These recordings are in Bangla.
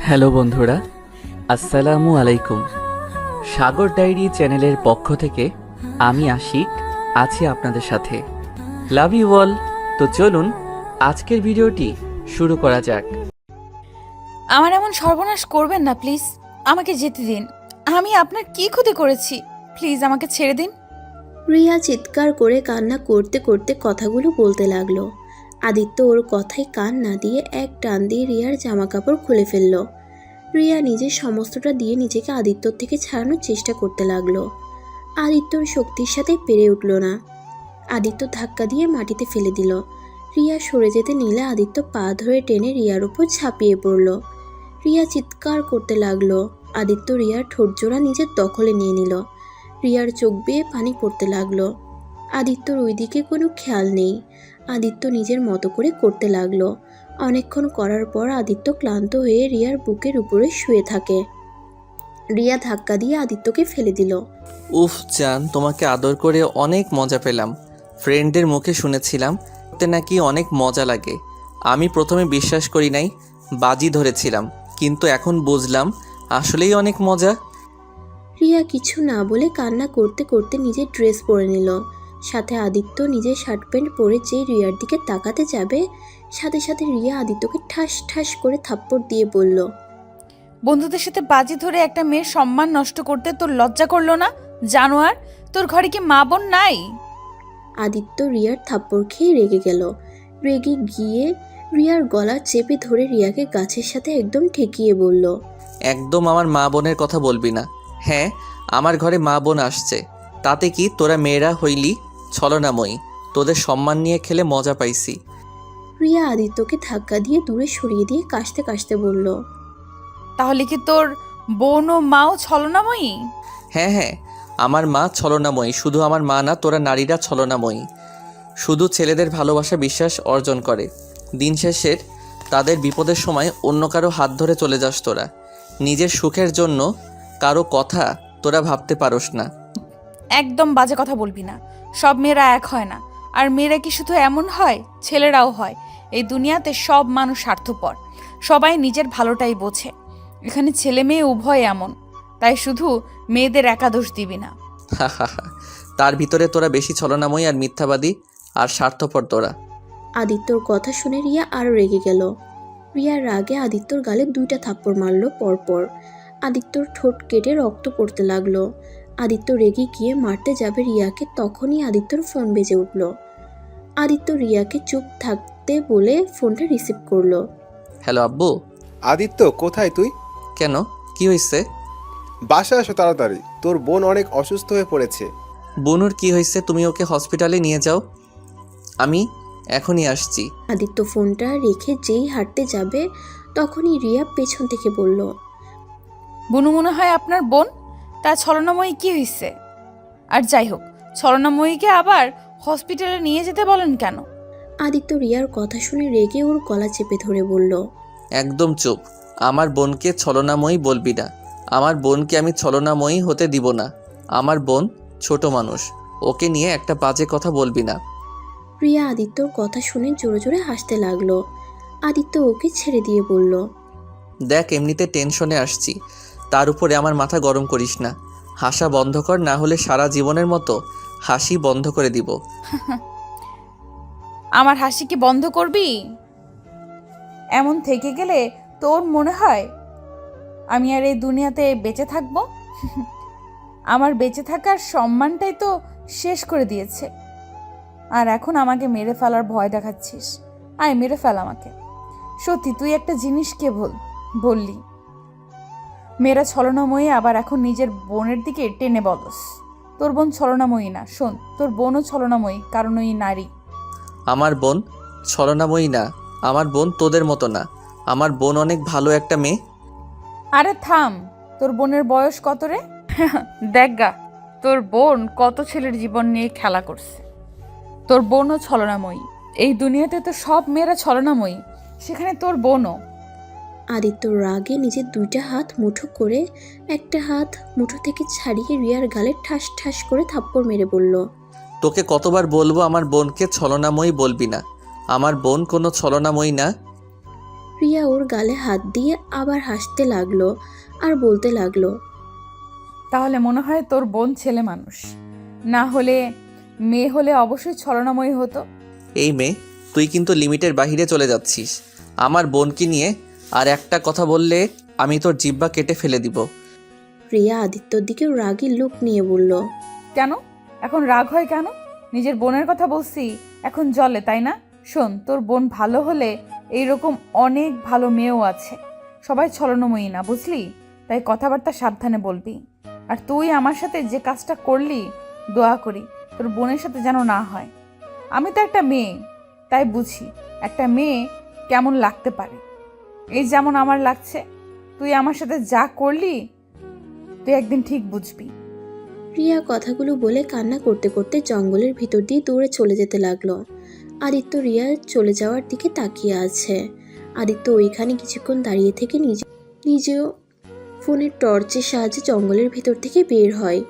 হ্যালো বন্ধুরা, আসসালামু আলাইকুম। সাগর ডায়েরি চ্যানেলের পক্ষ থেকে আমি আশিক আছি আপনাদের সাথে। Love you all. তো চলুন আজকের ভিডিওটি শুরু করা যাক। আমার এমন সর্বনাশ করবেন না প্লিজ। আমাকে যেতে দিন। আমি আপনার কি ক্ষতি করেছি? প্লিজ আমাকে ছেড়ে দিন। রিয়া চিৎকার করে কান্না করতে করতে কথাগুলো বলতে লাগলো। আদিত্য ওর কথায় কান না দিয়ে এক টান দিয়ে রিয়ার জামা কাপড় খুলে ফেলল। রিয়া নিজের সমস্তটা দিয়ে নিজেকে আদিত্যর থেকে ছাড়ানোর চেষ্টা করতে লাগলো। আদিত্যর শক্তির সাথে পেরে উঠল না। আদিত্য ধাক্কা দিয়ে মাটিতে ফেলে দিল। রিয়া সরে যেতে নিলে আদিত্য পা ধরে টেনে রিয়ার উপর ঝাঁপিয়ে পড়ল। রিয়া চিৎকার করতে লাগলো। আদিত্য রিয়ার ঠোঁটজোড়া নিজের দখলে নিয়ে নিল। রিয়ার চোখ বেয়ে পানি পড়তে লাগলো। আদিত্যর ওই দিকে কোনো খেয়াল নেই। আদিত্য নিজের মতো করে করতে লাগলো। অনেকক্ষণ করার পর আদিত্য ক্লান্ত হয়ে রিয়ার বুকের উপরে শুয়ে থাকে। রিয়া ধাক্কা দিয়ে আদিত্যকে ফেলে দিল। উফ জান, তোমাকে আদর করে অনেক মজা পেলাম। ফ্রেন্ডদের মুখে শুনেছিলাম এতে নাকি অনেক মজা লাগে। আমি প্রথমে বিশ্বাস করি নাই, বাজি ধরেছিলাম, কিন্তু এখন বুঝলাম আসলেই অনেক মজা। রিয়া কিছু না বলে কান্না করতে করতে নিজের ড্রেস পরে নিল। সাথে আদিত্য নিজের শার্ট প্যান্ট পরে যেই রিয়ার দিকে তাকাতে যাবে, সাথে সাথে রিয়া আদিত্যকে ঠাস ঠাস করে থাপ্পড় দিয়ে বলল, বন্ধুদের সাথে বাজি ধরে একটা মেয়ের সম্মান নষ্ট করতে তোর লজ্জা করলো না? জানোয়ার, তোর ঘরে কি মা বোন নাই? আদিত্য রিয়ার থাপ্পড় খেয়ে রেগে গেল। রেগে গিয়ে রিয়ার গলা চেপে ধরে রিয়াকে গাছের সাথে একদম ঠেকিয়ে বলল, একদম আমার মা বোনের কথা বলবি না। হ্যাঁ, আমার ঘরে মা বোন আসছে, তাতে কি? তোরা মেয়েরা হইলি ছলনাময়ী, তোদের সম্মান নিয়ে খেলে মজা পাইছি। রিয়া আদিত্যকে ধাক্কা দিয়ে দূরে সরিয়ে দিয়ে কাশতে কাশতে বলল, তাহলে কি তোর বোন ও মাও ছলনাময়ী? হ্যাঁ হ্যাঁ, আমার মা ছলনাময়ী। শুধু আমার মা না, তোরা নারীরা ছলনাময়ী। শুধু ছেলেদের ভালোবাসা বিশ্বাস অর্জন করে। দিন শেষের তাদের বিপদের সময় অন্য কারো হাত ধরে চলে যাস তোরা। নিজের সুখের জন্য কারো কথা তোরা ভাবতে পারোস না। একদম বাজে কথা বলবি না। সব মেয়েরা এক হয় না। আর মেয়েরা কি শুধু এমন হয়, ছেলেরাও হয়। এই দুনিয়াতে সব মানুষ স্বার্থপর। সবাই নিজের ভালোটাই বোঝে। এখানে ছেলে মেয়ে উভয় এমন। তাই শুধু মেয়েদের একা দোষ দিবি না। তার ভিতরে তোরা বেশি ছলনাময়ী আর মিথ্যাবাদী আর স্বার্থপর তোরা। আদিত্যর কথা শুনে রিয়া আরও রেগে গেল। রিয়ার রাগে আদিত্যর গালে 2টা থাপ্পড় মারল পরপর। আদিত্যর ঠোঁট কেটে রক্ত পড়তে লাগলো। আদিত্য রেগে গিয়ে মারতে যাবে রিয়াকে, তখনই আদিত্যর ফোন বেজে উঠল। আদিত্য রিয়াকে চুপ থাকতে বলে ফোনটা রিসিভ করলো। হ্যালো আব্বু। আদিত্য, কোথায় তুই? কেন, কি হয়েছে? বাসা আসো তাড়াতাড়ি, তোর বোন অনেক অসুস্থ হয়ে পড়েছে। বোনুর কি হয়েছে? তুমি ওকে হসপিটালে নিয়ে যাও, আমি এখনই আসছি। আদিত্য ফোনটা রেখে যেই হাঁটতে যাবে, তখনই রিয়া পেছন থেকে বলল, বুনু মনে হয় আপনার বোন। তার ছলনাময়ী কি হয়েছে? আর যাই হোক, ছলনাময়ীকে আবার হসপিটালে নিয়ে যেতে বলেন কেন? আদিত্য রিয়ার কথা শুনে রেগে ওর গলা চেপে ধরে বলল, একদম চুপ। আমার বোনকে ছলনাময়ী বলবি না। আমার বোনকে আমি ছলনাময়ী হতে দিব না। আমার বোন ছোট মানুষ, ওকে নিয়ে একটা বাজে কথা বলবি না। রিয়া আদিত্যর কথা শুনে জোরে জোরে হাসতে লাগলো। আদিত্য ওকে ছেড়ে দিয়ে বলল, দেখ, এমনিতে টেনশনে আসছি, তার উপরে আমার মাথা গরম করিস না। হাসা বন্ধ কর, না হলে সারা জীবনের মতো হাসি বন্ধ করে দিব। আমার হাসি কি বন্ধ করবি? এমন থেকে গেলে তোর মনে হয় আমি আর এই দুনিয়াতে বেঁচে থাকবো? আমার বেঁচে থাকার সম্মানটাই তো শেষ করে দিয়েছে। আর এখন আমাকে মেরে ফেলার ভয় দেখাচ্ছিস? আয় মেরে ফেল আমাকে। সত্যি তুই একটা জিনিসকে বললি, মেয়েরা ছলনাময়ী, আবার এখন নিজের বোনের দিকে টেনে বলস। তোর বোন ছলনাময়ী না। শোন, তোর বোনও ছলনাময়ী, কারণ ওই নারী। আমার বোন ছলনাময়ী না। আমার বোন তোদের মতো না। আমার বোন অনেক ভালো একটা মেয়ে। আরে থাম, তোর বোনের বয়স কত রে? দেখ গা, তোর বোন কত ছেলের জীবন নিয়ে খেলা করছে। তোর বোনও ছলনাময়ী। এই দুনিয়াতে তো সব মেয়েরা ছলনাময়ী, সেখানে তোর বোনও। আদিত্য রাগে নিজের 2টা হাত মুঠো করে একটা হাত মুঠো থেকে ছাড়িয়ে রিয়ার গালে ঠাস ঠাস করে থাপ্পড় মেরে বলল, তোকে কতবার বলবো আমার বোনকে ছলনাময়ী বলবি না। আমার বোন কোনো ছলনাময়ী না। রিয়া ওর গালে হাত দিয়ে আবার হাসতে লাগলো আর বলতে লাগলো, তাহলে মনে হয় তোর বোন ছেলে মানুষ, না হলে মেয়ে হলে অবশ্যই ছলনাময়ী হতো। এই মেয়ে, তুই কিন্তু লিমিটের বাহিরে চলে যাচ্ছিস। আমার বোনকে নিয়ে আর একটা কথা বললে আমি তোর জিহ্বা কেটে ফেলে দিব। রিয়া আদিত্যর দিকে রাগী লুক নিয়ে বলল, কেন এখন রাগ হয় কেন? নিজের বোনের কথা বলছি, এখন জলে তাই না? শোন, তোর বোন ভালো হলে এইরকম অনেক ভালো মেয়েও আছে। সবাই ছলনাময়ী না, বুঝলি? তাই কথাবার্তা সাবধানে বলবি। আর তুই আমার সাথে যে কাজটা করলি, দোয়া করি তোর বোনের সাথে যেন না হয়। আমি তো একটা মেয়ে, তাই বুঝি একটা মেয়ে কেমন লাগতে পারে। এই যেমন আমার লাগছে, তুই আমার সাথে যা করলি তুই একদিন ঠিক বুঝবি। রিয়া কথাগুলো বলে কান্না করতে করতে জঙ্গলের ভিতর দিয়ে দৌড়ে চলে যেতে লাগলো। আদিত্য রিয়ার চলে যাওয়ার দিকে তাকিয়ে আছে। আদিত্য ওইখানে কিছুক্ষণ দাঁড়িয়ে থেকে নিজেও ফোনের টর্চের সাহায্যে জঙ্গলের ভিতর থেকে বের হয়।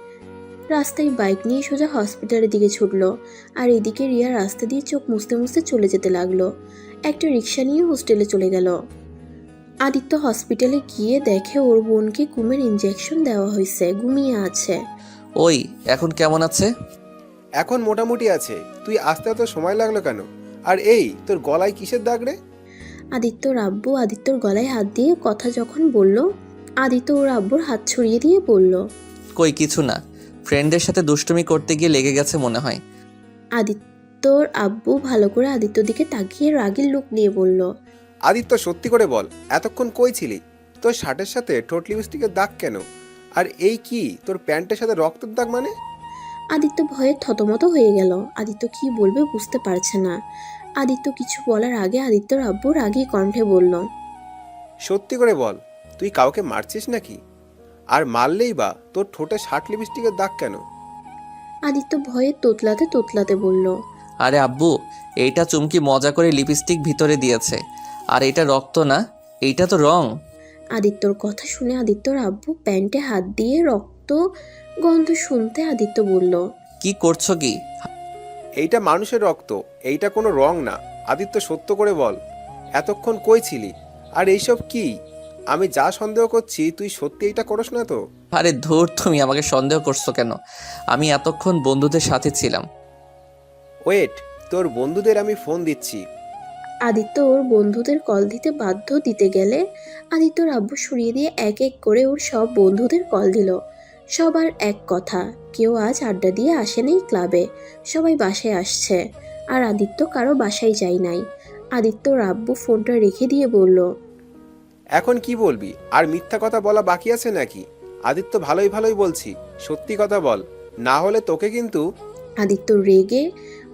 রাস্তায় বাইক নিয়ে সোজা হসপিটালের দিকে ছুটলো। আর এদিকে রিয়া রাস্তা দিয়ে চোখ মুছতে মুছতে চলে যেতে লাগলো। একটা রিক্সা নিয়ে হোস্টেলে চলে গেল। আদিত্য হসপিটালে গিয়ে দেখে ওর বোনকে ঘুমের ইঞ্জেকশন দেওয়া হয়েছে, ঘুমিয়ে আছে। ওই, এখন কেমন আছে? এখন মোটামুটি আছে। তুই আসতে এত সময় লাগলো কেন? আর এই তোর গলায় কিসের দাগ রে? আদিত্যর আব্বু আদিত্যর গলায় হাত দিয়ে কথা যখন বলল, আদিত্য ওর আব্বুর হাত ছড়িয়ে দিয়ে বলল, কই কিছু না, ফ্রেন্ডের সাথে দুষ্টুমি করতে গিয়ে লেগে গেছে মনে হয়। আদিত্যর আব্বু ভালো করে আদিত্যর দিকে তাকিয়ে রাগের লুক নিয়ে বলল, আদিত্য, সত্যি করে বল, এতক্ষণ কই ছিলি? তোর শার্টের সাথে ঠোঁট লিপস্টিকের দাগ কেন? আর এই কি তোর প্যান্টের সাথে রক্তের দাগ মানে? আদিত্য ভয়ে থতমত হয়ে গেল। আদিত্য কি বলবে বুঝতে পারছে না। আদিত্য কিছু বলার আগে আদিত্যর আব্বু রাগী কণ্ঠে বলল, সত্যি করে বল, তুই কাউকে মারছিস নাকি? আর মারলেই বা তোর ঠোঁটে শার্ট লিপস্টিকের দাগ কেন? আদিত্য ভয়ে তোতলাতে তোতলাতে বলল, আরে আব্বু, এইটা চুমকি মজা করে লিপস্টিক ভিতরে দিয়েছে। আর এটা রক্ত না, এইটা তো রং। আদিত্যর কথা শুনে আদিত্যর আব্বু প্যান্টে হাত দিয়ে রক্ত গন্ধ শুনতে আদিত্য বলল, কি করছো কি? এইটা মানুষের রক্ত, এইটা কোনো রং না। আদিত্য, সত্য করে বল, এতক্ষণ কই ছিলি? আর এইসব কি? আমি যা সন্দেহ করছি তুই সত্যি এইটা করস না তো? আরে ধুর, তুমি আমাকে সন্দেহ করছো কেন? আমি এতক্ষণ বন্ধুদের সাথে ছিলাম। ওয়েট, তোর বন্ধুদের আমি ফোন দিচ্ছি। আদিত্য ওর বন্ধুদের কল দিতে বাধ্য দিতে গেলে আদিত্যর আব্বু সরিয়ে দিয়ে এক এক করে ওর সব বন্ধুদের কল দিল। সবার এক কথা, কেউ আজ আড্ডা দিয়ে আসেনি ক্লাবে, সবাই বাসায় আসছে। আর আদিত্য কারো বাসায় যায় নাই। আদিত্যর আব্বু ফোনটা রেখে দিয়ে বলল, এখন কি বলবি? আর মিথ্যা কথা বলা বাকি আছে নাকি? আদিত্য, ভালোই ভালোই বলছি, সত্যি কথা বল, না হলে তোকে কিন্তু। আদিত্য রেগে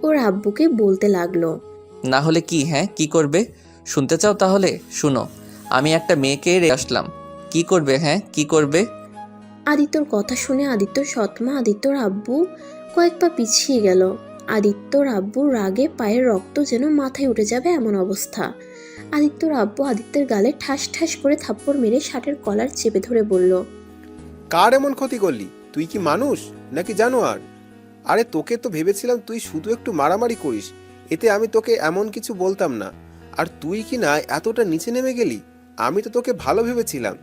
ওর আব্বুকে বলতে লাগলো, না হলে কি? হ্যাঁ, কি করবে? শুনতে চাও? তাহলে শুনো, আমি একটা মেয়েকে রেখে আসলাম। কি করবে? হ্যাঁ, কি করবে? আদিত্যর কথা শুনে আদিত্যর সৎমা আদিত্যর আব্বু কয়েক পা পিছিয়ে গেল। আদিত্যর আব্বুর রাগে পায়ের রক্ত যেন মাথায় উঠে যাবে এমন অবস্থা। আদিত্যর আব্বু আদিত্যের গালে ঠাস ঠাস করে থাপ্পড় মেরে শার্টের কলার চেপে ধরে বলল, কার এমন ক্ষতি করলি? তুই কি মানুষ নাকি জানোয়ার? আরে তোকে তো ভেবেছিলাম তুই শুধু একটু মারামারি করিস, এতে আমি তোকে এমন কিছু বলতাম না। আর তুই কি না এতটা নিচে নেমে গেলি? আমি তো তোকে ভালো ভেবেছিলাম।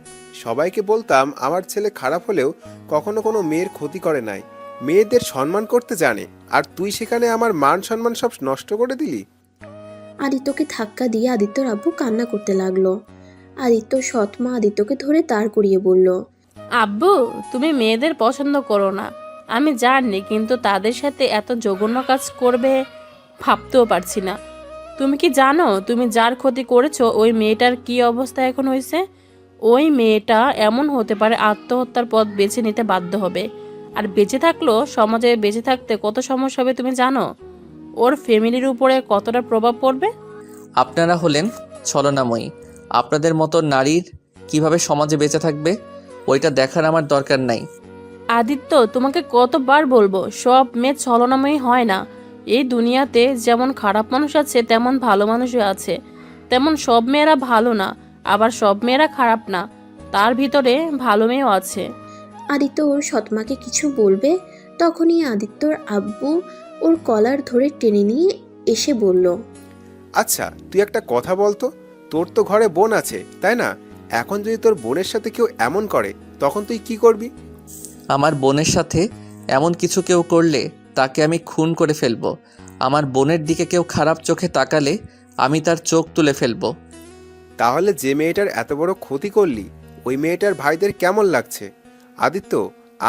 সবাইকে বলতাম আমার ছেলে খারাপ হলেও কখনো কোনো মেয়ের ক্ষতি করে নাই, মেয়েদের সম্মান করতে জানে। আর তুই সেখানে আমার মান সম্মান সব নষ্ট করে দিলি। আদিত্যকে ধাক্কা দিয়ে আদিত্যর আব্বু কান্না করতে লাগলো। আদিত্যর সৎমা আদিত্যকে ধরে দাঁড় করিয়ে বলল, আব্বু, তুমি মেয়েদের পছন্দ করো না আমি জানি, কিন্তু তাদের সাথে এত জঘন্য কাজ করবে ভাবতেও পারছি না। তুমি কি জানো তুমি যার ক্ষতি করেছো ওই মেয়েটার কি অবস্থা এখন হয়েছে? ওই মেয়েটা এমন হতে পারে আত্মহত্যার পথ বেছে নিতে বাধ্য হবে। আর বেঁচে থাকলেও সমাজে বেঁচে থাকতে কত সমস্যা হবে তুমি জানো? ওর ফ্যামিলির উপরে কতটা প্রভাব পড়বে। আপনারা হলেন ছলনাময়ী। আপনাদের মতো নারীর কিভাবে সমাজে বেঁচে থাকবে ওইটা দেখার আমার দরকার নাই। আদিত্য, তোমাকে কতবার বলবো, সব মেয়ে ছলনাময়ী হয় না। এই দুনিয়াতে যেমন খারাপ মানুষ আছে তেমন ভালো মানুষও আছে। তেমন সব মেয়েরা ভালো না, আবার সব মেয়েরা খারাপ না, তার ভিতরে ভালো মেয়েও আছে। আদিত্য ওর সৎমাকে কিছু বলবে, তখনই আদিত্যর আব্বু ওর কলার ধরে টেনে নিয়ে এসে বলল, আচ্ছা, তুই একটা কথা বলতো, তোর তো ঘরে বোন আছে তাই না? এখন যদি তোর বোনের সাথে কেউ এমন করে তখন তুই কি করবি? আমার বোনের সাথে এমন কিছু কেউ করলে তাকে আমি খুন করে ফেলবো। আমার বোনের দিকে কেউ খারাপ চোখে তাকালে আমি তার চোখ তুলে ফেলবো। তাহলে যে মেয়েটার এত বড় ক্ষতি করলি ওই মেয়েটার ভাইদের কেমন লাগছে? আদিত্য,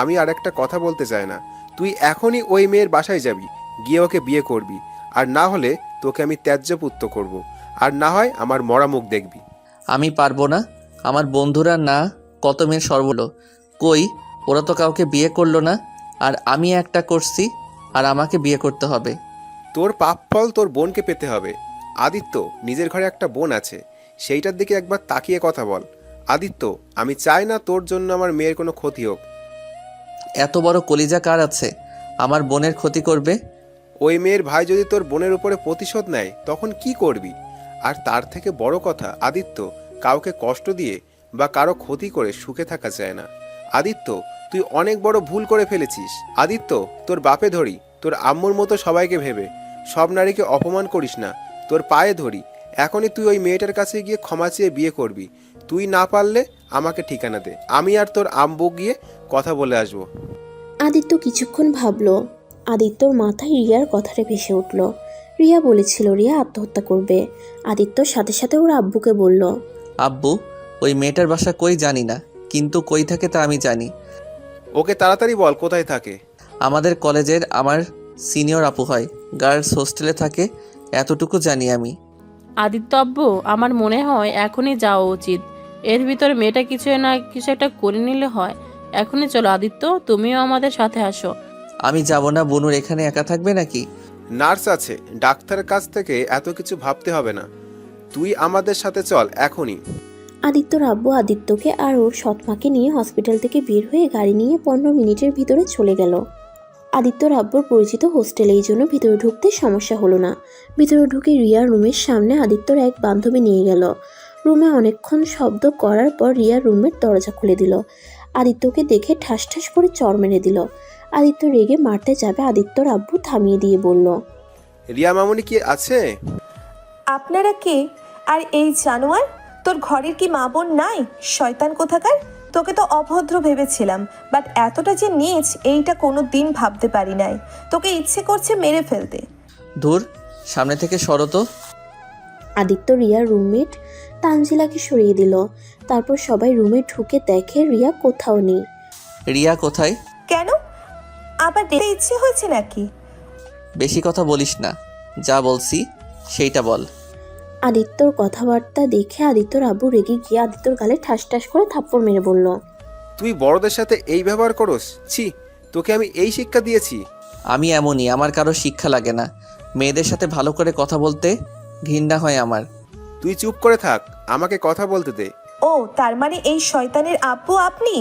আমি আর একটা কথা বলতে চাই না। তুই এখনই ওই মেয়ের বাসায় যাবি, গিয়ে ওকে বিয়ে করবি। আর না হলে তোকে আমি ত্যায্যপুত্র করব। আর না হয় আমার মরা মুখ দেখবি। আমি পারবো না। আমার বন্ধুরা না কত মেয়ের সর্বলো, কই ওরা তো কাউকে বিয়ে করলো না, আর আমি একটা করছি, আর আমাকে বিয়ে করতে হবে। তোর পাপ ফল তোর বোনকে পেতে হবে। আদিত্য, নিজের ঘরে একটা বোন আছে, সেইটার দিকে একবার তাকিয়ে কথা বল। আদিত্য, আমি চাই না তোর জন্য আমার মেয়ের কোনো ক্ষতি হোক। এত বড় কলিজা কার আছে আমার বোনের ক্ষতি করবে? ওই মেয়ের ভাই যদি তোর বোনের উপরে প্রতিশোধ নেয় তখন কি করবি? আর তার থেকে বড় কথা আদিত্য, কাউকে কষ্ট দিয়ে বা কারো ক্ষতি করে সুখে থাকা যায় না। আদিত্য, তুই অনেক বড় ভুল করে ফেলেছিস। আদিত্য, তোর বাপে ধরি, তোর আম্মুর মতো সবাইকে ভেবে সব নারীকে অপমান করিস না। তোর পায়ে ধরি, এখনই তুই ওই মেয়েটার কাছে গিয়ে ক্ষমা চেয়ে বিয়ে করবি। তুই না পারলে আমাকে ঠিকানা দে, আমি আর তোর আম্মু গিয়ে কথা বলে আসবো। আদিত্য কিছুক্ষণ ভাবলো। আদিত্যর মাথায় রিয়ার কথাটা ভেসে উঠল। রিয়া বলেছিল রিয়া আত্মহত্যা করবে। আদিত্যর সাথে সাথে ওর আব্বুকে বলল, আব্বু, ওই মেয়েটার বাসা কই জানি না, কিন্তু কই থাকে তা আমি জানি। ওকে তাড়াতাড়ি বল কোথায় থাকে। আমাদের কলেজের আমার সিনিয়র আপু হয়, গার্লস হোস্টেলে থাকে, এতটুকু জানি আমি। আদিত্য আব্বু, আমার মনে হয় এখনই যাওয়া উচিত। এর ভিতরে মেয়েটা কিছু না কিছু একটা করে নিলে হয়। এখনই চলো আদিত্য, তুমিও আমাদের সাথে আসো। আমি যাব না। বনুর এখানে একা থাকবে নাকি? নার্স আছে, ডাক্তারের কাছ থেকে এত কিছু ভাবতে হবে না। তুই আমাদের সাথে চল এখনই। আদিত্যর আব্বু আদিত্যকে আর ওর সৎমাকে নিয়ে হসপিটাল থেকে বের হয়ে গাড়ি নিয়ে 15 মিনিটের ভিতরে চলে গেল। আদিত্যর আব্বুর পরিচিত হোস্টেলে, এই জন্য ভিতরে ঢুকতে সমস্যা হলো না। ভিতরে ঢুকে রিয়ার রুমের সামনে আদিত্যর এক বান্ধবী নিয়ে গেল। রুমে অনেকক্ষণ শব্দ করার পর রিয়ার রুমের দরজা খুলে দিল। আদিত্যকে দেখে ঠাস ঠাস করে চড় মেরে দিল। আদিত্য রেগে মারতে যাবে, আদিত্যর আব্বু থামিয়ে দিয়ে বলল, রিয়া মামুনি কি আছে? আপনারা কে? আর এই জানোয়ার, তোর ঘরের কি মা বোন নাই? শয়তান কোথাকার! তোকে তো অভদ্র ভেবেছিলাম, বাট এতটা যে নীচ এইটা কোনো দিন ভাবতে পারি নাই। তোকে ইচ্ছে করছে মেরে ফেলতে। ধুর, সামনে থেকে সরো তো। আদিত্য রিয়ার রুমমেট তানজিলাকে সরিয়ে দিল। তারপর সবাই রুমে ঢুকে দেখে রিয়া কোথাও নেই। রিয়া কোথায়? কেন, আবার দেখতে ইচ্ছে হয়েছে নাকি? বেশি কথা বলিস না, যা বলছি সেইটা বল। আদিত্যর কথাবার্তা দেখে আদিত্যর আব্বু রেগে গিয়ে আদিত্যর গালে ঠাস ঠাস করে থাপ্পড় মেরে বলল, তুই বড়দের সাথে এই ব্যবহার করস? ছি, তোকে আমি এই শিক্ষা দিয়েছি? আমি এমনই, আমার কারো শিক্ষা লাগে না। মেয়েদের সাথে ভালো করে কথা বলতে ঘৃণা হয় আমার। তুই চুপ করে থাক, আমাকে কথা বলতে দে। ও, তার মানে এই শয়তানের আব্বু আপনি?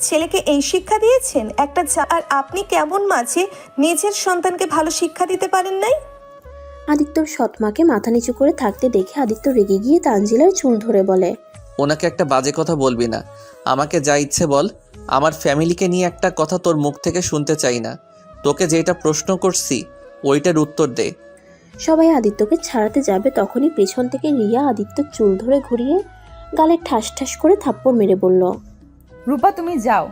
ছেলেকে এই শিক্ষা দিয়েছেন? আর আপনি কেমন মাঝে নিজের সন্তানকে ভালো শিক্ষা দিতে পারেন নাই? আদিত্যর সৎমাকে মাথা নিচু করে থাকতে দেখে আদিত্য রেগে গিয়ে তানজিলার চুল ধরে বলে, ওনাকে একটা বাজে কথা বলবি না। আমাকে যা ইচ্ছে বল। আমার ফ্যামিলিকে নিয়ে একটা কথা তোর মুখ থেকে শুনতে চাই না। তোকে যেটা প্রশ্ন করছি ওইটার উত্তর দে। সবাই আদিত্যকে ছাড়াতে যাবে, তখনই পেছন থেকে রিয়া আদিত্যর চুল ধরে ঘুরিয়ে গালে ঠাস ঠাস করে থাপ্পড় মেরে বলল, রূপা তুমি যাও।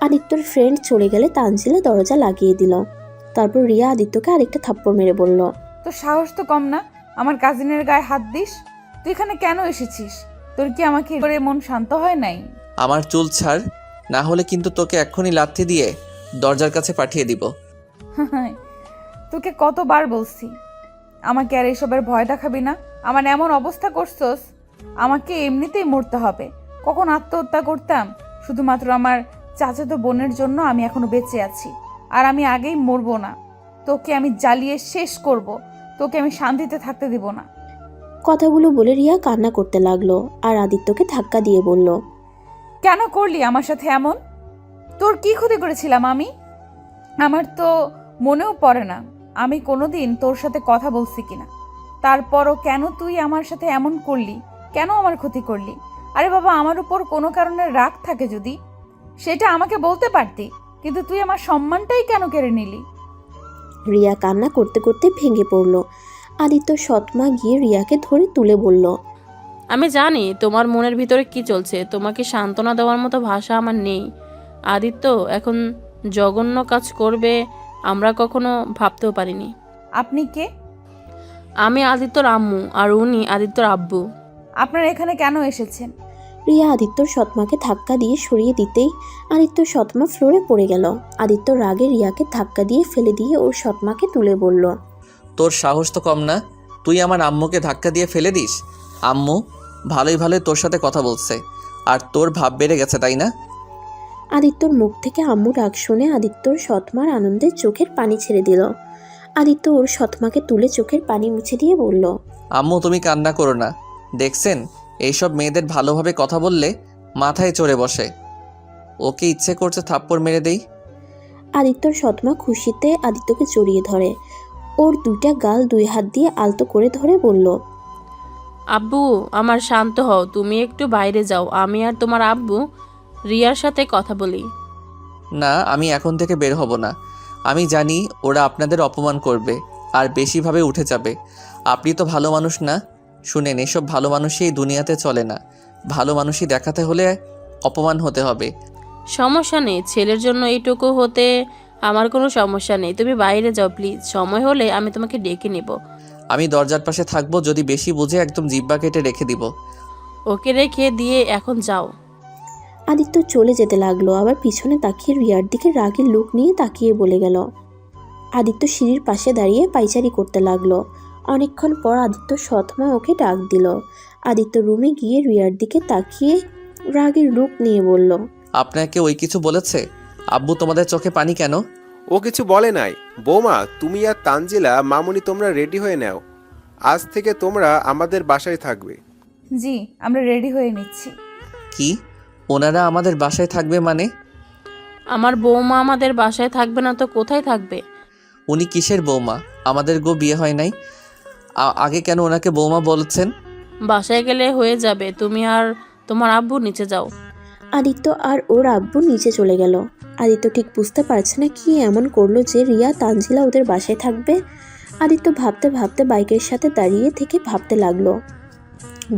আদিত্যর ফ্রেন্ড চলে গেলে তানজিলা দরজা লাগিয়ে দিল। তারপর রিয়া আদিত্যকে আরেকটা থাপ্পড় মেরে বলল, তোর সাহস তো কম না, আমার কাজিনের গায়ে হাত দিস। তুই এখানে কেন এসেছিস? তোর কি আমাকে করে মন শান্ত হয় নাই? আমার চুল ছাড়, না হলে কিন্তু তোকে এক্ষুনি লাথি দিয়ে দরজার কাছে পাঠিয়ে দিব। তোকে কতবার বলছি আমাকে আর এসবের ভয় দেখাবি না। আমার এমন অবস্থা করছস, আমাকে এমনিতেই মরতে হবে। কখন আত্মহত্যা করতাম, শুধুমাত্র আমার চাচাতো বোনের জন্য আমি এখনো বেঁচে আছি। আর আমি আগেই মরবো না। তোকে আমি জ্বালিয়ে শেষ করব। তোকে আমি শান্তিতে থাকতে দিব না। কথাগুলো বলে রিয়া কান্না করতে লাগলো আর আদিত্যকে ধাক্কা দিয়ে বলল, কেন করলি আমার সাথে এমন? তোর কি ক্ষতি করেছিলাম আমি? আমার তো মনেও পড়ে না আমি কোনোদিন তোর সাথে কথা বলছি কিনা। তারপরও কেন তুই আমার সাথে এমন করলি? কেন আমার ক্ষতি করলি? আরে বাবা, আমার উপর কোনো কারণে রাগ থাকে যদি, সেটা আমাকে বলতে পারতি, কিন্তু তুই আমার সম্মানটাই কেন কেড়ে নিলি? রিয়া কান্না করতে করতে ভেঙে পড়ল। আদিত্য সৎমা গিয়ে রিয়াকে ধরে তুলে বলল, আমি জানি তোমার মনের ভিতরে কি চলছে। তোমাকে সান্ত্বনা দেওয়ার মতো ভাষা আমার নেই। আদিত্য এখন জঘন্য কাজ করবে আমরা কখনো ভাবতেও পারিনি। আপনি কে? আমি আদিত্যর আম্মু আর উনি আদিত্যর আব্বু। আপনারা এখানে কেন এসেছেন? রিয়া আদিত্যর সৎমাকে ধাক্কা দিয়ে সরিয়ে দিতেই আদিত্যর সৎমা ফ্লোরে পড়ে গেল। আদিত্য রাগে রিয়াকে ধাক্কা দিয়ে ফেলে দিয়ে ওর সৎমাকে তুলে বলল, তোর সাহস তো কম না, তুই আমার আম্মুকে ধাক্কা দিয়ে ফেলে দিস? আম্মু ভালোই ভালোই তোর সাথে কথা বলছে, আর তোর ভাব বেড়ে গেছে তাই না? আদিত্যর মুখ থেকে আম্মু ডাক শুনে আদিত্যর সৎমার আনন্দে চোখের পানি ছেড়ে দিল। আদিত্য ওর সৎমাকে তুলে চোখের পানি মুছে দিয়ে বলল, আম্মু তুমি কান্না করো না, দেখছেন এইসব মেয়েদের ভালোভাবে কথা বললে মাথায় চড়ে বসে। ওকে ইচ্ছে করছে থাপ্পড় মেরে দেই। আদিত্যর সৎমা খুশিতে আদিত্যকে জড়িয়ে ধরে ওর দুইটা গাল দুই হাত দিয়ে আলতো করে ধরে বলল, আব্বু আমার শান্ত হও, তুমি একটু বাইরে যাও, আমি আর তোমার আব্বু রিয়ার সাথে কথা বলি। না, আমি এখন থেকে বের হব না। আমি জানি ওরা আপনাদের অপমান করবে আর বেশিভাবে উঠে যাবে। আপনি তো ভালো মানুষ না। শুনেন, এসব ভালো মানুষই এই দুনিয়াতে চলে না। ভালো মানুষই দেখাতে হলে অপমান হতে হবে। সমস্যা নেই, ছেলের জন্য এইটুকু হতে আমার কোনো সমস্যা নেই। তুমি বাইরে যাও প্লিজ, সময় হলে আমি তোমাকে ডেকে নেব। আমি দরজার পাশে থাকবো, যদি বেশি বুঝে একদম জিব্বা কেটে রেখে দিব। ওকে রেখে দিয়ে এখন যাও। আদিত্য চলে যেতে লাগলো, আবার পিছনে তাকিয়ে রিয়ার দিকে রাগের লুক নিয়ে তাকিয়ে বলে গেল। আদিত্য সিঁড়ির পাশে দাঁড়িয়ে পাইচারি করতে লাগলো। অনেকক্ষণ পর আদিত্য সৎমা ওকে ডাক দিল। আদিত্য রুমে গিয়ে রিয়ার দিকে তাকিয়ে রাগের লুক নিয়ে বলল, আপনাকে ওই কিছু বলেছে? আব্বু তোমাদের চোখে পানি কেন? ও কিছু বলে নাই। বৌমা, তুমি আর তানজিলা মামুনি তোমরা রেডি হয়ে নাও। আজ থেকে তোমরা আমাদের বাসায় থাকবে। জি, আমরা রেডি হয়ে নিচ্ছি। কি ওনারা আমাদের বাসায় থাকবে মানে? আমার বৌমা আমাদের বাসায় থাকবে না তো কোথায় থাকবে? উনি কিসের বৌমা? আমাদের গো বিয়ে হয় নাই। আগে কেন ওনাকে বৌমা বলছেন? বাসায় গেলে হয়ে যাবে, তুমি আর তোমার আব্বু নিচে যাও। আদিত্য আর ওর আব্বু নিচে চলে গেল। আদিত্য ঠিক বুঝতে পারছে না কি এমন করলো যে রিয়া তানজিলা ওদের বাসায় থাকবে। আদিত্য ভাবতে ভাবতে বাইকের সাথে দাঁড়িয়ে থেকে ভাবতে লাগলো।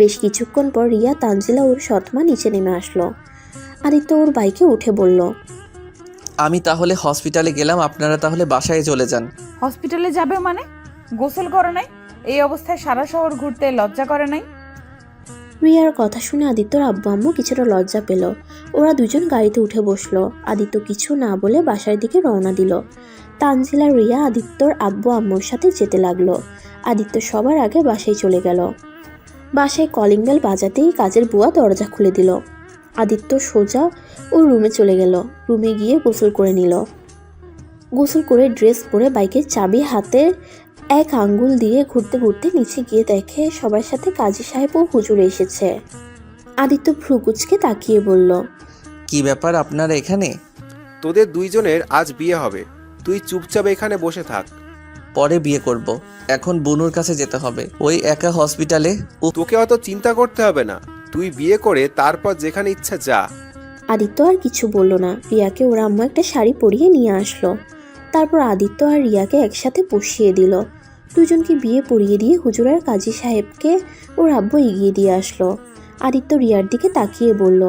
বেশ কিছুক্ষণ পর রিয়া তানজিলা ওর সৎমা নিচে নেমে আসলো। আদিত্য ওর বাইকে উঠে বলল, আমি তাহলে হসপিটালে গেলাম, আপনারা তাহলে বাসায় চলে যান। হসপিটালে যাবে মানে? গোসল করে নাই? এই অবস্থায় সারা শহর ঘুরতে লজ্জা করে নাই? রিয়ার কথা শুনে আদিত্যর আব্বু আম্মু কিছুটা লজ্জা পেল। ওরা দুজন গাড়িতে উঠে বসলো। আদিত্য কিছু না বলে বাসার দিকে রওনা দিল। তানজিলা রিয়া আদিত্যর আব্বু আম্মুর সাথে যেতে লাগলো। আদিত্য সবার আগে বাসায় চলে গেল। বাসায় কলিং বেল বাজাতেই কাজের বুয়া দরজা খুলে দিল। আদিত্য সোজা ওর রুমে চলে গেল। রুমে গিয়ে গোসল করে নিল। গোসল করে ড্রেস পরে বাইকের চাবি হাতে এক আঙ্গুল দিয়ে ঘুরতে ঘুরতে নিচে গিয়ে দেখে সবার সাথে কাজী সাহেব ও হুজুর এসেছে। আদিত্য ভ্রুকুচকে তাকিয়ে বলল, কি ব্যাপার আপনারা এখানে? তোদের দুইজনের আজ বিয়ে হবে। তুই চুপচাপ এখানে বসে থাক। পরে বিয়ে করব, এখন বুনুর কাছে যেতে হবে। ওই একা হসপিটালে। তোকে অত চিন্তা করতে হবে না। তুই বিয়ে করে তারপর যেখানে ইচ্ছা যা। আদিত্য আর কিছু বলল না। রিয়াকে ওর আম্মু একটা শাড়ি পরিয়ে নিয়ে আসলো। তারপর আদিত্য আর রিয়াকে একসাথে বসিয়ে দিল। দুজনকে বিয়ে পরিয়ে দিয়ে হুজুর আর কাজী সাহেবকে ওর আব্বু এগিয়ে দিয়ে আসলো। আদিত্য রিয়ার দিকে তাকিয়ে বলল,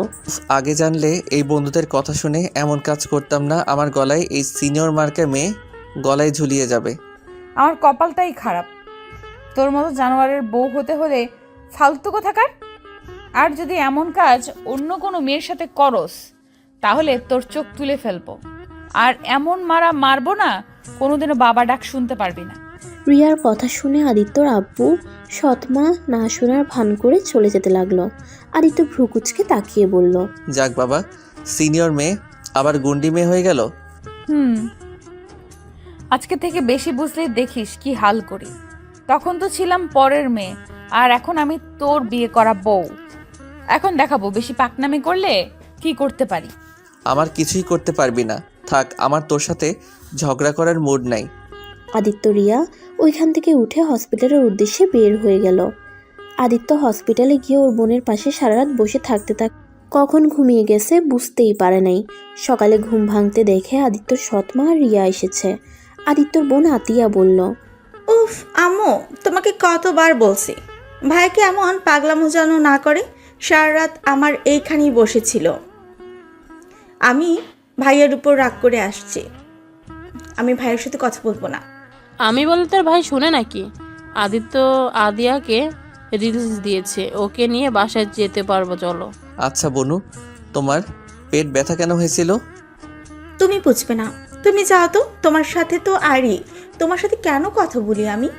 আগে জানলে এই বন্ধুদের কথা শুনে এমন কাজ করতাম না। আমার গলায় এই সিনিয়র মার্কের মেয়ে গলায় ঝুলিয়ে যাবে। আমার কপালটাই খারাপ। তোর মতো জানোয়ারের বউ হতে হলে ফালতু কোথাকার। আর যদি এমন কাজ অন্য কোনো মেয়ের সাথে করস তাহলে তোর চোখ তুলে ফেলবো। আর এমন মারা মারবো না, কোনোদিনও বাবা ডাক শুনতে পারবি না। রিয়ার কথা শুনে আদিত্যর আব্বু সৎমা না শোনার ভান করে চলে যেতে লাগলো। আদিত্য ভ্রুকুচকে তাকিয়ে বলল, যাক বাবা, সিনিয়র মেয়ে আবার গুন্ডি মেয়ে হয়ে গেল। আজকে থেকে বেশি বুঝলেই দেখিস কি হাল করি। তখন তো ছিলাম পরের মেয়ে, আর এখন আমি তোর বিয়ে করা বউ। এখন দেখাবো বেশি পাকনামি করলে কি করতে পারি। আমার কিছুই করতে পারবি না। থাক, আমার তোর সাথে ঝগড়া করার মুড নাই। আদিত্য রিয়া ওইখান থেকে উঠে হসপিটালের উদ্দেশ্যে বের হয়ে গেল। আদিত্য হসপিটালে গিয়ে ওর বোনের পাশে সারা রাত বসে থাকতে কখন ঘুমিয়ে গেছে বুঝতেই পারে নাই। সকালে ঘুম ভাঙতে দেখে আদিত্যর সৎমা আর রিয়া এসেছে। আদিত্যর বোন আতিয়া বলল, উফ আম্মু, তোমাকে কতবার বলছি ভাইকে এমন পাগলামো যেন না করে। সারা রাত আমার এইখানেই বসেছিল। আমি ভাইয়ের উপর রাগ করে আসছি। আমি ভাইয়ের সাথে কথা বলবো না। আমি বলে তোর ভাই শুনে নাকি? আদিত্য আদিয়াকে রিলিজ দিয়েছে, ওকে নিয়ে বাসায় যেতে পারবো, চলো। আচ্ছা বনু, তোমার পেট ব্যথা কেন হয়েছিল? তুমি বুঝবে না, তুমি যাও তো। তোমার সাথে তো আরই, তোমার সাথে কেন কথা বলি আমি?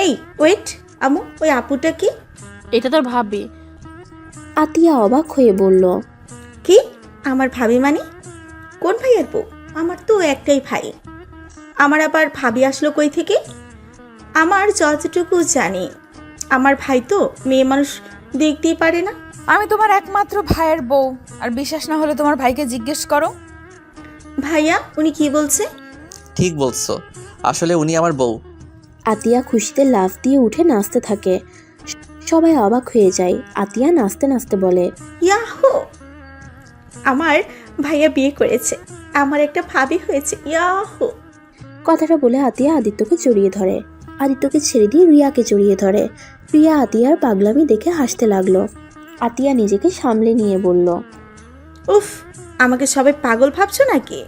এই ওয়েট, আমু, ওই আপুটা কি? এটা তোর ভাবি। আতিয়া অবাক হয়ে বলল, কি আমার ভাবি মানে? কোন ভাইয়ের বউ? আমার তো একটাই ভাই। আমার আবার ভাবি আসলো কই থেকে? আমার যতটুকু জানি, আমার ভাই তো মেয়ে মানুষ দেখতেই পারে না। আমি তোমার একমাত্র ভাইয়ের বউ, আর বিশ্বাস না হলে তোমার ভাইকে জিজ্ঞেস করো। ভাইয়া, উনি কি বলছে? ঠিক বলছো, আসলে উনি আমার বউ। আতিয়া খুশিতে লাফ দিয়ে উঠে নাচতে থাকে। সবাই অবাক হয়ে যায়। আতিয়া নাচতে নাচতে বলে, ইয়াহু, আমার ভাইয়া বিয়ে করেছে, আমার একটা ভাবি হয়েছে, ইয়াহু। কথাটা বলে আতিয়া আদিত্যকে জড়িয়ে ধরে। আদিত্যকে ছেড়ে দিয়ে রিয়াকে জড়িয়ে ধরে। রিয়া আতিয়ার পাগলামি দেখে হাসতে লাগলো। আতিয়া নিজেকে সামলে নিয়ে বলল, উফ, আমাকে সবাই পাগল ভাবছো নাকি?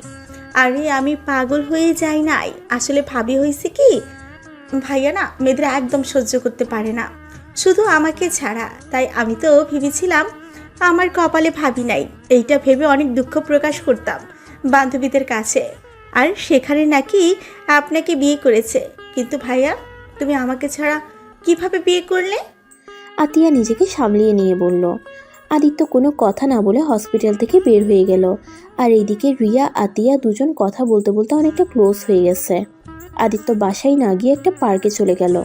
আরে আমি পাগল হয়ে যাই নাই, আসলে ভাবি হয়েছে কি, ভাইয়া না মেয়েদের একদম সহ্য করতে পারে না, শুধু আমাকে ছাড়া। তাই আমি তো ভেবেছিলাম আমার কপালে ভাবি নাই। এইটা ভেবে অনেক দুঃখ প্রকাশ করতাম বান্ধবীদের কাছে, আর সেখানে নাকি আপনাকে বিয়ে করেছে। কিন্তু ভাইয়া, তুমি আমাকে ছাড়া কিভাবে বিয়ে করলে? আতিয়া নিজেকে সামলিয়ে নিয়ে বলল। আদিত্য কোনো কথা না বলে হসপিটাল থেকে বের হয়ে গেল। আর এইদিকে রিয়া আতিয়া দুজন কথা বলতে বলতে অনেকটা ক্লোজ হয়ে গেছে। আদিত্য বাসায় না গিয়ে একটা পার্কে চলে গেল।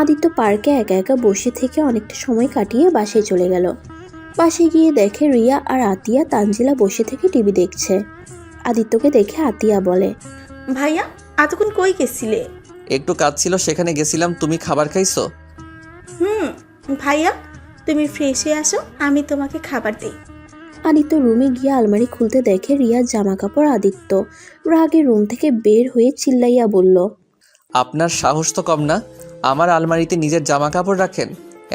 আদিত্য পার্কে একা একা বসে থেকে অনেকটা সময় কাটিয়ে বাসায় চলে গেল। বাসায় গিয়ে দেখে রিয়া আর আতিয়া তানজিলা বসে থেকে টিভি দেখছে। আদিত্যকে দেখে আতিয়া বলে, ভাইয়া, এতক্ষণ কই গেছিলে? একটু কাজ ছিল, সেখানে গেছিলাম। তুমি খাবার খাইছো? ভাইয়া, তুমি ফ্রেশ হয়ে আসো, আমি তোমাকে খাবার দিই। আদিত্য রুমে গিয়ে আলমারি খুলতে দেখে রিয়ার জামা কাপড়। আদিত্য রাগে রুম থেকে বের হয়ে চিল্লাইয়া বলল, আপনার সাহস তো কম না, আমার আলমারিতে নিজের জামা কাপড় রাখেন।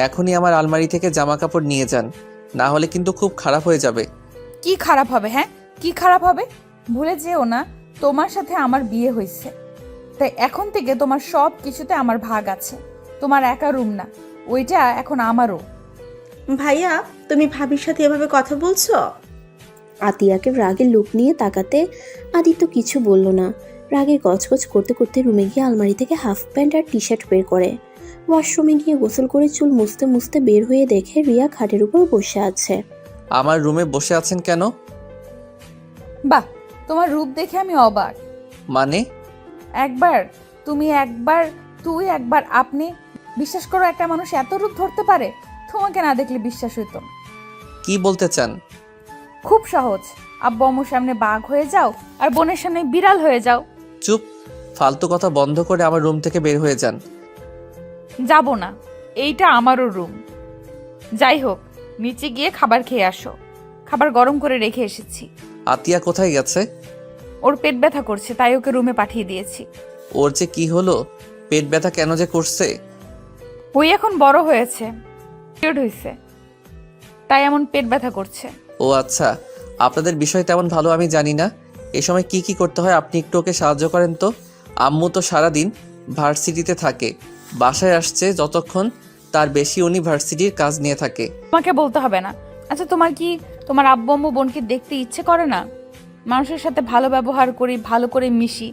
এখনই আমার আলমারি থেকে জামা কাপড় নিয়ে যান, না হলে কিন্তু খুব খারাপ হয়ে যাবে। কি খারাপ হবে? হ্যাঁ, কি খারাপ হবে? ভুলে যেও না, তোমার সাথে আমার বিয়ে হয়েছে, তাই এখন থেকে তোমার সব কিছুতে আমার ভাগ আছে। তোমার একা রুম না, ওইটা এখন আমারও। ভাইয়া, তুমি ভাবির সাথে এভাবে কথা বলছো? আতিয়াকে রাগের লুক নিয়ে তাকাতে আদিত্য কিছু বলল না। রাগে গজগজ করতে করতে রুমে গিয়ে আলমারি থেকে হাফ প্যান্ট আর টি শার্ট বের করে। ওয়াশরুমে গিয়ে গোসল করে চুল মুছতে মুছতে বের হয়ে দেখে রিয়া খাটের উপর বসে আছে। আমার রুমে বসে আছেন কেন? বাহ, তোমার রূপ দেখে আমি অবাক। মানে? একবার তুমি, একবার তুই, একবার আপনি। বিশ্বাস করো, একটা মানুষ এত রূপ ধরতে পারে? তোমাকে না দেখলে বিশ্বাস হইতো না। কি বলতে চান? খুব সহজ, আব্বু আম্মুর সামনে বাঘ হয়ে যাও, আর বোনের সামনে বিড়াল হয়ে যাও। চুপ, ফালতু কথা বন্ধ করে আমার রুম থেকে বের হয়ে যান। যাব না, এইটা আমারও রুম। যাই হোক, নিচে গিয়ে খাবার খেয়ে আসো। খাবার গরম করে রেখে এসেছি। আতিয়া কোথায় গেছে? ওর পেট ব্যথা করছে, তাই ওকে রুমে পাঠিয়ে দিয়েছি। ওর যে কি হলো, পেট ব্যথা কেন যে করছে? ওই এখন বড় হয়েছে, পিরিয়ড হয়েছে, তাই এমন পেট ব্যথা করছে। ও আচ্ছা, আপনাদের বিষয় তেমন ভালো আমি জানি না। এ সময় কি কি করতে হয় আপনি একটু ওকে সাহায্য করেন তো। আম্মু তো সারাদিন ভার্সিটিতে থাকে, বাসায় আসছে যতক্ষণ তার বেশি উনি ভার্সিটির কাজ নিয়ে থাকে। তোমাকে বলতে হবে না। আচ্ছা, তোমার কি তোমার আব্বু আম্মু বোনকে দেখতে ইচ্ছে করে না? মানুষের সাথে ভালো ব্যবহার করি, ভালো করে মিশি।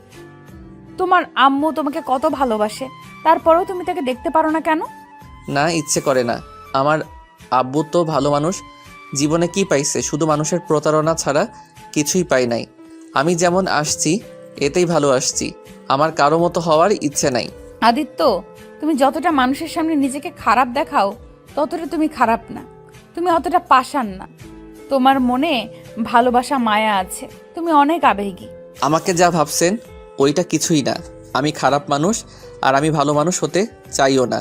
তোমার আম্মু তোমাকে কত ভালোবাসে, তারপরেও তুমি তাকে দেখতে পারো না কেন? না, ইচ্ছে করে না। আমার আব্বু তো ভালো মানুষ, জীবনে কি পাইছে? শুধু মানুষের প্রতারণা ছাড়া কিছুই পাই নাই। আমি যেমন আসছি এতেই ভালো আসছি, আমার কারো মতো হওয়ার ইচ্ছে নাই। আদিত্য, তুমি যতটা মানুষের সামনে নিজেকে খারাপ দেখাও, ততটা তুমি খারাপ না। তুমি অতটা পাষাণ না। তোমার মনে ভালোবাসা, মায়া আছে। তুমি অনেক আবেগী। আমাকে যা ভাবছেন ওইটা কিছুই না। আমি খারাপ মানুষ, আর আমি ভালো মানুষ হতে চাইও না।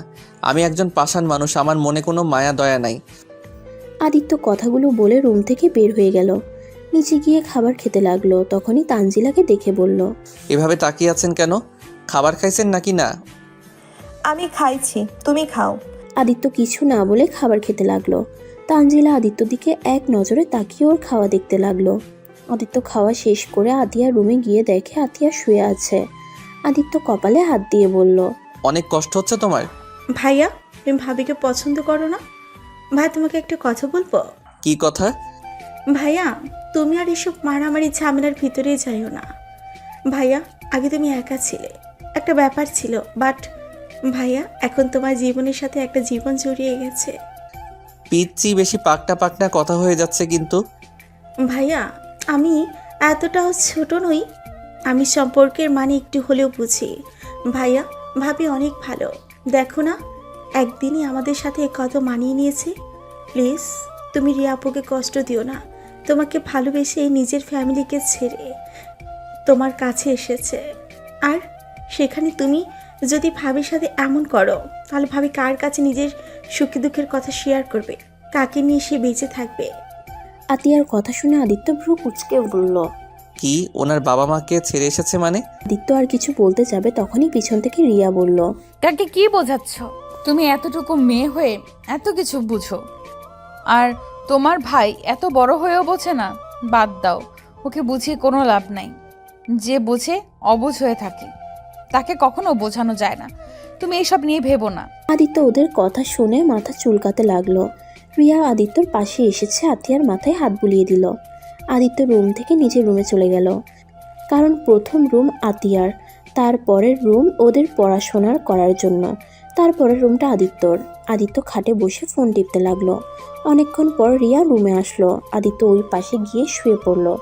আমি একজন পাষাণ মানুষ, আমার মনে কোনো মায়া দয়া নাই। আদিত্য কথাগুলো বলে রুম থেকে বের হয়ে গেল। নিচে গিয়ে খাবার খেতে লাগলো। তখনই তানজিলাকে দেখে বলল, এভাবে তাকিয়ে আছেন কেন? খাবার খাইছেন নাকি না? আমি খাইছি, তুমি খাও। আদিত্য কিছু না বলে খাবার খেতে লাগলো। তানজিলা আদিত্যর দিকে এক নজরে তাকিয়ে ওর খাওয়া দেখতে লাগলো। আদিত্য খাওয়া শেষ করে আতিয়ার রুমে গিয়ে দেখে আতিয়া শুয়ে আছে। আদিত্য কপালে হাত দিয়ে বলল, অনেক কষ্ট হচ্ছে তোমার? ভাইয়া, তুমি ভাবিকে পছন্দ করো না? ভাই, তোমাকে একটা কথা বলবো? কি কথা? ভাইয়া, তুমি আর এসব মারামারি ঝামেলার ভিতরেই যাইও না। ভাইয়া, আগে তুমি একা ছিলে, একটা ব্যাপার ছিল, বাট ভাইয়া এখন তোমার জীবনের সাথে একটা জীবন জড়িয়ে গেছে। পিচ্ছি বেশি পাকনা পাকনা কথা হয়ে যাচ্ছে কিন্তু। ভাইয়া, আমি এতটাও ছোট নই, আমি সম্পর্কের মানে একটু হলেও বুঝি। ভাইয়া, ভাবি অনেক ভালো, দেখো না একদিনই আমাদের সাথে কত মানিয়ে নিয়েছে। প্লিজ তুমি রিয়া আপুকে কষ্ট দিও না। তোমাকে ভালোবেসে নিজের ফ্যামিলিকে ছেড়ে তোমার কাছে এসেছে, আর সেখানে তুমি যদি ভাবির সাথে এমন করো তাহলে ভাবি কার কাছে নিজের সুখী দুঃখের কথা শেয়ার করবে? কাকে নিয়ে সে বেঁচে থাকবে? আতিয়ার কথা শুনে আদিত্য ভ্রু কুঁচকে বলল। কি ওনার বাবা মাকে ছেড়ে এসেছে মানে? আদিত্য আর কিছু বলতে যাবে তখনই পিছন থেকে রিয়া বলল, কাকে কি বোঝাচ্ছ? তুমি এতটুকু মেয়ে হয়ে এত কিছু বুঝো, আর তোমার ভাই এত বড় হয়েও বোঝে না? বাদ দাও, ওকে বুঝিয়ে কোনো লাভ নাই। যে বোঝে অবুঝ হয়ে থাকে, তাকে কখনো বোঝানো যায় না। তুমি এইসব নিয়ে ভেবো না। আদিত্য ওদের কথা শুনে মাথা চুলকাতে লাগলো। রিয়া আদিত্যর পাশে এসেছে, আতিয়ার মাথায় হাত বুলিয়ে দিল। আদিত্য রুম থেকে নিজের রুমে চলে গেল, কারণ প্রথম রুম আতিয়ার, তারপরের রুম ওদের পড়াশোনার করার জন্য, তারপরের রুমটা আদিত্যর। আদিত্য খাটে বসে ফোন টিপতে লাগলো। অনেকক্ষণ পর রিয়া রুমে আসলো। আদিত্য ওই পাশে গিয়ে শুয়ে পড়লো।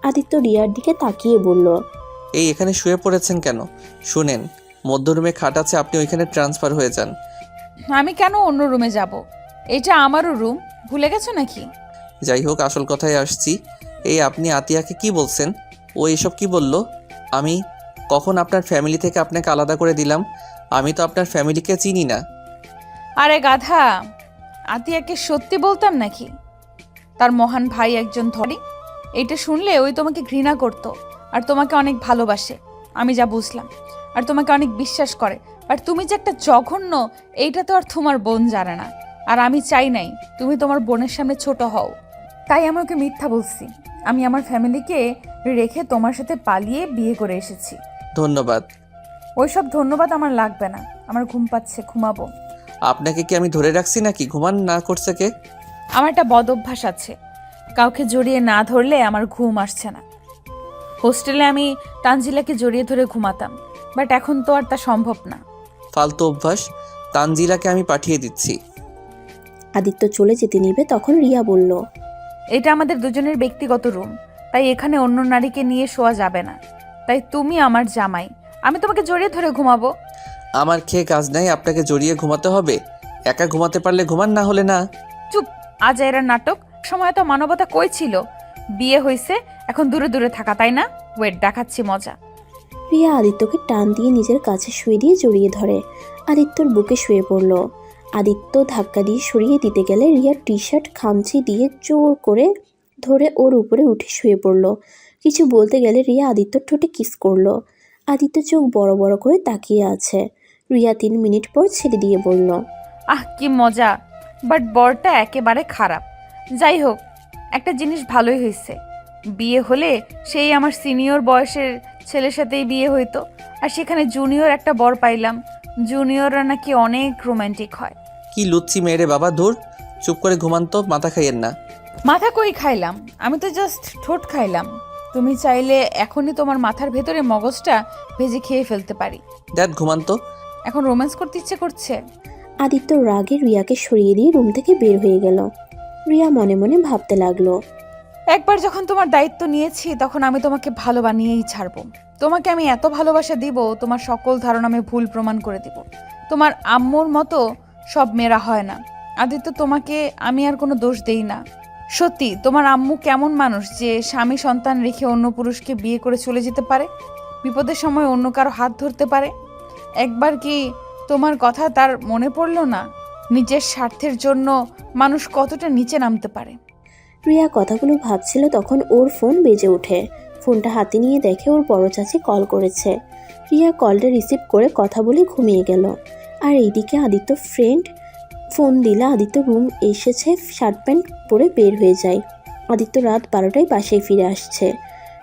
আদিত্য রিয়ার দিকে তাকিয়ে বলল, এই এখানে শুয়ে পড়েছেন কেন? শুনেন, মধ্য রুমে খাট আছে, আপনি ওইখানে ট্রান্সফার হয়ে যান। আমি কেন অন্য রুমে যাব? এটা আমারও রুম, ভুলে গেছো নাকি? যাই হোক, আসল কথায় আসছি। এই আপনি আতিয়াকে কি বলছেন? ও এসব কি বলল? আমি কখন আপনার ফ্যামিলি থেকে আপনাকে আলাদা করে দিলাম? আমি তো আপনার ফ্যামিলিকে চিনি না। আরে গাধা, আতিয়াকে সত্যি বলতাম নাকি? তার মহান ভাই একজন ধরে। এইটা শুনলে ওই তোমাকে ঘৃণা করতো আর তোমাকে অনেক ভালোবাসে, আমি যা বুঝলাম, আর তোমাকে অনেক বিশ্বাস করে। আর তুমি যে একটা জঘন্য, এইটা তো আর তোমার বোন জানে না। আর আমি চাই নাই তুমি তোমার বোনের সামনে ছোট হও, তাই আমি ওকে মিথ্যা বলছি। আমি আমার ফ্যামিলিকে রেখে তোমার সাথে পালিয়ে বিয়ে করে এসেছি। ধন্যবাদ। ওইসব ধন্যবাদ আমার লাগবে না, আমার ঘুম পাচ্ছে, ঘুমাবো। আপনাকে কি আমি ধরে রাখছি নাকি? ঘুমান না করছে কে? আমার একটা বদ অভ্যাস আছে, কাউকে জড়িয়ে না ধরলে আমার ঘুম আসছে না। হোস্টেলে আমি তানজিলাকে জড়িয়ে ধরে ঘুমাতাম, বাট এখন তো আর তা সম্ভব না। ফালতু অভ্যাস। তানজিলাকে আমি পাঠিয়ে দিচ্ছি। আদিত্য চলে যেতে নিবে তখন রিয়া বলল, এটা আমাদের দুজনের ব্যক্তিগত রুম, তাই এখানে অন্য নারীকে নিয়ে শোয়া যাবে না। তাই তুমি আমার জামাই, আমি তোমাকে জড়িয়ে ধরে ঘুমাবো। আমার খেয়ে কাজ নাই, আপনাকে জড়িয়ে ঘুমাতে হবে? একা ঘুমাতে পারলে ঘুমান, না হলে না। চুপ, আজ এরা নাটক। সময় তো মানবতা কই ছিল? বিয়ে হয়েছে, এখন দূরে দূরে থাকা, তাই না? ওয়েট, দেখাচ্ছি মজা। রিয়া আদিত্যকে টান দিয়ে নিজের কাছে শুয়ে দিয়ে জড়িয়ে ধরে। আদিত্যর বুকে শুয়ে পড়ল। আদিত্য ধাক্কা দিয়ে সরিয়ে দিতে গেলে রিয়ার টি শার্ট খামচি দিয়ে জোর করে ধরে ওর উপরে উঠে শুয়ে পড়ল। কিছু বলতে গেলে রিয়া আদিত্যর ঠোঁটে কিস করলো। আদিত্য চোখ বড় বড় করে তাকিয়ে আছে। রিয়া 3 মিনিট পর ছেড়ে দিয়ে বলল, আহ কি মজা, বাট বরটা একেবারে খারাপ। যাই হোক, একটা জিনিস ভালোই হয়েছে, বিয়ে হলে সেই আমার সিনিয়র বয়সের ছেলের সাথেই বিয়ে হইতো, আর সেখানে জুনিয়র একটা বর পাইলাম। জুনিয়ররা নাকি অনেক রোমান্টিক হয়। কি লুচ্ছি মেয়েরে বাবা, ধুর। চুপ করে ঘুমান তো, মাথা খাইয়েন না। মাথা কই খাইলাম, আমি তো জাস্ট ঠোঁট খাইলাম। তুমি চাইলে এখনই তোমার মাথার ভেতরে মগজটা ভেজে খেয়ে ফেলতে পারি। দেখ ঘুমান তো। এখন রোম্যান্স করতে ইচ্ছে করছে। আদিত্য রাগে রিয়াকে সরিয়ে দিয়ে রুম থেকে বের হয়ে গেল। রিয়া মনে মনে ভাবতে লাগলো, একবার যখন তোমার দায়িত্ব নিয়েছি তখন আমি তোমাকে ভালো বানিয়েই ছাড়বো। তোমাকে আমি এত ভালোবাসা দিব, তোমার সকল ধারণা আমি ভুল প্রমাণ করে দিব। তোমার আম্মুর মতো সব মেয়েরা হয় না। আদিত্য, তোমাকে আমি আর কোনো দোষ দেই না। সত্যি, তোমার আম্মু কেমন মানুষ যে স্বামী সন্তান রেখে অন্য পুরুষকে বিয়ে করে চলে যেতে পারে, বিপদের সময় অন্য কারো হাত ধরতে পারে? একবার কি তোমার কথা তার মনে পড়লো না? নিজের স্বার্থের জন্য মানুষ কতটা নিচে নামতে পারে। রিয়া কথাগুলো ভাবছিল তখন ওর ফোন বেজে ওঠে। ফোনটা হাতে নিয়ে দেখে ওর বড় চাচি কল করেছে। রিয়া কলটা রিসিভ করে কথা বলে ঘুমিয়ে গেল। আর এইদিকে আদিত্য ফ্রেন্ড ফোন দিলে আদিত্য রুম এসেছে, শার্ট প্যান্ট পরে বের হয়ে যায়। আদিত্য রাত 12টায় বাসায় ফিরে আসছে।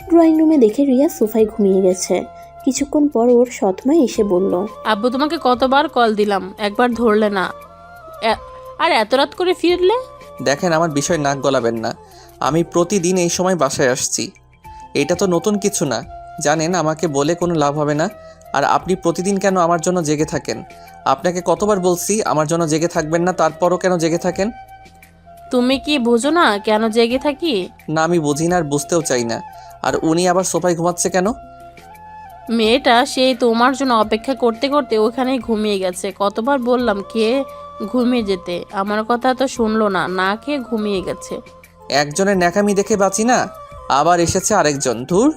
ড্রয়িং রুমে দেখে রিয়া সোফায় ঘুমিয়ে গেছে। কিছুক্ষণ পর ওর সৎমা এসে বলল, আব্বু তোমাকে কতবার কল দিলাম, একবার ধরলে না। আর এত রাত করে ফিরলে? দেখেন, আমার বিষয় নাক গলাবেন না। আমি প্রতিদিন এই সময় বাসায় আসছি। এটা তো নতুন কিছু না। জানেন, আমাকে বলে কোনো লাভ হবে না। আর আপনি প্রতিদিন কেন আমার জন্য জেগে থাকেন? আপনাকে কতবার বলছি আমার জন্য জেগে থাকবেন না, তারপরও কেন জেগে থাকেন? তুমি কি বুঝো না কেন জেগে থাকি? না, আমি বুঝি না আর বুঝতেও চাই না। আর উনি আবার সোফায় ঘুমাচ্ছে কেন? মেয়েটা সেই তোমার জন্য অপেক্ষা করতে করতে ওখানেই ঘুমিয়ে গেছে। কতবার বললাম খেয়ে ঘুমিয়ে যেতে, আমার কথা তো শুনলো না, না খেয়ে ঘুমিয়ে গেছে। একজনের ন্যাকামি দেখে বাঁচি না, আবার এসেছে আরেকজন। ধুর।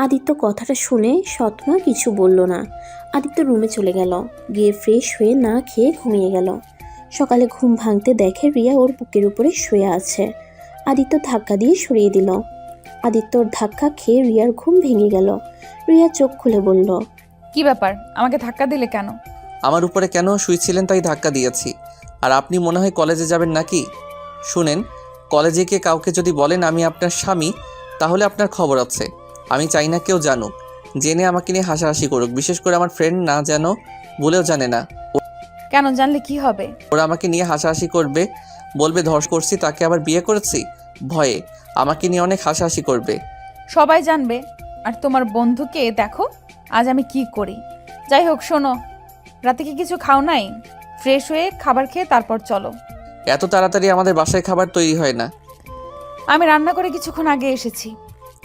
আদিত্য কথাটা শুনে সৎমা কিছু বলল না। আদিত্য রুমে চলে গেল, গিয়ে ফ্রেশ হয়ে না খেয়ে ঘুমিয়ে গেল। সকালে ঘুম ভাঙতে দেখে রিয়া ওর বুকের উপরে শুয়ে আছে। আদিত্য ধাক্কা দিয়ে সরিয়ে দিল। আদিত্যর ধাক্কা খেয়ে রিয়ার ঘুম ভেঙে গেল। রিয়া চোখ খুলে বলল, কি ব্যাপার, আমাকে ধাক্কা দিলে কেন? আমার উপরে কেন শুয়েছিলেন তাই ধাক্কা দিয়েছি। আর আপনি মনে হয় কলেজে যাবেন নাকি? শুনেন, কলেজে গিয়ে কাউকে যদি বলেন আমি আপনার স্বামী, তাহলে আপনার খবর আছে। আমি চাই না কেউ জানুক, জেনে আমাকে নিয়ে হাসাহাসি করুক। বিশেষ করে আমার ফ্রেন্ড না যেন, বলেও জানে না। কেন, জানলে কি হবে? ওরা আমাকে নিয়ে হাসাহাসি করবে, বলবে ধর্ষ করছি, তাকে আবার বিয়ে করেছি। ভয়ে আমাকে নিয়ে অনেক হাসাহাসি করবে। সবাই জানবে। আর তোমার বন্ধুকে দেখো আজ আমি কি করি। যাই হোক, শোনো, রাতে কি কিছু খাও নাই? ফ্রেশ হয়ে খাবার খেয়ে তারপর চলো। এত তাড়াতাড়ি আমাদের বাসায় খাবার তৈরি হয় না। আমি রান্না করে কিছুক্ষণ আগে এসেছি।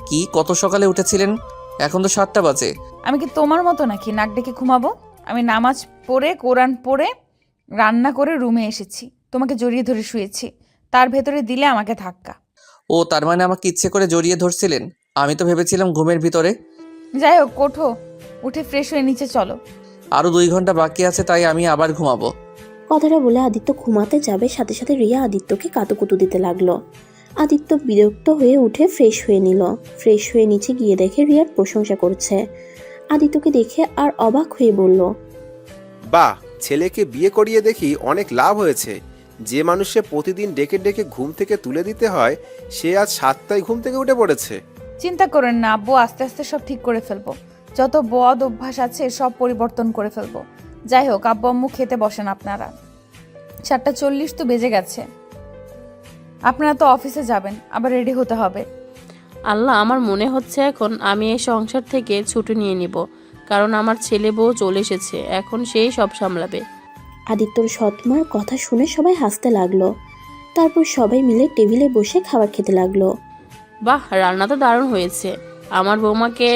কি, কত সকালে উঠেছিলেন? এখন তো 7টা বাজে। আমি কি তোমার মতো নাকি নাক ডেকে ঘুমাবো? আমি নামাজ পড়ে, কোরআন পড়ে, রান্না করে রুমে এসেছি, তোমাকে জড়িয়ে ধরে শুয়েছি, তার ভেতরে দিলে আমাকে ধাক্কা। ও, তার মানে আমাকে ইচ্ছে করে জড়িয়ে ধরছিলেন? আমি তো ভেবেছিলাম ঘুমের ভিতরে। যাই হোক, ওঠো, উঠে ফ্রেশ হয়ে নিচে চলো। আরও 2 ঘন্টা বাকি আছে, তাই আমি আবার ঘুমাবো। কথাটা বলে আদিত্য ঘুমাতে যাবে, সাথে সাথে রিয়া আদিত্যকে কাতুকুতু দিতে লাগলো। আদিত্য বিরক্ত হয়ে উঠে ফ্রেশ হয়ে নিল। ফ্রেশ হয়ে নিচে গিয়ে দেখে রিয়ার প্রশংসা করছে। আদিত্যকে দেখে আর অবাক হয়ে বলল, বাহ, ছেলেকে বিয়ে করিয়ে দেখি অনেক লাভ হয়েছে। যে মানুষে প্রতিদিন ডেকে ডেকে ঘুম থেকে তুলে দিতে হয়, সে আজ 7টায় ঘুম থেকে উঠে পড়েছে। চিন্তা করেন না আব্বু, আস্তে আস্তে সব ঠিক করে ফেলবো। যত বদ অভ্যাস আছে সব পরিবর্তন করে ফেলবো। যাই হোক, আব্বু আম্মু খেতে বসেন আপনারা। 7:40 তো বেজে গেছে। আপনারা তো অফিসে যাবেন, আবার রেডি হতে হবে। আল্লাহ, আমার মনে হচ্ছে এখন আমি এই সংসার থেকে ছুটি নিয়ে নিব, কারণ আমার ছেলে বউ চলে এসেছে, এখন সেই সব সামলাবে। আদিত্যর সৎমার কথা শুনে সবাই হাসতে লাগলো। তারপর সবাই মিলে টেবিলে বসে খাবার খেতে লাগলো। বাহ, রান্না তো দারুণ হয়েছে। আমার বৌমাকে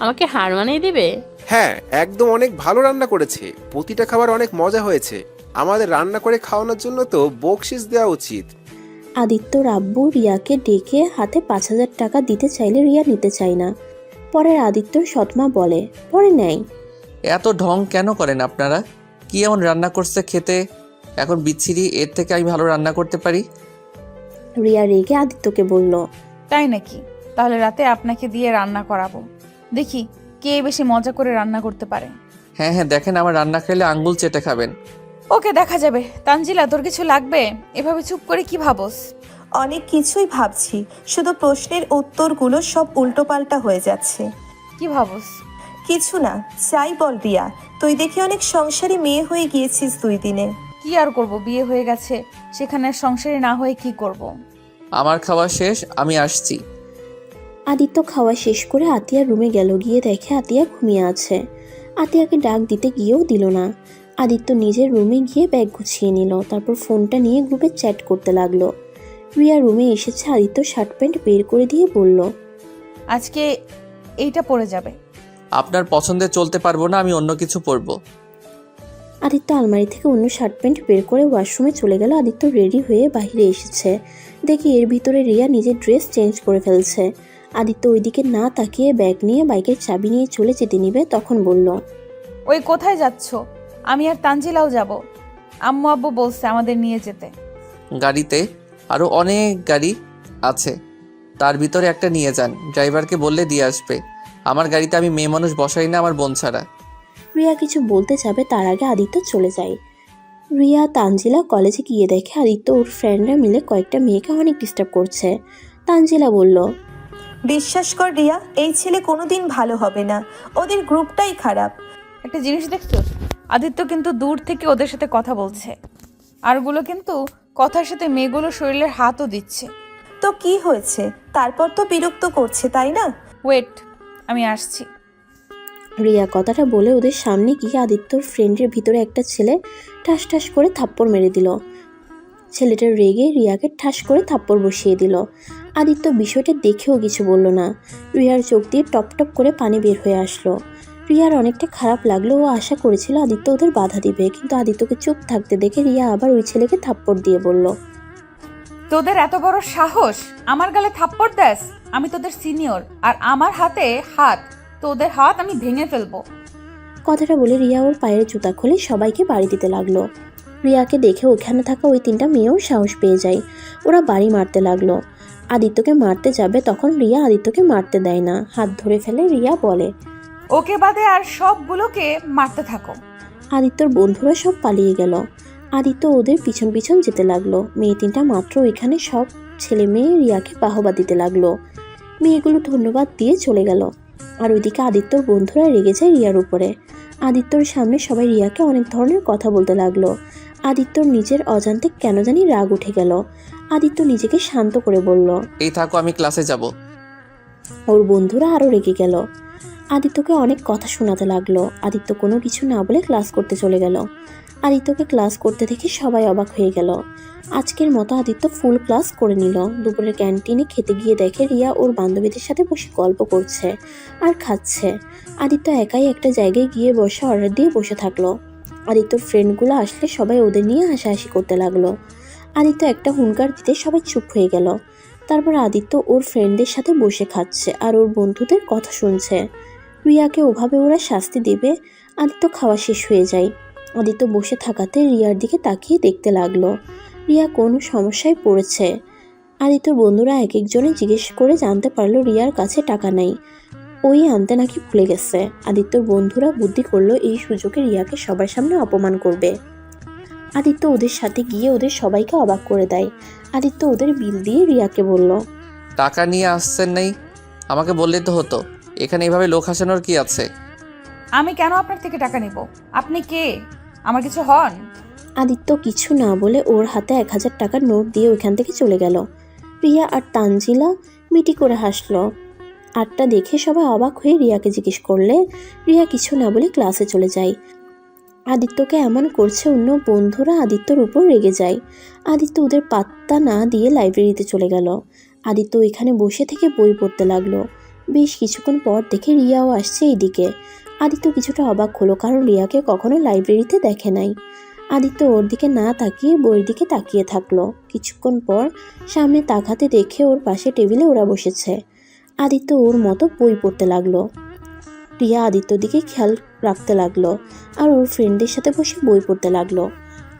আমাকে হার মানিয়ে দিবে। হ্যাঁ, একদম অনেক ভালো রান্না করেছে। প্রতিটা খাবার অনেক মজা হয়েছে। আমাদের রান্না করে খাওয়ানোর জন্য তো বকশিস দেওয়া উচিত। আদিত্যর আব্বু রিয়াকে ডেকে হাতে 5,000 টাকা দিতে চাইলে রিয়া নিতে চায় না। পরে আদিত্যর সৎমা বলে, পরে নেয়। এত ঢং কেন করেন আপনারা? কি এমন রান্না করছে খেতে এখন বিচ্ছিরি? এর থেকে আমি ভালো রান্না করতে পারি। রিয়া রেগে আদিত্যকে বলল, তাই নাকি? তাহলে রাতে আপনাকে দিয়ে রান্না করাবো, দেখি কে বেশি মজা করে রান্না করতে পারে। হ্যাঁ হ্যাঁ, দেখেন আমার রান্না খেলে আঙ্গুল চেটে খাবেন। ওকে, দেখা যাবে। তানজিলা, তোর কিছু লাগবে? এভাবে চুপ করে কি ভাবস? অনেক কিছুই ভাবছি, শুধু প্রশ্নের উত্তরগুলো সব উল্টোপাল্টা হয়ে যাচ্ছে। কি ভাবস? কিছু না, যাই বল রিয়া, তুই দেখি অনেক সংসারী মেয়ে হয়ে গিয়েছিস 2 দিনে। কি আর করব, বিয়ে হয়ে গেছে, সেখানে সংসারী না হয়ে কি করব? আমার খাওয়া শেষ, আমি আসছি। আদিত্য খাওয়া শেষ করে আতিয়ার রুমে গেল। গিয়ে দেখে আতিয়া ঘুমিয়ে আছে। আতিয়াকে ডাক দিতে গিয়েও দিল না। আদিত্য নিজের রুমে গিয়ে ব্যাগ গুছিয়ে নিল। তারপর ফোনটা নিয়ে গ্রুপে চ্যাট করতে লাগলো। রিয়া রুমে এসেছে। আদিত্য শার্ট প্যান্ট বের করে দিয়ে বলল, আজকে এইটা পরে যাবে। আপনার পছন্দে চলতে পারবো না, আমি অন্য কিছু পরবো। আদিত্য আলমারি থেকে অন্য শার্ট প্যান্ট বের করে ওয়াশরুমে চলে গেল। আদিত্য রেডি হয়ে বাইরে এসেছে, দেখি এর ভিতরে রিয়া নিজের ড্রেস চেঞ্জ করে ফেলছে। আদিত্য ওইদিকে না তাকিয়ে ব্যাগ নিয়ে বাইকের চাবি নিয়ে চলে যেতে নিবে, তখন বলল, ওই কোথায় যাচ্ছ? আমি আর তানজিলাও যাব। আম্মু আব্বু বলছে আমাদের নিয়ে যেতে। গাড়িতে আরও অনেক গাড়ি আছে, তার ভিতরে একটা নিয়ে যান। ড্রাইভারকে বললে দিয়ে আসবে। আমার গাড়িতে আমি মেয়ে মানুষ বসাই না, আমার বোন ছাড়া। রিয়া কিছু বলতে যাবে তার আগে আদিত্য চলে যায়। রিয়া তানজিলা কলেজে গিয়ে দেখে আদিত্য ওর ফ্রেন্ডরা মিলে কয়েকটা মেয়েকে অনেক ডিস্টার্ব করছে। তানজিলা বলল, বিশ্বাস কর রিয়া, এই ছেলে কোনোদিন ভালো হবে না, ওদের গ্রুপটাই খারাপ। একটা জিনিস দেখছো, আদিত্য কিন্তু দূর থেকে ওদের সাথে কথা বলছে, আর ওগুলো কিন্তু কথার সাথে মেয়েগুলোর শরীরের হাতও দিচ্ছে। তো কি হয়েছে? তারপর তো বিরক্ত করছে, তাই না? ওয়েট, আমি আসছি। রিয়া কথাটা বলে ওদের সামনে গিয়ে আদিত্যর ফ্রেন্ডের ভিতরে একটা ছেলে ঠাস ঠাস করে থাপ্পড় মেরে দিল। ছেলেটা রেগে রিয়াকে ঠাস করে থাপ্পড় বসিয়ে দিল। আদিত্য বিষয়টা দেখেও কিছু বলল না। রিয়ার চোখ দিয়ে টপ টপ করে পানি বের হয়ে আসলো। রিয়ার অনেকটা খারাপ লাগলো। ও আশা করেছিল আদিত্য ওদের বাধা দিবে, কিন্তু আদিত্যকে চুপ থাকতে দেখে রিয়া আবার ওই ছেলেকে থাপ্পড় দিয়ে বলল, তোদের এত বড় সাহস আমার গালে থাপ্পড় দেস? আমি তোদের সিনিয়র, আর আমার হাতে হাত, তোদের হাত আমি ভেঙে ফেলবো। কথাটা বলে রিয়া ওর পায়ের জুতা খুলে সবাইকে বাড়ি দিতে লাগলো। রিয়াকে দেখে ওখানে থাকা ওই 3টা মেয়েও সাহস পেয়ে যায়। ওরা বাড়ি মারতে লাগলো। আদিত্যকে মারতে যাবে, তখন রিয়া আদিত্যকে মারতে দেয় না, হাত ধরে ফেলে। রিয়া বলে, ওকে বাদে আর সবগুলোকে মারতে থাকো। আদিত্যর বন্ধুরা সব পালিয়ে গেল। আদিত্য ওদের পিছন পিছন যেতে লাগলো। মেয়ে 3টা মাত্র ওইখানে সব ছেলে মেয়ে রিয়াকে বাহবা দিতে লাগলো। মেয়েগুলো ধন্যবাদ দিয়ে চলে গেল। আর ওইদিকে আদিত্যর বন্ধুরা রেগে যায় রিয়ার উপরে। আদিত্যর সামনে সবাই রিয়াকে অনেক ধরনের কথা বলতে লাগলো। আদিত্যর নিজের অজান্তে কেন জানি রাগ উঠে গেল। আদিত্য নিজেকে শান্ত করে বলল, এই থাকো, আমি ক্লাসে যাব। ওর বন্ধুরা আরও রেগে গেল। আদিত্যকে অনেক কথা শোনাতে লাগলো। আদিত্য কোনো কিছু না বলে ক্লাস করতে চলে গেল। আদিত্যকে ক্লাস করতে দেখে সবাই অবাক হয়ে গেল। আজকের মতো আদিত্য ফুল ক্লাস করে নিল। দুপুরের ক্যান্টিনে খেতে গিয়ে দেখে রিয়া ওর বান্ধবীদের সাথে বসে গল্প করছে আর খাচ্ছে। আদিত্য একাই একটা জায়গায় গিয়ে বসে অর্ডার দিয়ে বসে থাকলো। আদিত্যর ফ্রেন্ডগুলো আসলে সবাই ওদের নিয়ে হাসাহাসি করতে লাগলো। আদিত্য একটা হুঙ্কার দিতে সবাই চুপ হয়ে গেল। তারপর আদিত্য ওর ফ্রেন্ডদের সাথে বসে খাচ্ছে আর ওর বন্ধুদের কথা শুনছে। রিয়াকে ওভাবে ওরা শাস্তি দেবে। আদিত্য খাওয়া শেষ হয়ে যায়। আদিত্য বসে থাকাতে রিয়ার দিকে তাকিয়ে দেখতে লাগলো। রিয়া কোনো সমস্যায় পড়েছে। আদিত্যর বন্ধুরা এক একজনে জিজ্ঞেস করে জানতে পারলো রিয়ার কাছে টাকা নেই, ওই আনতে নাকি ভুলে গেছে। আদিত্যর বন্ধুরা বুদ্ধি করলো এই সুযোগে রিয়াকে সবার সামনে অপমান করবে। আদিত্য ওদের সাথে গিয়ে ওদের সবাইকে অবাক করে দেয়। আদিত্য ওদের বিল দিয়ে রিয়াকে বলল, টাকা নিয়ে আসছেন নাই, আমাকে বললেই তো হতো। এখানে এভাবে লোক হাসানোর কি আছে? আমি কেন আপনার থেকে টাকা নিব? আপনি কে? আমার কিছু হন? আদিত্য কিছু না বলে ওর হাতে 1000 টাকার নোট দিয়ে ওইখান থেকে চলে গেল। রিয়া আর তানজিলা মিটি করে হাসলো। আরটা দেখে সবাই অবাক হয়ে রিয়াকে জিজ্ঞেস করলে রিয়া কিছু না বলে ক্লাসে চলে যায়। আদিত্যকে এমন করছে অন্য বন্ধুরা আদিত্যর উপর রেগে যায়। আদিত্য ওদের পাত্তা না দিয়ে লাইব্রেরিতে চলে গেল। আদিত্য ওইখানে বসে থেকে বই পড়তে লাগলো। বেশ কিছুক্ষণ পর দেখে রিয়াও আসছে এইদিকে। আদিত্য কিছুটা অবাক হলো, কারণ রিয়াকে কখনো লাইব্রেরিতে দেখে নাই। আদিত্য ওর দিকে না তাকিয়ে বইয়ের দিকে তাকিয়ে থাকলো। কিছুক্ষণ পর সামনে তাকাতে দেখে ওর পাশে টেবিলে ওরা বসেছে। আদিত্য ওর মতো বই পড়তে লাগলো। রিয়া আদিত্যর দিকে খেয়াল রাখতে লাগলো আর ওর ফ্রেন্ডদের সাথে বসে বই পড়তে লাগলো।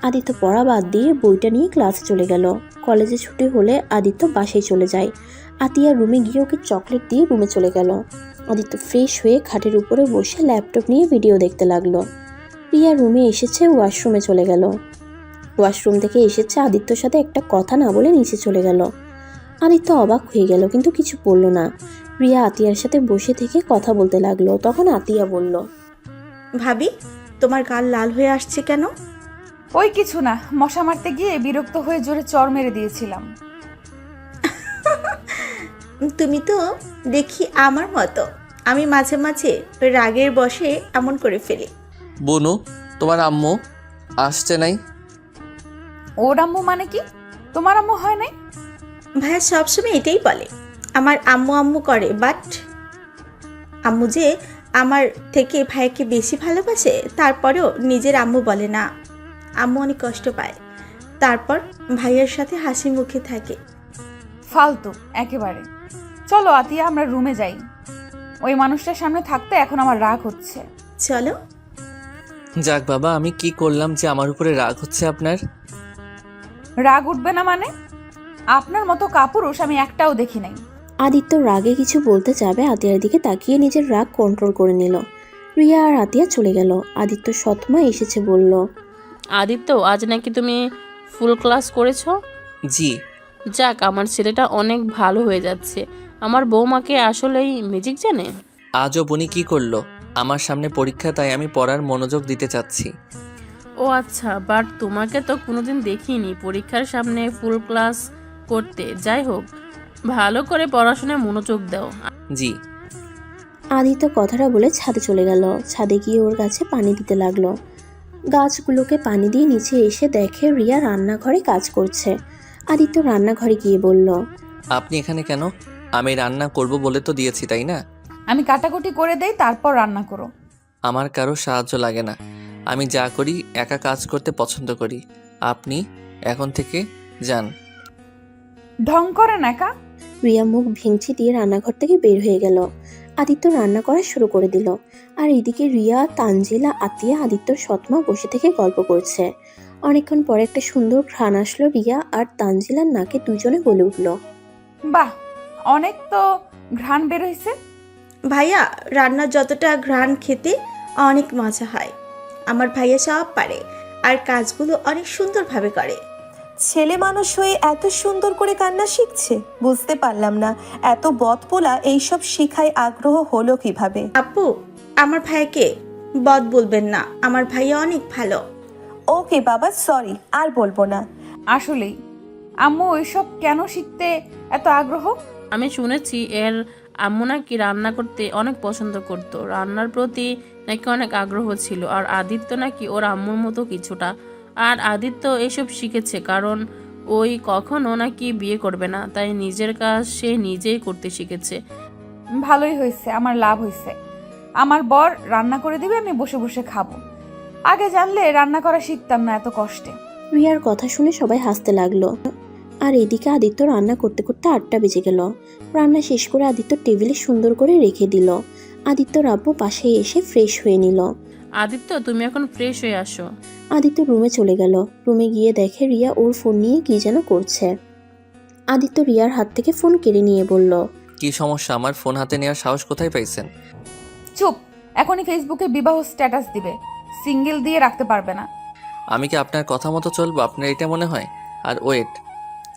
আদিত্য পড়া বাদ দিয়ে বইটা নিয়ে ক্লাসে চলে গেল। কলেজে ছুটি হলে আদিত্য বাসায় চলে যায়। আতিয়া রুমে গিয়ে ওকে চকলেট দিয়ে রুমে চলে গেল। আদিত্য ফ্রেশ হয়ে খাটের উপরে বসে ল্যাপটপ নিয়ে ভিডিও দেখতে লাগলো। রিয়া রুমে এসেছে, ওয়াশরুমে চলে গেল। ওয়াশরুম থেকে এসেছে, আদিত্যর সাথে একটা কথা না বলে নিচে চলে গেল। আদিত্য অবাক হয়ে গেল, কিন্তু কিছু বলল না। রিয়া আতিয়ার সাথে বসে থেকে কথা বলতে লাগলো। তখন আতিয়া বলল, ভাবি, তোমার গাল লাল হয়ে আসছে কেন? ওই কিছু না, মশা মারতে গিয়ে বিরক্ত হয়ে জোরে চর মেরে দিয়েছিলাম। তুমি তো দেখি আমার মতো। আমি মাঝে মাঝে রাগের বশে এমন করে ফেলি। বনু, তোমার আম্মু আসছে নাই? ওর আম্মু মানে কি? তোমার আম্মু হয় নাই? ভাইয়া সবসময় এটাই বলে, আমার আম্মু আম্মু করে, বাট আম্মু যে আমার থেকে ভাইয়াকে বেশি ভালোবাসে, তারপরেও নিজের আম্মু বলে না। আম্মু অনেক কষ্ট পায়, তারপর ভাইয়ার সাথে হাসি মুখে থাকে। ফালতু একেবারে। চলো আতিয়া, আমরা রুমে যাই। ওই মানুষটার সামনে থাকতে এখন আমার রাগ হচ্ছে। চলো। যাক বাবা, আমি কি করলাম যে আমার উপরে রাগ হচ্ছে আপনার? রাগ উঠবে না মানে? আপনার মতো কাপুরুষ আমি একটাও দেখি নাই। আদিত্য রাগে কিছু বলতে যাবে, আতিয়ার দিকে তাকিয়ে নিজের রাগ কন্ট্রোল করে নিল। রিয়া আর আতিয়া চলে গেল। আদিত্য সৎমা এসেছে বলল, আদিত্য, আজ নাকি তুমি ফুল ক্লাস করেছো? জি। যাক, আমার ছেলেটা অনেক ভালো হয়ে যাচ্ছে। আমার বৌমাকে আসলেই ম্যাজিক জানে। আজও বনি কি করলো? আমার সামনে পরীক্ষা, তাই আমি পড়ার মনোযোগ দিতে চাচ্ছি। ও আচ্ছা, বাট তোমাকে তো কোনোদিন দেখিনি পরীক্ষার সামনে ফুল ক্লাস করতে। যাই হোক, ভালো করে পড়াশোনায় মনোযোগ দাও। জি। আদিত্য কথাটা বলে ছাদে চলে গেল। ছাদে গিয়ে ওর গাছে পানি দিতে লাগলো। গাছগুলোকে পানি দিয়ে নিচে এসে দেখে রিয়া রান্নাঘরে কাজ করছে। আদিত্য রান্নাঘরে গিয়ে বলল, আপনি এখানে কেন? আমি রান্না করব বলে তো দিয়েছি, তাই না? আমি কাটাকুটি করে দেই, তারপর রান্না করো। আমার কারো সাহায্য লাগে না। আমি যা করি একা কাজ করতে পছন্দ করি। আপনি এখন থেকে যান। ঢং করেন একা। রিয়া মুখ ভেঙচি দিয়ে রান্নাঘর থেকে বের হয়ে গেল। আদিত্য রান্না করা শুরু করে দিল। আর এদিকে রিয়া, তানজিলা, আতিয়া, আদিত্যর সৎমা বসে থেকে গল্প করছে। অনেকক্ষণ পরে একটা সুন্দর ঘ্রাণ আসলো রিয়া আর তানজিলার নাকে। দুজনে বলে উঠল, বাহ, অনেক তো ঘ্রাণ বের হয়েছে। ভাইয়া, রান্নার যতটা ঘ্রাণ খেতে অনেক মজা হয়। আমার ভাইয়া সব পারে আর কাজগুলো অনেক সুন্দরভাবে করে। ছেলে মানুষ হয়ে এত সুন্দর করে কান্না শিখছে, বুঝতে পারলাম না এত বদপোলা এইসব শিখায় আগ্রহ হলো কিভাবে। আপু, আমার ভাইয়াকে বদ বলবেন না, আমার ভাইয়া অনেক ভালো। ওকে বাবা, সরি, আর বলবো না। আসলেই আম্মু ওইসব কেন শিখতে এত আগ্রহ? আমি শুনেছি এর আম্মু নাকি রান্না করতে অনেক পছন্দ করতো, রান্নার প্রতি নাকি অনেক আগ্রহ ছিল। আর আদিত্য নাকি ওর আম্মুর মতো কিছুটা। আর আদিত্য এসব শিখেছে কারণ ওই কখনো নাকি বিয়ে করবে না, তাই নিজের কাজ সে নিজেই করতে শিখেছে। ভালোই হয়েছে, আমার লাভ হয়েছে। আমার বর রান্না করে দিবে, আমি বসে বসে খাবো। আগে জানলে রান্না করা শিখতাম না এত কষ্টে। রিয়ার কথা শুনে সবাই হাসতে লাগলো। আর এদিকে আদিত্য রান্না করতে করতে 8টা বেজে গেল। রান্না শেষ করে আদিত্য টেবিলে সুন্দর করে রেখে দিল। আদিত্য আব্বু পাশে এসে ফ্রেশ হয়ে নিল। আদিত্য, তুমি এখন ফ্রেশ হয়ে আসো। আদিত্য রুমে চলে গেল। রুমে গিয়ে দেখে রিয়া ওর ফোন নিয়ে কি যেন করছে। আদিত্য রিয়ার হাত থেকে ফোন কেড়ে নিয়ে বলল, কি সমস্যা? আমার ফোন হাতে নেওয়ার সাহস কোথায় পাইছেন? চুপ, এখনই ফেসবুকে বিবাহ স্ট্যাটাস দিবে, সিঙ্গেল দিয়ে রাখতে পারবে না। আমি কি আপনার কথা মতো চলবো? আপনার এটা মনে হয়? আর ওয়েট,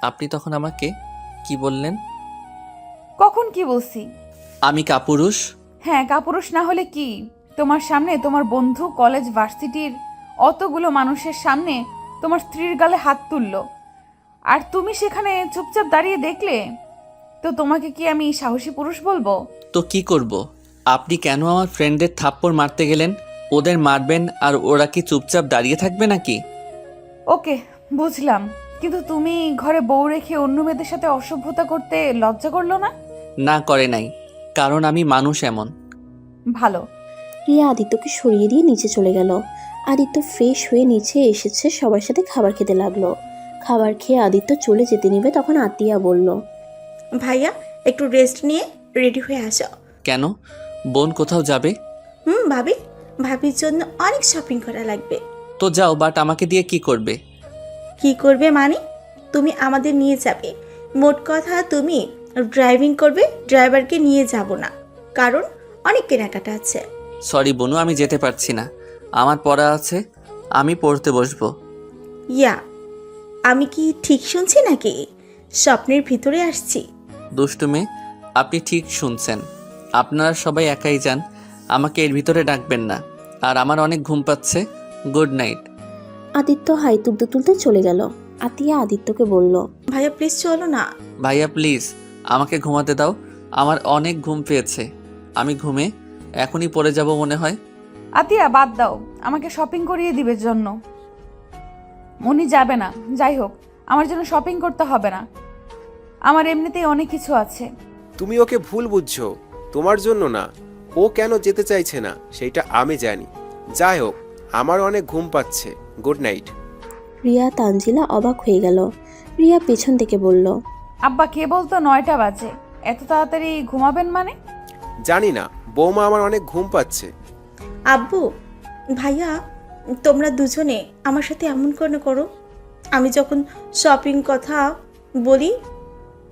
আপনি তখন আমাকে কি বললেন? কখন কি বলছি? আমি কাপুরুষ? হ্যাঁ, কাপুরুষ না হলে কি? তোমার সামনে তোমার বন্ধু কলেজ ভার্সিটির অতগুলো মানুষের সামনে তোমার স্ত্রীর গালে হাত তুললো, আর তুমি সেখানে চুপচাপ দাঁড়িয়ে দেখলে, তো তোমাকে কি আমি সাহসী পুরুষ বলবো? তো কি করব? আপনি কেন আমার ফ্রেন্ডদের থাপ্পড় মারতে গেলেন? ওদের মারবেন আর ওরা কি চুপচাপ দাঁড়িয়ে থাকবে নাকি? ওকে, বুঝলাম, কিন্তু তুমি ঘরে বউ রেখে অন্য মেয়েদের সাথে অসভ্যতা করতে লজ্জা করলো না? না, করে নাই, কারণ আমি মানুষ এমন। ভালো। রিয়া আদিত্যকে সরিয়ে দিয়ে নিচে চলে গেল। আদিত্য ফ্রেশ হয়ে নিচে এসেছে, সবার সাথে খাবার খেতে লাগলো। খাবার খেয়ে আদিত্য চলে যেতে নিবে, তখন আতিয়া বলল, ভাইয়া, একটু রেস্ট নিয়ে রেডি হয়ে আসো। কেন? বোন কোথাও যাবে? ভাবি, ভাবির জন্য অনেক শপিং করা লাগবে। তো যাও, বাট আমাকে দিয়ে কি করবে? কি করবে মানে? তুমি আমাদের নিয়ে যাবে। মোট কথা, তুমি ড্রাইভিং করবে, ড্রাইভারকে নিয়ে যাব না, কারণ অনেক কেনাকাটা আছে। সরি বোনু, আমি যেতে পারছি না, আমার পড়া আছে, আমি পড়তে বসবো। ইয়া, আমি কি ঠিক শুনছি নাকি স্বপ্নের ভিতরে আসছি? দুষ্টু মেয়ে, আপনি ঠিক শুনছেন। আপনারা সবাই একাই যান, আমাকে এর ভিতরে ডাকবেন না। আর আমার অনেক ঘুম পাচ্ছে। Good night. আদিত্য হাই তুলতে তুলতে চলে গেল। আতিয়া আদিত্যকে বলল, ভাইয়া প্লিজ চলো না। ভাইয়া প্লিজ, আমাকে ঘুমাতে দাও, আমার অনেক ঘুম পেয়েছে। আমি ঘুমে এখনই পড়ে যাব মনে হয়। আতিয়া, বাদ দাও, আমাকে শপিং করিয়ে দিবে জন্য। উনি যাবে না। যাই হোক, আমার জন্য শপিং করতে হবে না, আমার এমনিতেই অনেক কিছু আছে। তুমি ওকে ভুল বুঝছো, তোমার জন্য না। ও কেন যেতে চাইছে না সেটা আমি জানি। যাই হোক, আমার অনেক ঘুম পাচ্ছে। Good night. রিয়া তানজিলা অবাক হয়ে গেল। রিয়া পেছন থেকে বলল, আব্বা কে বলতো 9টা বাজে, এত তাড়াতাড়ি ঘুমাবেন মানে? জানি না, বৌমা আমার অনেক ঘুম পাচ্ছে। আব্বু, ভাইয়া, তোমরা দুজনে আমার সাথে এমন করে করো। আমি যখন শপিং কথা বলি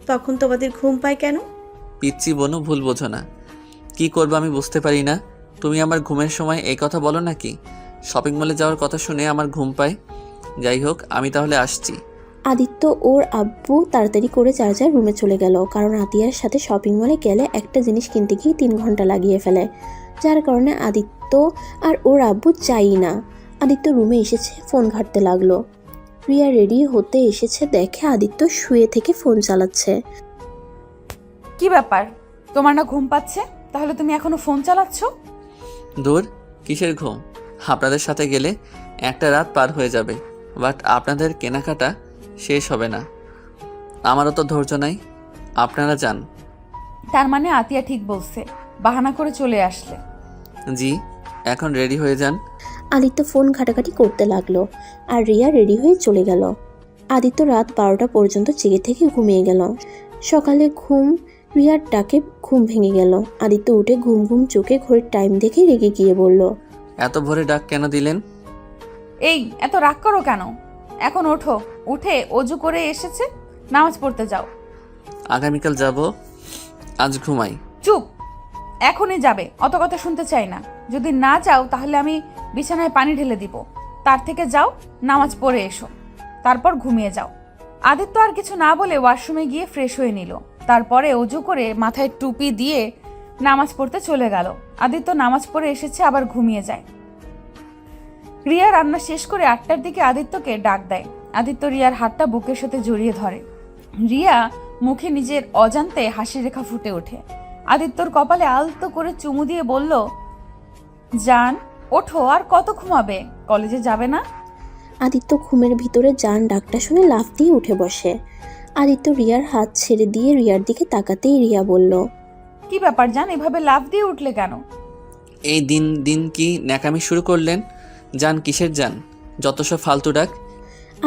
তখন তোমাদের ঘুম পায় কেন? পিচ্ছি বোনু, ভুল বোঝো না। কি করবো আমি বুঝতে পারি না। তুমি আমার ঘুমের সময় এই কথা বলো নাকি? শপিং মলে যাওয়ার কথা শুনে আমার ঘুম পায়। যাই হোক, আমি তাহলে আসছি। আদিত্য ওর আব্বু তাড়াতাড়ি করে যার যার রুমে চলে গেল, কারণ আতিয়ার সাথে শপিং মলে গেলে একটা জিনিস কিনতে গিয়ে 3 ঘন্টা লাগিয়ে ফেলে, যার কারণে আদিত্য আর ওর আব্বু চাই না। আদিত্য রুমে এসেছে, ফোন ঘাঁটতে লাগলো। রিয়া রেডি হতে এসেছে, দেখে আদিত্য শুয়ে থেকে ফোন চালাচ্ছে। কি ব্যাপার, তোমার না ঘুম পাচ্ছে? তাহলে তুমি এখনো ফোন চালাচ্ছ? দূর, কিসের ঘুম? আপনাদের সাথে গেলে একটা রাত পার হয়ে যাবে, বাট আপনাদের কেনাকাটা শেষ হবে না। আমারও তো ধৈর্য নাই, আপনারা যান। তার মানে আতিয়া ঠিক বলছে, বাহানা করে চলে আসলে। জি, এখন রেডি হয়ে যান। আদিত্য ফোন ঘাটাঘাটি করতে লাগলো, আর রিয়া রেডি হয়ে চলে গেল। আদিত্য রাত 12টা পর্যন্ত জেগে থেকে ঘুমিয়ে গেল। সকালে রিয়ার ডাকে ঘুম ভেঙে গেল। আদিত্য উঠে ঘুম ঘুম চোখে ঘড়ির টাইম দেখে রেগে গিয়ে বলল, এত ভোরে ডাক কেন দিলেন? এই এত রাগ করো কেন? এখন ওঠো, উঠে অজু করে এসেছে, নামাজ পড়তে যাও। আগামীকাল যাব, আজ ঘুমাই। চুপ, এখনই যাবে? অত কথা শুনতে চাই না। যদি না যাও তাহলে আমি বিছানায় পানি ঢেলে দিব। তার থেকে যাও, নামাজ পড়ে এসো, তারপর ঘুমিয়ে যাও। আদিত্য আর কিছু না বলে ওয়াশরুমে গিয়ে ফ্রেশ হয়ে নিল। তারপরে অজু করে মাথায় টুপি দিয়ে নামাজ পড়তে চলে গেল। আদিত্য নামাজ পড়ে এসেছে, আবার ঘুমিয়ে যায়। রিয়া রান্না শেষ করে 8টার দিকে আদিত্যকে ডাক দেয়। আদিত্য রিয়ার হাতটা বুকের সাথে জড়িয়ে ধরে। রিয়া মুখে নিজের অজান্তে হাসির রেখা ফুটে ওঠে। আদিত্যর কপালে আলতো করে চুমু দিয়ে বলল, জান ওঠো, আর কত ঘুমাবে? কলেজে যাবে না? আদিত্য ঘুমের ভিতরে জান ডাকটা শুনে লাফ দিয়ে উঠে বসে। আদিত্য রিয়ার হাত ছেড়ে দিয়ে রিয়ার দিকে তাকাতেই রিয়া বলল, কি ব্যাপার জান, এভাবে লাফ দিয়ে উঠলে কেন? এই দিন দিন কি ন্যাকামি শুরু করলেন? যান কিসের যান? যত সব ফালতু ডাক।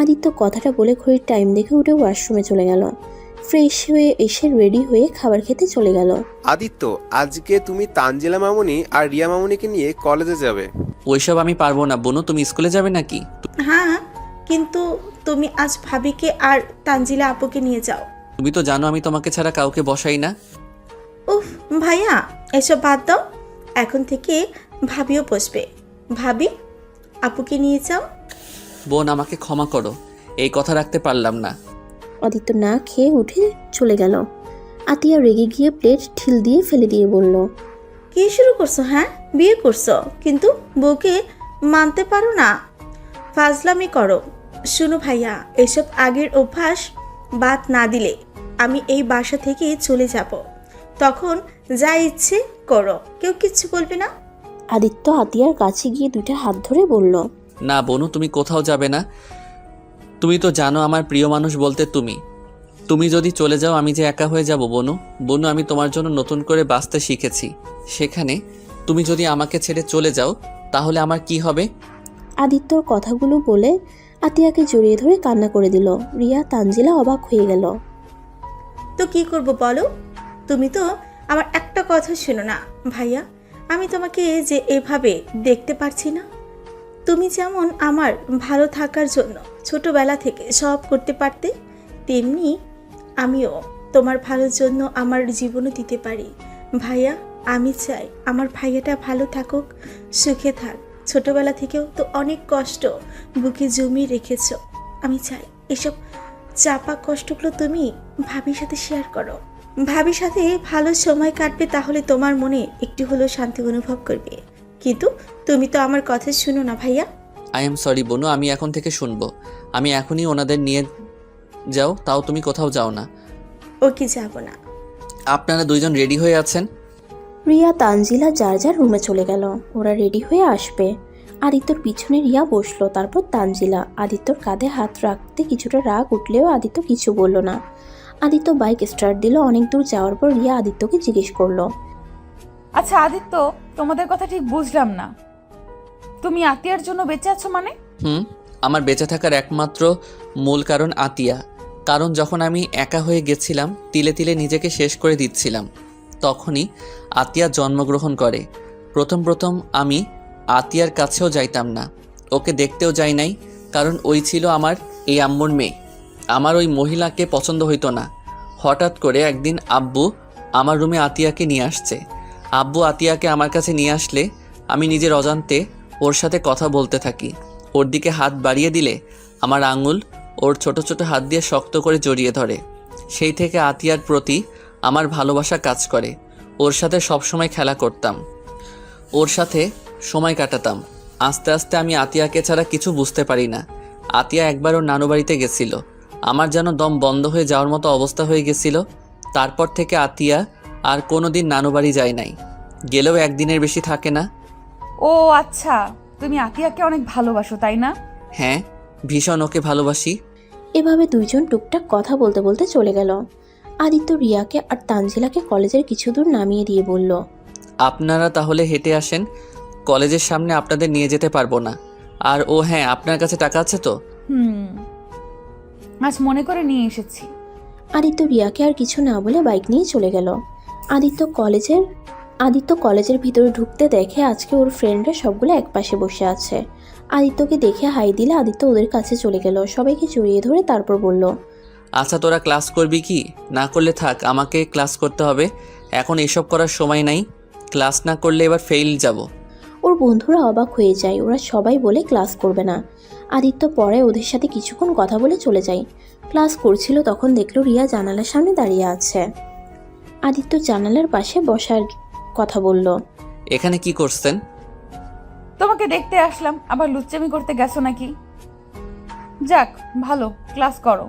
আদিত্য কথাটা বলে ঘড়ির টাইম দেখে উঠে ওয়াশরুমে চলে গেল। ফ্রেশ হয়ে এসে রেডি হয়ে খাবার খেতে চলে গেল। আদিত্য, আজকে তুমি তানজিলা মামুনি আর রিয়া মামুনিকে নিয়ে কলেজে যাবে। ওইসব আমি পারবো না। বোনু, তুমি স্কুলে যাবে নাকি? হ্যাঁ, কিন্তু তুমি আজ ভাবিকে আর তানজিলা আপুকে নিয়ে যাও। তুমি তো জানো আমি তোমাকে ছাড়া কাউকে বসাই না। উফ ভাইয়া, এসব বাদ দাও। এখন থেকে ভাবিও বসবে। ভাবি, আপুকে নিয়ে যাও। বোন, আমাকে ক্ষমা করো, এই কথা রাখতে পারলাম না। আদিত্য না খেয়ে উঠে চলে গেল। আতিয়া রেগে গিয়ে প্লেট ঢিল দিয়ে ফেলে দিয়ে বলল, কি শুরু করছো? হ্যাঁ, বিয়ে করছো কিন্তু বউকে মানতে পারো না, ফাজলামি করো। শুনো ভাইয়া, এসব আগের অভ্যাস বাদ না দিলে আমি এই বাসা থেকে চলে যাব। তখন যা ইচ্ছে করো, কেউ কিচ্ছু বলবে না। আদিত্য আতিয়ার কাছে গিয়ে 2টা হাত ধরে বলল, না বোনু, তুমি কোথাও যাবে না। তুমি তো জানো আমার প্রিয় মানুষ বলতে তুমি। তুমি যদি চলে যাও আমি যে একা হয়ে যাব বোনু। বোনু, আমি তোমার জন্য নতুন করে বাঁচতে শিখেছি। সেখানে তুমি যদি আমাকে ছেড়ে চলে যাও তাহলে আমার কি হবে? আদিত্যর কথাগুলো বলে আতিয়াকে জড়িয়ে ধরে কান্না করে দিল। রিয়া তানজিলা অবাক হয়ে গেল। তো কি করব বলো? তুমি তো আমার একটা কথা শোনো না ভাইয়া। আমি তোমাকে যে এভাবে দেখতে পারছি না, তুমি যেমন আমার ভালো থাকার জন্য ছোটবেলা থেকে সব করতে পারতে, তেমনি আমিও তোমার ভালোর জন্য আমার জীবনও দিতে পারি। ভাইয়া, আমি চাই আমার ভাইয়াটা ভালো থাকুক, সুখে থাক। ছোটবেলা থেকেও তো অনেক কষ্ট বুকে জমিয়ে রেখেছ। আমি চাই এসব চাপা কষ্টগুলো তুমি ভাবির সাথে শেয়ার করো। ভাবির সাথে ভালো সময় কাটবে, তাহলে তোমার মনে একটু হলেও শান্তি অনুভব করবে। কিন্তু তুমি তো আমার কথা শুনো না ভাইয়া। আই এম সরি বোনু, আমি এখন থেকে শুনবো। আমি এখনই ওনাদের নিয়ে যাও, তাও তুমি কোথাও যাও না। ওকে, যাব না। আপনারা দুইজন রেডি হয়ে আছেন? রিয়া তানজিলা যার যার রুমে চলে গেল। ওরা রেডি হয়ে আসবে। আদিত্যর পিছনে রিয়া বসলো, তারপর তানজিলা। আদিত্যর কাঁধে হাত রাখতে কিছুটা রাগ উঠলেও আদিত্য কিছু বলল না। আদিত্য বাইক স্টার্ট দিল। অনেক দূর যাওয়ার পর রিয়া আদিত্যকে জিজ্ঞেস করলো, আচ্ছা আদিত্য, তোমাদের কথা ঠিক বুঝলাম না। তুমি আতিয়ার জন্য বেঁচে আছো মানে? আমার বেঁচে থাকার একমাত্র মূল কারণ আতিয়া। কারণ যখন আমি একা হয়ে গেছিলাম, তিলে তিলে নিজেকে শেষ করে দিচ্ছিলাম, তখনই আতিয়া জন্মগ্রহণ করে। প্রথম আমি আতিয়ার কাছেও যাইতাম না, ওকে দেখতেও যাই নাই, কারণ ওই ছিল আমার এই আম্মুর মেয়ে। আমার ওই মহিলাকে পছন্দ হইতো না। হঠাৎ করে একদিন আব্বু আমার রুমে আতিয়াকে নিয়ে আসছে। আব্বু আতিয়াকে আমার কাছে নিয়ে আসলে আমি নিজের অজান্তে ওর সাথে কথা বলতে থাকি। ওর দিকে হাত বাড়িয়ে দিলে আমার আঙুল ওর ছোট ছোট হাত দিয়ে শক্ত করে জড়িয়ে ধরে। সেই থেকে আতিয়ার প্রতি আমার ভালোবাসা কাজ করে। ওর সাথে সবসময় খেলা করতাম, ওর সাথে সময় কাটাতাম। আস্তে আস্তে আমি আতিয়াকে ছাড়া কিছু বুঝতে পারি না। আতিয়া একবার ওর নানু বাড়িতে গেছিল, আমার যেন দম বন্ধ হয়ে যাওয়ার মতো অবস্থা হয়ে গেছিল। তারপর থেকে আতিয়া আর কোনো দিন নানু বাড়ি যায় নাই, গেলেও একদিনের বেশি থাকে না। ও আচ্ছা, তুমি আতিয়াকে অনেক ভালোবাসো তাই না? হ্যাঁ, ভীষণ ওকে ভালোবাসি। এভাবে দুইজন টুকটাক কথা বলতে বলতে চলে গেল। আদিত্য রিয়াকে আর তানজিলাকে কলেজের কিছু দূর নামিয়ে দিয়ে বলল, আপনারা তাহলে হেঁটে আসেন, কলেজের সামনে আপনাদের নিয়ে যেতে পারবো না। আর ও হ্যাঁ, আপনার কাছে টাকা আছে তো? আজ মনে করে নিয়ে এসেছি। আদিত্য রিয়াকে আর কিছু না বলে বাইক নিয়ে চলে গেল। আদিত্য কলেজের ভিতরে ঢুকতে দেখে আজকে ওর ফ্রেন্ডরা সবগুলো একপাশে বসে আছে। আদিত্যকে দেখে হাই দিলে আদিত্য ওদের কাছে চলে গেল, সবাইকে জড়িয়ে ধরে তারপর বলল, আচ্ছা তোরা ক্লাস করবি কি? না করলে থাক, আমাকে ক্লাস করতে হবে, এখন এসব করার সময় নাই। ক্লাস না করলে এবার ফেইল যাব। ওর বন্ধুরা অবাক হয়ে যায়, ওরা সবাই বলে ক্লাস করবে না। আদিত্য পরে ওদের সাথে কিছুক্ষণ কথা বলে চলে যায়। ক্লাস করছিল তখন দেখলো রিয়া জানালার সামনে দাঁড়িয়ে আছে। আদিত্য জানালার পাশে বসার কথা বলল, এখানে কি করছেন? তোমাকে দেখতে আসলাম, আবার লুচ্চামি করতে গেছো নাকি? যাক ভালো, ক্লাস করো।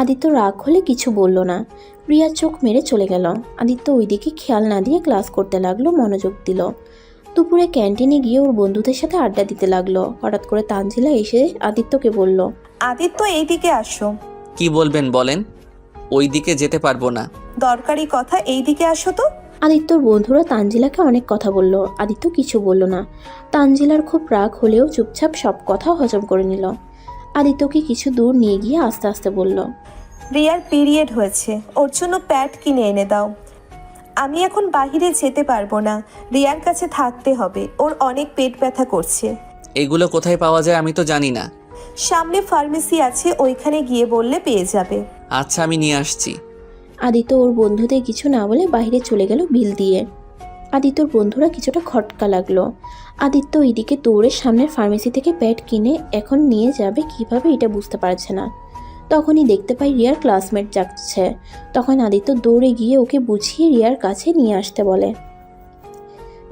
আদিত্য রাগ হলে কিছু বলল না। রিয়া চোখ মেরে চলে গেল। আদিত্য ওইদিকে খেয়াল না দিয়ে ক্লাস করতে লাগলো, মনোযোগ দিল। দুপুরে ক্যান্টিনে গিয়ে ওর বন্ধুদের সাথে আড্ডা দিতে লাগলো। হঠাৎ করে তানজিলা এসে আদিত্যকে বলল, আদিত্য এইদিকে আসো। কি বলবেন বলেন। ওই দিকে যেতে পারবো না। দরকারি কথা, এইদিকে আসো তো। আদিত্যর বন্ধুরা তানজিলাকে অনেক কথা বলল, আদিত্য কিছু বলল না। তানজিলার খুব রাগ হলেও চুপচাপ সব কথা হজম করে নিল। আদিত্যকে কিছু দূর নিয়ে গিয়ে আস্তে আস্তে বলল, রিয়ার পিরিয়ড হয়েছে, ওর জন্য প্যাড কিনে এনে দাও। আমি এখন বাইরে যেতে পারবো না, রিয়ার কাছে থাকতে হবে, ওর অনেক পেট ব্যথা করছে। এগুলো কোথায় পাওয়া যায় আমি তো জানি না। সামনে ফার্মেসি আছে, ওইখানে গিয়ে বললে পেয়ে যাবে। আচ্ছা আমি নিয়ে আসছি। আদিত্য ওর বন্ধুদের কিছু না বলে বাইরে চলে গেল বিল দিয়ে। আদিত্যর বন্ধুরা কিছুটা খটকা লাগলো। আদিত্য এইদিকে দৌড়ে সামনের ফার্মেসি থেকে প্যাড কিনে এখন নিয়ে যাবে কিভাবে এটা বুঝতে পারছে না। তখনই দেখতে পাই রিয়ার ক্লাসমেট যাচ্ছে। তখন আদিত্য দৌড়ে গিয়ে ওকে বুঝিয়ে রিয়ার কাছে নিয়ে আসতে বলে।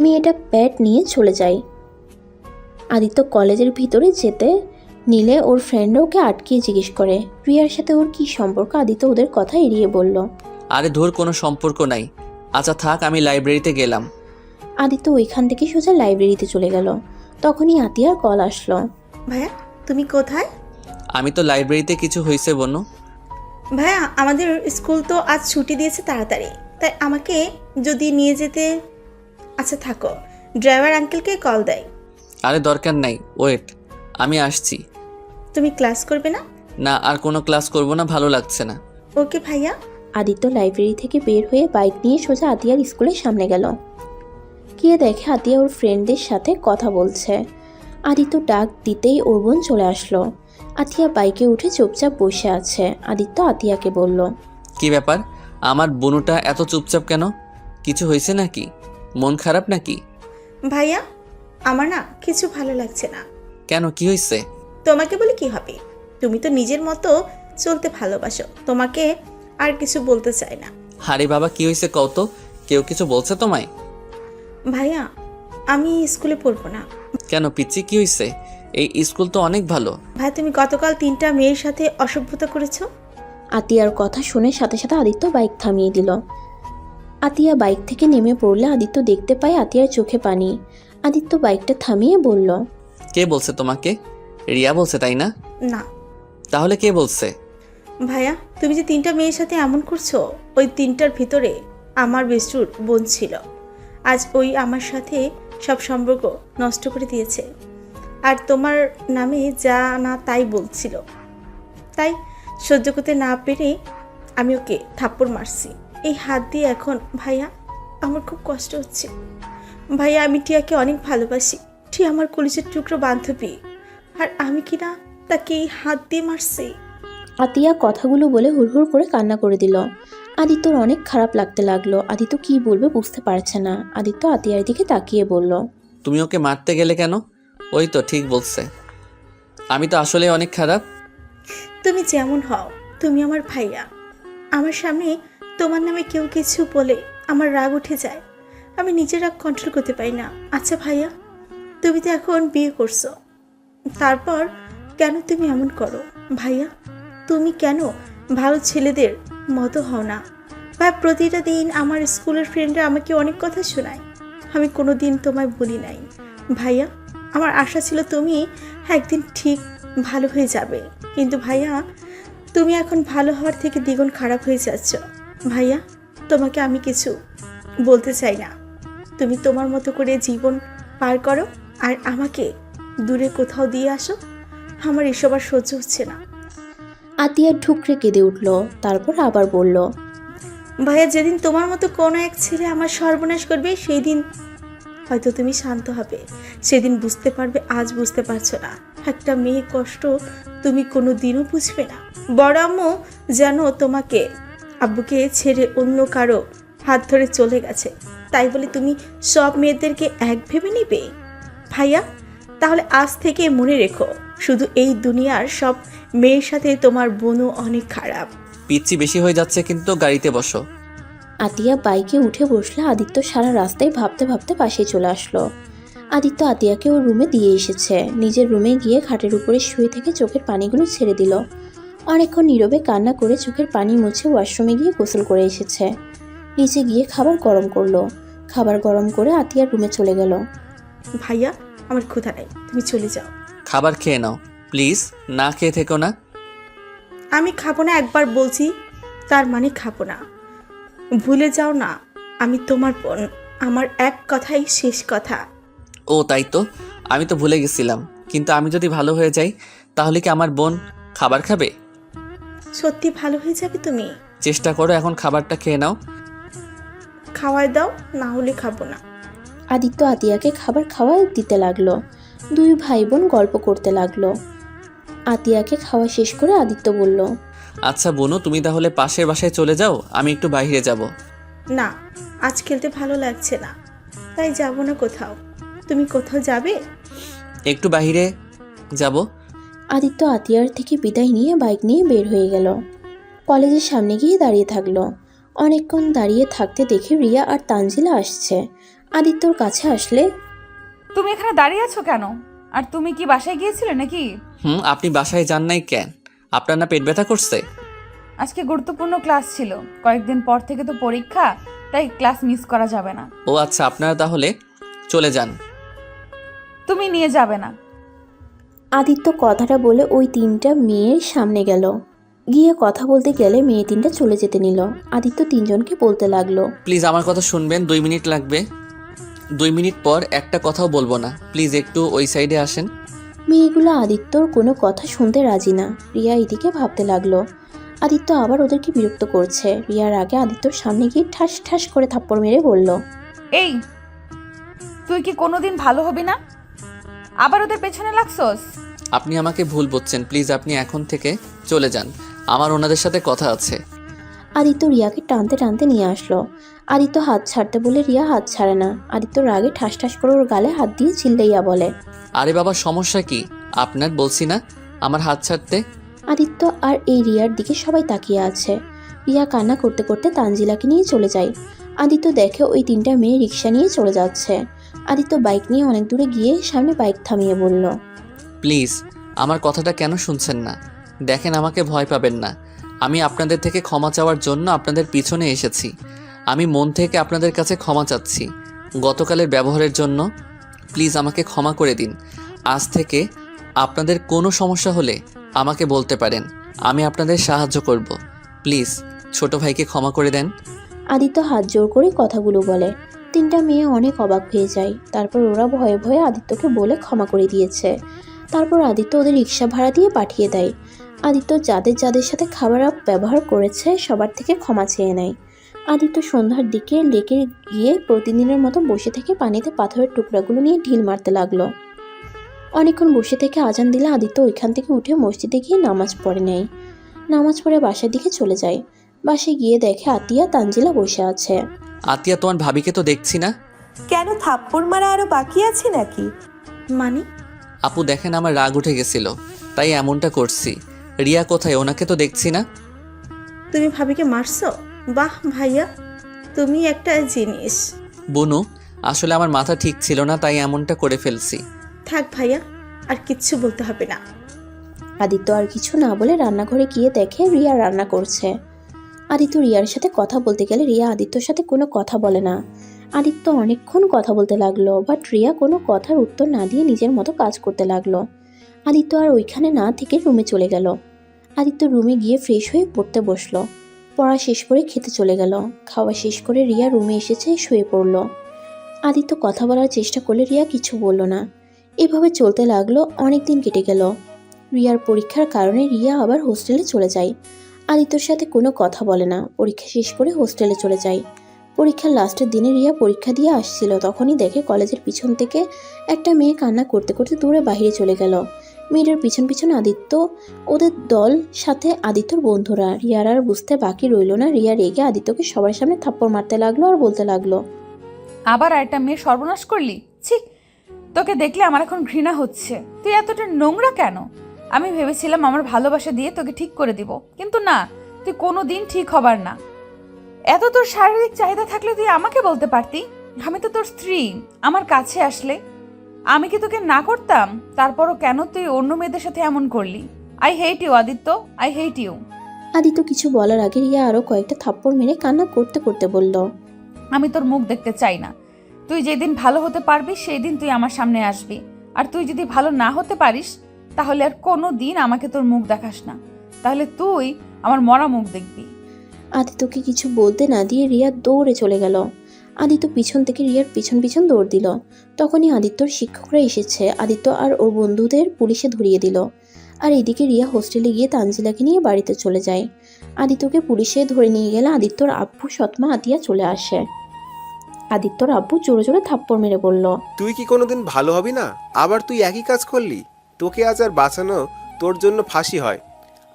মেয়েটা প্যাড নিয়ে চলে যায়। আদিত্য কলেজের ভিতরে যেতে নিলে ওর ফ্রেন্ড ওকে আটকিয়ে জিজ্ঞেস করে রিয়ার সাথে ওর কি সম্পর্ক। আদিত্য ওদের কথা এড়িয়ে বলল, আরে ধর, কোনো সম্পর্ক নাই। আচ্ছা থাক, আমি লাইব্রেরিতে গেলাম। আদিত্য ওইখান থেকে সোজা লাইব্রেরিতে চলে গেল। তখনই আতিয়ার কল আসলো। ভাইয়া তুমি কোথায়? আমি তো লাইব্রেরিতে। কিছু হয়েছে বনু? ভাইয়া আমাদের স্কুল তো আজ ছুটি দিয়েছে তাড়াতাড়ি, তাই আমাকে যদি নিয়ে যেতে। আচ্ছা থাকো, ড্রাইভার আঙ্কেলকে কল দেয়। আরে দরকার নাই, ওয়েট, আমি আসছি। তুমি ক্লাস করবে না? না, আর কোনো ক্লাস করব না, ভালো লাগছে না। ওকে ভাইয়া। আদিত্য লাইব্রেরি থেকে বের হয়ে বাইক নিয়ে সোজা আতিয়ার স্কুলের সামনে গেল। গিয়ে দেখে আতিয়া ওর ফ্রেন্ডদের সাথে কথা বলছে। আদিত্য ডাক দিতেই ওর বোন চলে আসলো। আতিয়া বাইকে উঠে চুপচাপ বসে আছে। আদিত্য আতিয়াকে বলল, কি ব্যাপার, আমার বনুটা এত চুপচাপ কেন? কিছু হয়েছে নাকি? মন খারাপ নাকি? ভাইয়া আমার না কিছু ভালো লাগছে না। কেন, কি হয়েছে? তোমাকে বলে কি হবে, তুমি তো নিজের মতো চলতে ভালোবাসো, তোমাকে আর কিছু বলতে চাই না। আরে বাবা, কি হয়েছে কও তো? কেউ কিছু বলছে তোমায়? ভাইয়া আমি স্কুলে পড়বো না। কেন পিচ্ছি, কি হয়েছে? এই স্কুল তো অনেক ভালো। ভাই তুমি গতকাল 3টা মেয়ের সাথে অসভ্যতা করেছো। আতিয়ার কথা শুনে সাথে সাথে আদিত্য বাইক থামিয়ে দিল। আতিয়া বাইক থেকে নেমে পড়লে আদিত্য দেখতে পায় আতিয়ার চোখে পানি। আদিত্য বাইকটা থামিয়ে বলল, কে বলছে তোমাকে? রিয়া বলছে তাই না? না তাহলে কে বলছে? ভাইয়া তুমি যে 3টা মেয়ের সাথে এমন করছো, ওই 3টার ভিতরে আমার বেস্টুর বোন ছিল। আজ ওই আমার সাথে সব সম্পর্ক নষ্ট করে দিয়েছে, আর তোমার নামে যা না তাই বলছিল। তাই সহ্য করতে না পেরে আমি ওকে থাপ্পড় মারছি এই হাত দিয়ে। এখন ভাইয়া আমার খুব কষ্ট হচ্ছে। ভাইয়া আমি টিয়াকে অনেক ভালোবাসি, টিয়া আমার কলিজার টুকরো বান্ধবী, আর আমি কিনা তাকে এই হাত দিয়ে মারছি। আতিয়া কথাগুলো বলে হুড়হুড় করে কান্না করে দিল। আদিত্যর অনেক খারাপ লাগতে লাগলো। আদিত্য কি বলবে বুঝতে পারছে না। আদিত্য আতিয়ার দিকে তাকিয়ে বলল, তুমি ওকে মারতে গেলে কেন? ওই তো ঠিক বলছে। আমি তো আসলে অনেক খারাপ। তুমি যেমন হও, তুমি আমার ভাইয়া। আমার সামনে তোমার নামে কেউ কিছু বলে আমার রাগ উঠে যায়। আমি নিজের রাগ কন্ট্রোল করতে পারি না। আচ্ছা ভাইয়া, তুমি তো এখন বিয়ে করছো, তারপর কেন তুমি এমন করো? ভাইয়া, তুমি কেন ভালো ছেলেদের মতো হও না? বা প্রতিটা দিন আমার স্কুলের ফ্রেন্ডরা আমাকে অনেক কথা শোনায়, আমি কোনো দিন তোমায় বলি নাই। ভাইয়া, আমার আশা ছিল তুমি একদিন ঠিক ভালো হয়ে যাবে, কিন্তু ভাইয়া তুমি এখন ভালো হওয়ার থেকে দ্বিগুণ খারাপ হয়ে যাচ্ছ। ভাইয়া, তোমাকে আমি কিছু বলতে চাই না। তুমি তোমার মতো করে জীবন পার করো আর আমাকে দূরে কোথাও দিয়ে আসো। আমার এসব আর সহ্য হচ্ছে না। আতিয়া ঠুকরে কেঁদে উঠল, তারপর আবার বলল, ভাইয়া, যেদিন তোমার মতো কোনো এক ছেলে আমার সর্বনাশ করবে সেই দিন হয়তো তুমি শান্ত হবে। সেদিন বুঝতে পারবে আজ বুঝতে পারছো না। একটা মেয়ে কষ্ট তুমি কোনো দিনও বুঝবে না। বড় আম্মু যেন তোমাকে আব্বুকে ছেড়ে অন্য কারো হাত ধরে চলে গেছে, তাই বলে তুমি সব মেয়েদেরকে এক ভেবে নিবে? ভাইয়া, তাহলে আজ থেকে মনে রেখো, শুধু এই দুনিয়ার সব মেয়ের সাথে তোমার বোনও অনেক খারাপ। পিচ্ছি বেশি হয়ে যাচ্ছে কিন্তু, গাড়িতে বসো। আতিয়া বাইকে উঠে বসলে আদিত্য সারা রাস্তায় ভাবতে ভাবতে পাশে চলে আসলো। আদিত্য আতিয়াকে ওর রুমে দিয়ে এসেছে। নিজের রুমে গিয়ে খাটের উপরে শুয়ে থেকে চোখের পানিগুলো ছেড়ে দিল। অনেকক্ষণ নীরবে কান্না করে চোখের পানি মুছে ওয়াশরুমে গিয়ে গোসল করে এসেছে। নিচে গিয়ে খাবার গরম করলো। খাবার গরম করে আতিয়ার রুমে চলে গেল। ভাইয়া, আমার ক্ষুধা নাই, তুমি চলে যাও। খাবার খেয়ে নাও প্লিজ, না খেয়ে থেকো না। আমি খাবো না, একবার বলছি, তার মানে খাবো না। ভুলে যাও না, আমি তোমার বোন। আমার এক কথাই শেষ কথা। ও তাই তো, আমি তো ভুলে গেছিলাম। কিন্তু আমি যদি ভালো হয়ে যাই তাহলে কি আমার বোন খাবার খাবে? সত্যি ভালো হয়ে যাবে তুমি? চেষ্টা করো, এখন খাবারটা খেয়ে নাও। খাওয়াই দাও, না হলে খাবো না। আদিত্য আতিয়াকে খাবার খাওয়াই দিতে লাগলো। দুই ভাই বোন গল্প করতে লাগলো। আতিয়াকে খাওয়া শেষ করে আদিত্য বলল, আচ্ছা বোনু, তুমি তাহলে পাশের বাসায় চলে যাও, আমি একটু বাইরে যাব। না, আজ খেলতে ভালো লাগছে না, তাই যাব না কোথাও। তুমি কোথাও যাবে? একটু বাইরে যাব। আদিত্য আতিয়ার থেকে বিদায় নিয়ে বাইক নিয়ে বের হয়ে গেল। কলেজের সামনে গিয়ে দাঁড়িয়ে থাকলো। অনেকক্ষণ দাঁড়িয়ে থাকতে দেখে রিয়া আর তানজিলা আসছে। আদিত্যর কাছে আসলে, তুমি এখানে দাঁড়িয়ে আছো কেন? আর তুমি কি বাসায় গিয়েছিলে নাকি? আপনি বাসায় যান নাই কেন? আপনার না পেট ব্যথা করছে? আজকে গুরুত্বপূর্ণ ক্লাস ছিল, কয়েকদিন পর থেকে তো পরীক্ষা, তাই ক্লাস মিস করা যাবে না। ও আচ্ছা, আপনারা তাহলে চলে যান। তুমি নিয়ে যাবে না? আদিত্য কথাটা বলে ওই তিনটা মেয়ের সামনে গেল। গিয়ে কথা বলতে গেলে মেয়ে তিনটা চলে যেতে নিল। আদিত্য তিনজনকে বলতে লাগলো, প্লিজ আমার কথা শুনবেন, 2 মিনিট লাগবে। 2 মিনিট পর একটা কথাও বলবো না, প্লিজ একটু ওই সাইডে আসেন। মেয়েগুলো আদিত্যর কোনো কথা শুনতে রাজি না। রিয়া এদিকে ভাবতে লাগলো, আদিত্য আবার ওদেরকে বিরক্ত করছে। রিয়ার আগে আদিত্যর সামনে গিয়ে ঠাস ঠাস করে থাপ্পড় মেরে বলল, এই, তুই কি কোনোদিন ভালো হবি না? আবার ওদের পেছনে লাগছস? আপনি আমাকে ভুল বুঝছেন, প্লিজ আপনি এখন থেকে চলে যান, আমার ওনাদের সাথে কথা আছে। আদিত্য রিয়াকে টানতে টানতে নিয়ে আসলো। আদিত্য হাত ছাড়তে বলে রিয়া হাত ছাড়ে না। আদিত্য রাগে ঠাস ঠাস করে ওর গালে হাত দিয়ে চিল্লাইয়া বলে, আরে বাবা, সমস্যা কি আপনার? বলছি না আমার হাত ছাড়তে। আদিত্য আর এই রিয়ার দিকে সবাই তাকিয়ে আছে। রিয়া কান্না করতে করতে তানজিলাকে নিয়ে চলে যায়। আদিত্য দেখে ওই তিনটা মেয়ে রিক্সা নিয়ে চলে যাচ্ছে। আদিত্য বাইক নিয়ে অনেক দূরে গিয়ে সামনে বাইক থামিয়ে বলল, প্লিজ আমার কথাটা কেন শুনছেন না? দেখেন, আমাকে ভয় পাবেন না। আমি আপনাদের থেকে ক্ষমা চাওয়ার জন্য আপনাদের পিছনে এসেছি। আমি মন থেকে আপনাদের কাছে ক্ষমা চাচ্ছি গতকালের ব্যবহারের জন্য। প্লিজ আমাকে ক্ষমা করে দিন। আজ থেকে আপনাদের কোনো সমস্যা হলে আমাকে বলতে পারেন, আমি আপনাদের সাহায্য করব। প্লিজ ছোট ভাইকে ক্ষমা করে দেন। আদিত্য হাত জোর করে কথাগুলো বলে। তিনটা মেয়ে অনেক অবাক হয়ে যায়। তারপর ওরা ভয়ে ভয়ে আদিত্যকে বলে ক্ষমা করে দিয়েছে। তারপর আদিত্য ওদের রিক্সা ভাড়া দিয়ে পাঠিয়ে দেয়। আদিত্য যাদের যাদের সাথে খারাপ ব্যবহার করেছে সবার থেকে ক্ষমা চেয়ে নেয়। আদিত্য সন্ধ্যার দিকে লেকে গিয়ে প্রতিদিনের মতো বসে থেকে পানিতে পাথরের টুকরাগুলো নিয়ে ঢিল মারতে লাগলো। অনেকক্ষণ বসে থেকে আজান দিলে আদিত্য ওইখান থেকে উঠে মসজিদে গিয়ে নামাজ পড়ে নেয়। নামাজ পড়ে বাসার দিকে চলে যায়। বাসায় গিয়ে দেখে আতিয়া তানজিলা বসে আছে। আতিয়া, তোমার ভাবিকে তো দেখছি না। কেন থাপ্পড় মারা আরো বাকি আছে নাকি? মানে আপু দেখেন আমার রাগ উঠে গেছিল, তাই এমনটা করছি। রিয়া কোথায়? ওনাকে তো দেখছি না। তুমি ভাবিকে মারছো? বাহ ভাইয়া, তুমি একটা জিনিস। বনু, আসলে আমার মাথা ঠিক ছিল না, তাই এমনটা করে ফেলছি। থাক ভাইয়া, আর কিচ্ছু বলতে হবে না। আদিত্য আর কিছু না বলে রান্নাঘরে গিয়ে দেখে রিয়া রান্না করছে। আদিত্য রিয়ার সাথে কথা বলতে গেলে রিয়া আদিত্যর সাথে কোনো কথা বলে না। আদিত্য অনেকক্ষণ কথা বলতে লাগলো, বাট রিয়া কোনো কথার উত্তর না দিয়ে নিজের মতো কাজ করতে লাগলো। আদিত্য আর ওইখানে না থেকে রুমে চলে গেল। আদিত্য রুমে গিয়ে ফ্রেশ হয়ে পড়তে বসলো। পড়া শেষ করে খেতে চলে গেল। খাওয়া শেষ করে রিয়া রুমে এসেছে, শুয়ে পড়ল। আদিত্য কথা বলার চেষ্টা করলে রিয়া কিছু বলল না। এভাবে চলতে লাগলো, অনেক দিন কেটে গেল। রিয়ার পরীক্ষার কারণে রিয়া আবার হোস্টেলে চলে যায়। আদিত্যর সাথে কোনো কথা বলে না। পরীক্ষা শেষ করে হোস্টেলে চলে যায়। পরীক্ষার লাস্টের দিনে রিয়া পরীক্ষা দিয়ে আসছিল, তখনই দেখে কলেজের পিছন থেকে একটা মেয়ে কান্না করতে করতে দূরে বাইরে চলে গেল। মেয়েটার পিছন পিছন আদিত্য, ওদের দল সাথে আদিত্যর বন্ধুরা। রিয়ার আর বুঝতে বাকি রইল না। রিয়া রেগে আদিত্যকে সবার সামনে থাপ্পড় মারতে লাগলো আর বলতে লাগলো, আবার একটা মেয়ে সর্বনাশ করলি? ছি, তোকে দেখলে আমার এখন ঘৃণা হচ্ছে। তুই এতটা নোংরা কেন? আমি ভেবেছিলাম আমার ভালোবাসা দিয়ে তোকে ঠিক করে দিব, কিন্তু না, তুই কোনো দিন ঠিক হবার না। এত তোর শারীরিক চাহিদা থাকলে তুই আমাকে বলতে পারতি। আমি তো তোর স্ত্রী। আমার কাছে আসলে আমি কি তোকে না করতাম? তারপরও কেন তুই অন্য মেয়েদের সাথে এমন করলি? I hate you Aditya, I hate you. Aditya কিছু বলার আগে রিয়া আরো কয়েকটা থাপ্পড় মেরে কান্না করতে করতে বলল, আমি তোর মুখ দেখতে চাই না। তুই যেদিন ভালো হতে পারবি সেই দিন তুই আমার সামনে আসবি। আর তুই যদি ভালো না হতে পারিস তাহলে আর কোনো দিন আমাকে তোর মুখ দেখাস না। তাহলে তুই আমার মরা মুখ দেখবি। আদিত্যকে কিছু বলতে না দিয়ে রিয়া দৌড়ে চলে গেল। আদিত্য পিছন থেকে রিয়ার পিছন পিছন দৌড় দিল। তখনই আদিত্যর শিক্ষকরা এসেছে। আদিত্য আর ওর বন্ধুদের পুলিশে ধরিয়ে দিল। আর এদিকে রিয়া হোস্টেলে গিয়ে তানজিলাকে নিয়ে বাড়িতে চলে যায়। আদিত্যকে পুলিশে ধরে নিয়ে গেলে আদিত্যর আব্বু সৎমা আতিয়া চলে আসে। আদিত্যর আব্বু জোরে জোরে থাপ্পড় মেরে বলল, তুই কি কোনোদিন ভালো হবি না? আবার তুই একই কাজ করলি। তোকে আজ আর বাঁচানো তোর জন্য ফাঁসি হয়।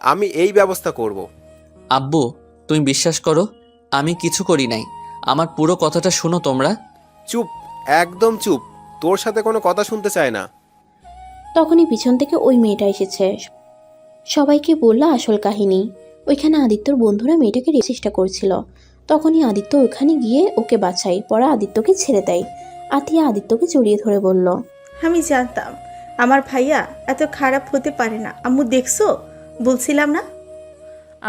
আমি এই ব্যবস্থা করব। আব্বু, তুমি বিশ্বাস করো, আমি কিছু করি নাই। আমার পুরো কথাটা শুনো তোমরা। চুপ, একদম চুপ। তোর সাথে কোনো কথা শুনতে চায় না। তখনই পিছন থেকে ওই মেয়েটা এসেছে। সবাইকে বলল আসল কাহিনী। ওইখানে আদিত্যর বন্ধুরা মেয়েটাকে রেপের চেষ্টা করছিল। তখনই আদিত্য ওখানে গিয়ে ওকে বাঁচায়। পরে আদিত্যকে ছেড়ে দেয়। আতিয়া আদিত্যকে জড়িয়ে ধরে বলল, আমি জানতাম আমার ভাইয়া এত খারাপ হতে পারে না। আম্মু দেখছো, বলছিলাম না?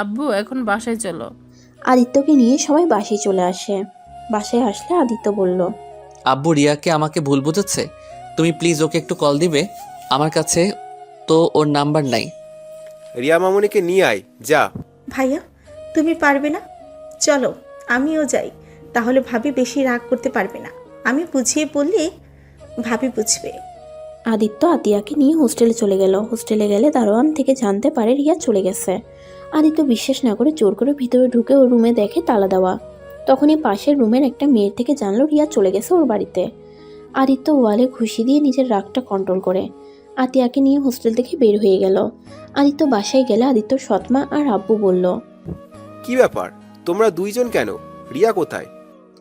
আব্বু এখন বাসায় চলো। আদিত্যকে নিয়ে সবাই বাসায় চলে আসে। বাসায় আসলে আদিত্য বলল, আব্বু রিয়াকে আমাকে ভুল বুঝেছে। তুমি প্লিজ ওকে একটু কল দিবে? আমার কাছে তো ওর নাম্বার নাই। রিয়া মামুনিকে নিয়ে আয়, যা। ভাইয়া তুমি পারবে না? চলো আমিও যাই, তাহলে ভাবি বেশি রাগ করতে পারবে না। আমি বুঝিয়ে বললে ভাবি বুঝবে। আদিত্য আতিয়াকে নিয়ে হোস্টেলে চলে গেল। হোস্টেলে গেলে দারোয়ান থেকে জানতে পারে রিয়া চলে গেছে। আদিত্য বিশ্বাস না করে জোর করে ভিতরে ঢুকে ওর রুমে দেখে তালা দেওয়া। তখনই পাশের রুমের একটা মেয়ের থেকে জানলো রিয়া চলে গেছে ওর বাড়িতে। আদিত্য ওয়ালে ঘুষি দিয়ে নিজের রাগটা কন্ট্রোল করে আতিয়াকে নিয়ে হোস্টেল থেকে বের হয়ে গেল। আদিত্য বাসায় গেলে আদিত্যর সৎমা আর আব্বু বলল, কি ব্যাপার, তোমরা দুইজন কেন? রিয়া কোথায়?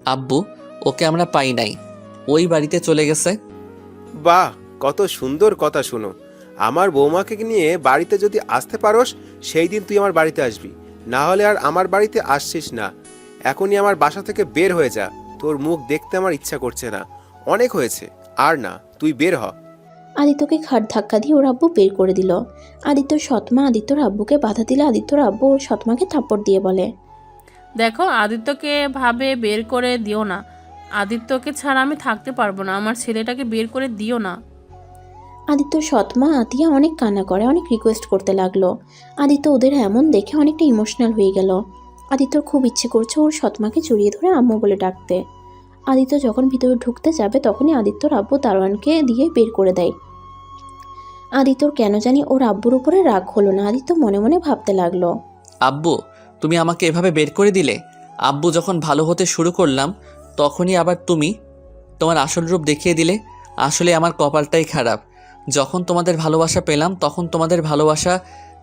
আব্বু, ওকে আমরা পাই নাই, ওই বাড়িতে চলে গেছে। বাহ, কত সুন্দর কথা। শুনো, আমার বৌমাকে নিয়ে বাড়িতে যদি আসতে পারোস সেই দিন তুই আমার বাড়িতে আসবি, না হলে আর আমার বাড়িতে আসছিস না। এখনই আমার বাসা থেকে বের হয়ে যা। তোর মুখ দেখতে আমার ইচ্ছা করছে না। অনেক হয়েছে, আর না, তুই বের হ। আদিত্যকে খাট ধাক্কা দিয়ে ওর আব্বু বের করে দিল। আদিত্যর সৎমা আদিত্যর আব্বুকে বাধা দিলে আদিত্যর আব্বু ওর সৎমাকে থাপ্পড় দিয়ে বলে, দেখো, আদিত্যকে ভাবে বের করে দিও না। আদিত্যকে ছাড়া আমি থাকতে পারবো না। আমার ছেলেটাকে বের করে দিও না। আদিত্যর সৎমা আতিয়া অনেক কান্না করে, অনেক রিকোয়েস্ট করতে লাগলো। আদিত্য ওদের এমন দেখে অনেকটা ইমোশনাল হয়ে গেল। আদিত্যর খুব ইচ্ছে করছে ওর সৎমাকে জড়িয়ে ধরে আম্মু বলে ডাকতে। আদিত্য যখন ভিতরে ঢুকতে যাবে তখনই আদিত্যর আব্বু দারোয়ানকে দিয়ে বের করে দেয়। আদিত্যর কেন জানি ওর আব্বুর উপরে রাগ হলো না। আদিত্য মনে মনে ভাবতে লাগলো, আব্বু, তুমি আমাকে এভাবে বের করে দিলে। আব্বু যখন ভালো হতে শুরু করলাম তখনই আবার তুমি তোমার আসল রূপ দেখিয়ে দিলে। আসলে আমার কপালটাই খারাপ। যখন তোমাদের ভালোবাসা পেলাম তখন তোমাদের ভালোবাসা